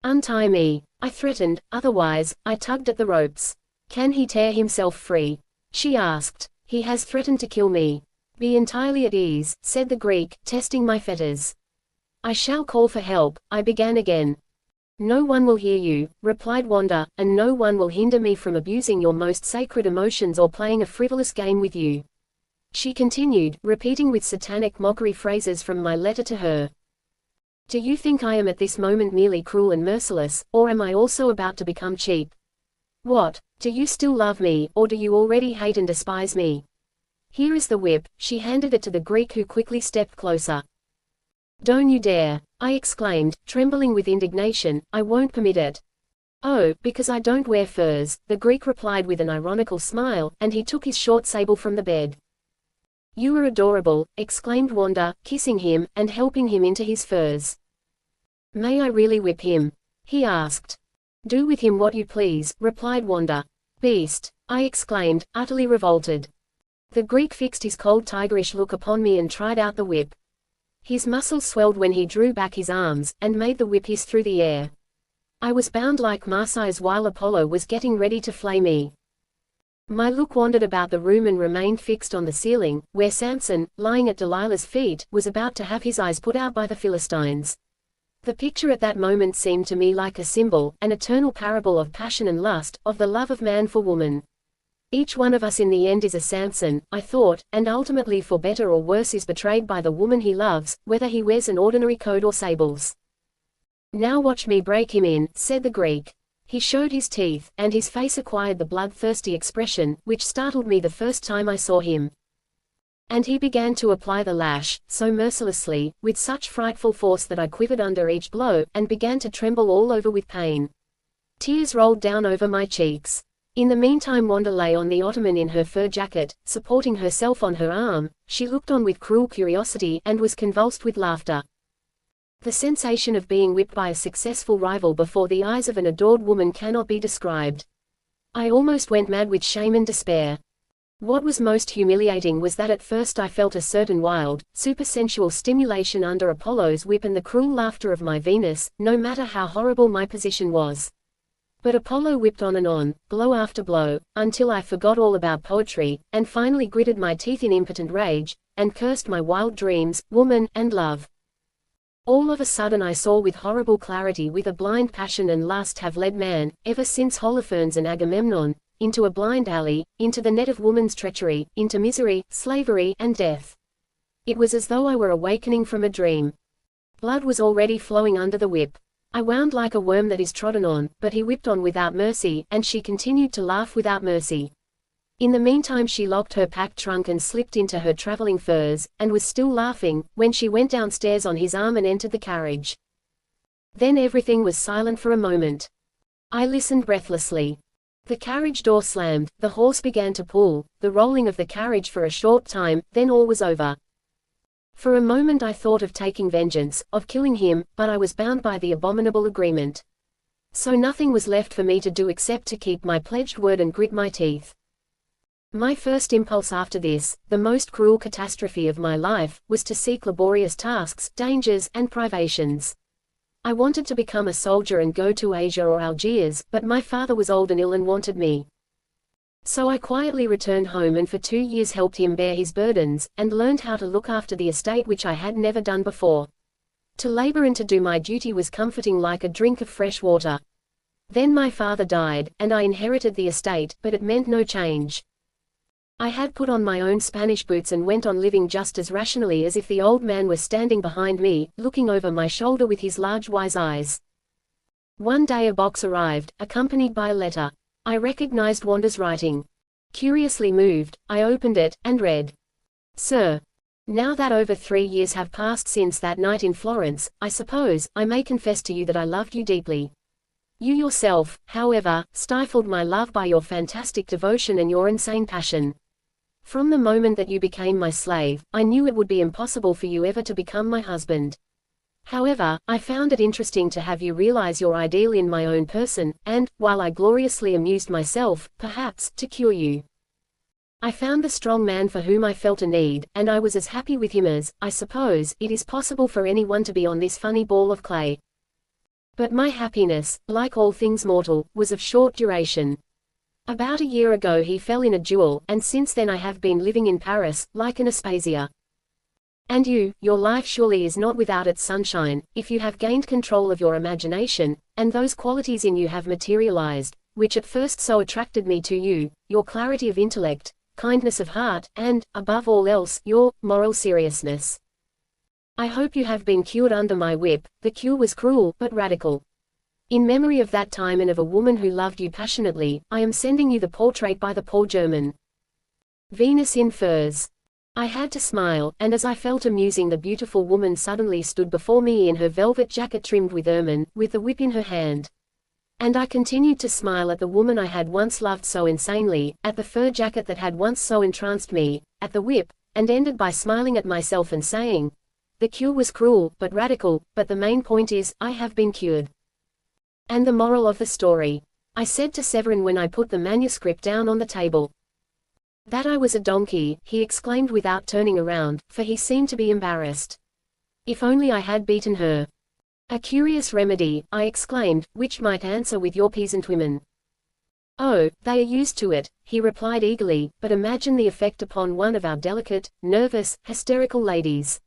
Untie me, I threatened, otherwise, I tugged at the ropes. Can he tear himself free? She asked. He has threatened to kill me. Be entirely at ease, said the Greek, testing my fetters. I shall call for help, I began again. No one will hear you, replied Wanda, and no one will hinder me from abusing your most sacred emotions or playing a frivolous game with you. She continued, repeating with satanic mockery phrases from my letter to her. Do you think I am at this moment merely cruel and merciless, or am I also about to become cheap? What, do you still love me, or do you already hate and despise me? Here is the whip, she handed it to the Greek who quickly stepped closer. Don't you dare, I exclaimed, trembling with indignation, I won't permit it. Oh, because I don't wear furs, the Greek replied with an ironical smile, and he took his short sable from the bed. You are adorable, exclaimed Wanda, kissing him, and helping him into his furs. May I really whip him? He asked. Do with him what you please, replied Wanda. Beast, I exclaimed, utterly revolted. The Greek fixed his cold tigerish look upon me and tried out the whip. His muscles swelled when he drew back his arms, and made the whip hiss through the air. I was bound like Marsyas while Apollo was getting ready to flay me. My look wandered about the room and remained fixed on the ceiling, where Samson, lying at Delilah's feet, was about to have his eyes put out by the Philistines. The picture at that moment seemed to me like a symbol, an eternal parable of passion and lust, of the love of man for woman. Each one of us in the end is a Samson, I thought, and ultimately for better or worse is betrayed by the woman he loves, whether he wears an ordinary coat or sables. Now watch me break him in, said the Greek. He showed his teeth, and his face acquired the bloodthirsty expression, which startled me the first time I saw him. And he began to apply the lash, so mercilessly, with such frightful force that I quivered under each blow, and began to tremble all over with pain. Tears rolled down over my cheeks. In the meantime Wanda lay on the ottoman in her fur jacket, supporting herself on her arm. She looked on with cruel curiosity, and was convulsed with laughter. The sensation of being whipped by a successful rival before the eyes of an adored woman cannot be described. I almost went mad with shame and despair. What was most humiliating was that at first I felt a certain wild, supersensual stimulation under Apollo's whip and the cruel laughter of my Venus, no matter how horrible my position was. But Apollo whipped on, blow after blow, until I forgot all about poetry, and finally gritted my teeth in impotent rage, and cursed my wild dreams, woman, and love. All of a sudden I saw with horrible clarity whither blind passion and lust have led man, ever since Holofernes and Agamemnon, into a blind alley, into the net of woman's treachery, into misery, slavery, and death. It was as though I were awakening from a dream. Blood was already flowing under the whip. I wound like a worm that is trodden on, but he whipped on without mercy, and she continued to laugh without mercy. In the meantime she locked her packed trunk and slipped into her traveling furs, and was still laughing, when she went downstairs on his arm and entered the carriage. Then everything was silent for a moment. I listened breathlessly. The carriage door slammed, the horse began to pull, the rolling of the carriage for a short time, then all was over. For a moment I thought of taking vengeance, of killing him, but I was bound by the abominable agreement. So nothing was left for me to do except to keep my pledged word and grit my teeth. My first impulse after this, the most cruel catastrophe of my life, was to seek laborious tasks, dangers, and privations. I wanted to become a soldier and go to Asia or Algiers, but my father was old and ill and wanted me. So I quietly returned home and for 2 years helped him bear his burdens, and learned how to look after the estate which I had never done before. To labor and to do my duty was comforting like a drink of fresh water. Then my father died, and I inherited the estate, but it meant no change. I had put on my own Spanish boots and went on living just as rationally as if the old man were standing behind me, looking over my shoulder with his large wise eyes. One day a box arrived, accompanied by a letter. I recognized Wanda's writing. Curiously moved, I opened it, and read. Sir. Now that over 3 years have passed since that night in Florence, I suppose, I may confess to you that I loved you deeply. You yourself, however, stifled my love by your fantastic devotion and your insane passion. From the moment that you became my slave, I knew it would be impossible for you ever to become my husband. However, I found it interesting to have you realize your ideal in my own person, and, while I gloriously amused myself, perhaps, to cure you. I found the strong man for whom I felt a need, and I was as happy with him as, I suppose, it is possible for anyone to be on this funny ball of clay. But my happiness, like all things mortal, was of short duration. About a year ago he fell in a duel, and since then I have been living in Paris, like an Aspasia. And your life surely is not without its sunshine, if you have gained control of your imagination, and those qualities in you have materialized, which at first so attracted me to you, your clarity of intellect, kindness of heart, and, above all else, your moral seriousness. I hope you have been cured under my whip. The cure was cruel, but radical. In memory of that time and of a woman who loved you passionately, I am sending you the portrait by the poor German. Venus in Furs. I had to smile, and as I felt amusing the beautiful woman suddenly stood before me in her velvet jacket trimmed with ermine, with the whip in her hand. And I continued to smile at the woman I had once loved so insanely, at the fur jacket that had once so entranced me, at the whip, and ended by smiling at myself and saying, the cure was cruel, but radical, but the main point is, I have been cured. And the moral of the story. I said to Severin when I put the manuscript down on the table. That I was a donkey, he exclaimed without turning around, for he seemed to be embarrassed. If only I had beaten her. A curious remedy, I exclaimed, which might answer with your peasant women. Oh, they are used to it, he replied eagerly, but imagine the effect upon one of our delicate, nervous, hysterical ladies.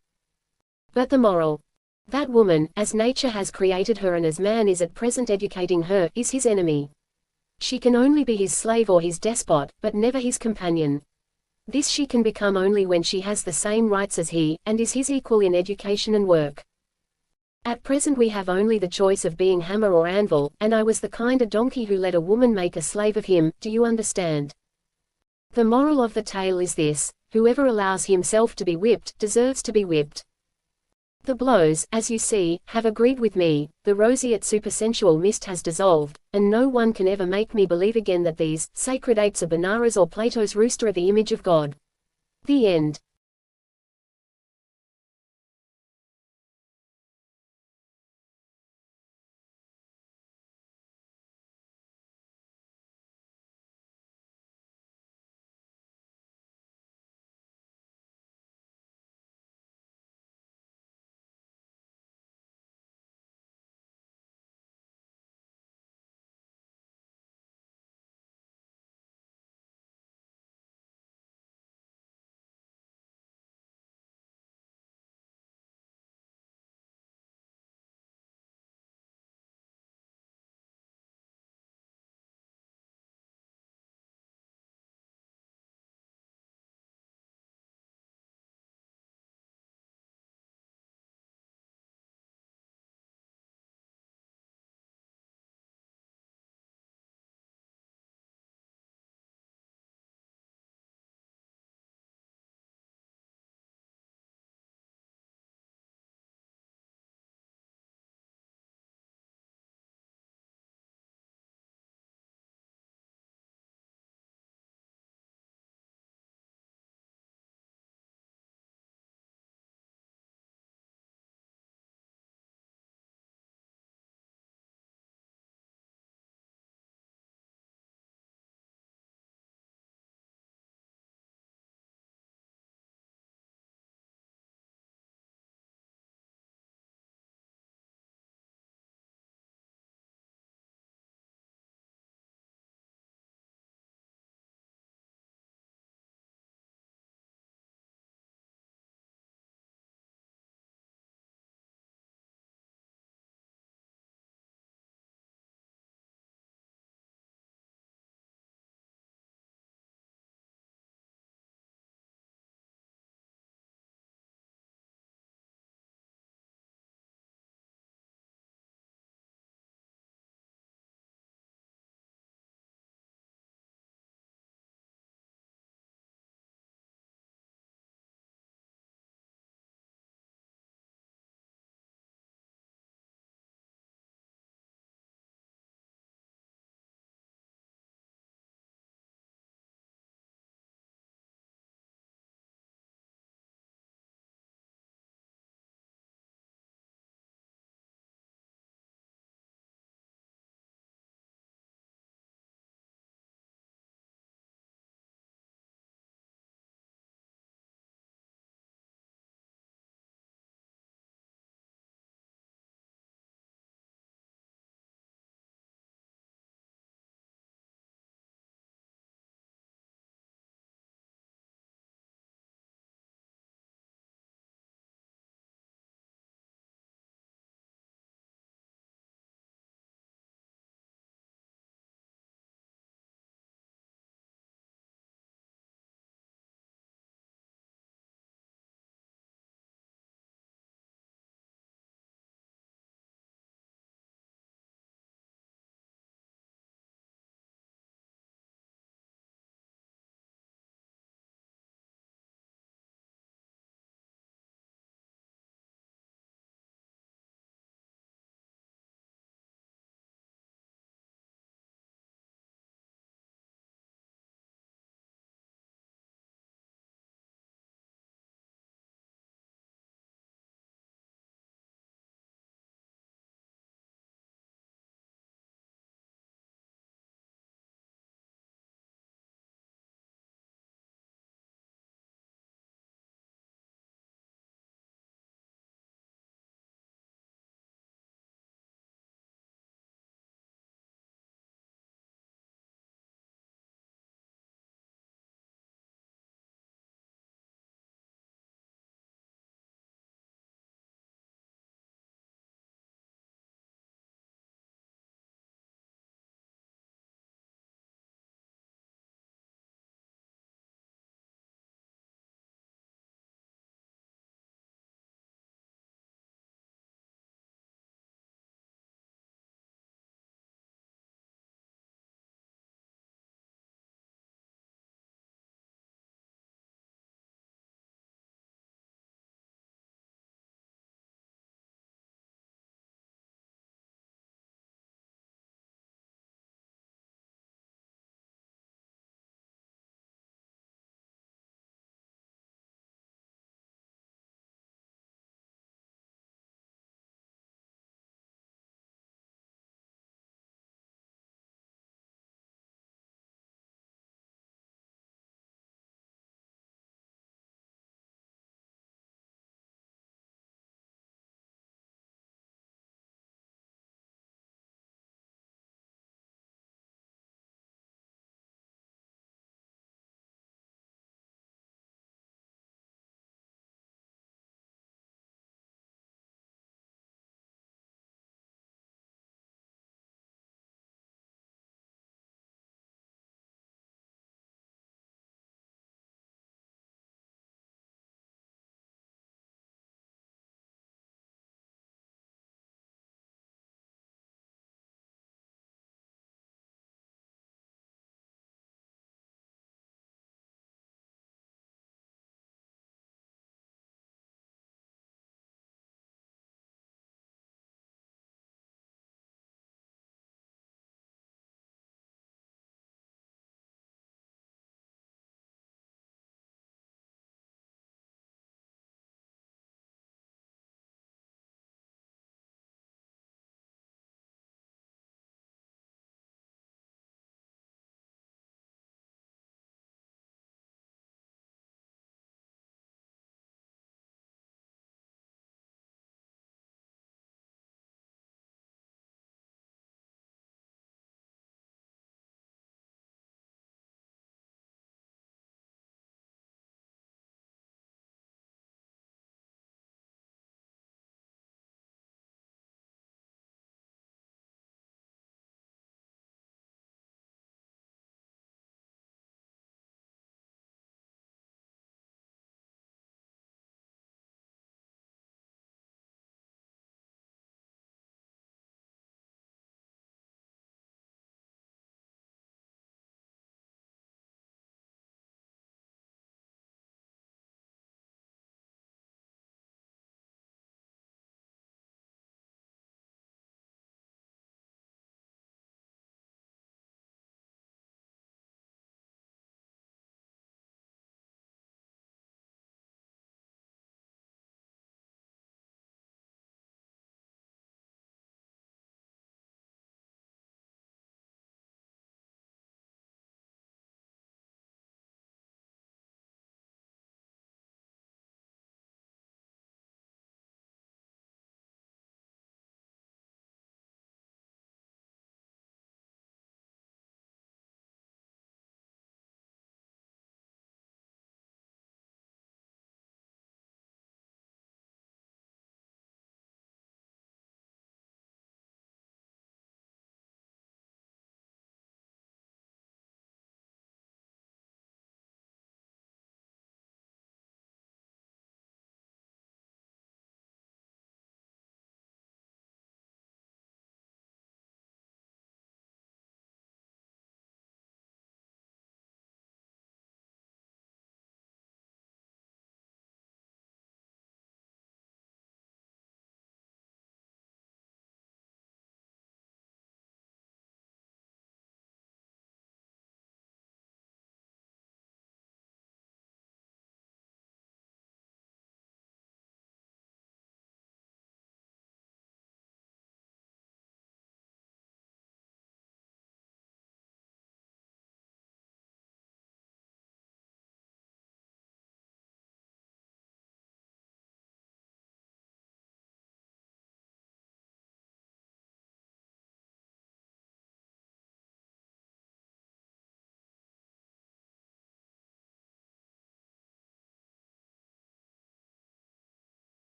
But the moral. That woman, as nature has created her and as man is at present educating her, is his enemy. She can only be his slave or his despot, but never his companion. This she can become only when she has the same rights as he, and is his equal in education and work. At present we have only the choice of being hammer or anvil, and I was the kind of donkey who let a woman make a slave of him, do you understand? The moral of the tale is this: whoever allows himself to be whipped, deserves to be whipped. The blows, as you see, have agreed with me, the roseate supersensual mist has dissolved, and no one can ever make me believe again that these sacred apes of Benares or Plato's rooster are the image of God. The end.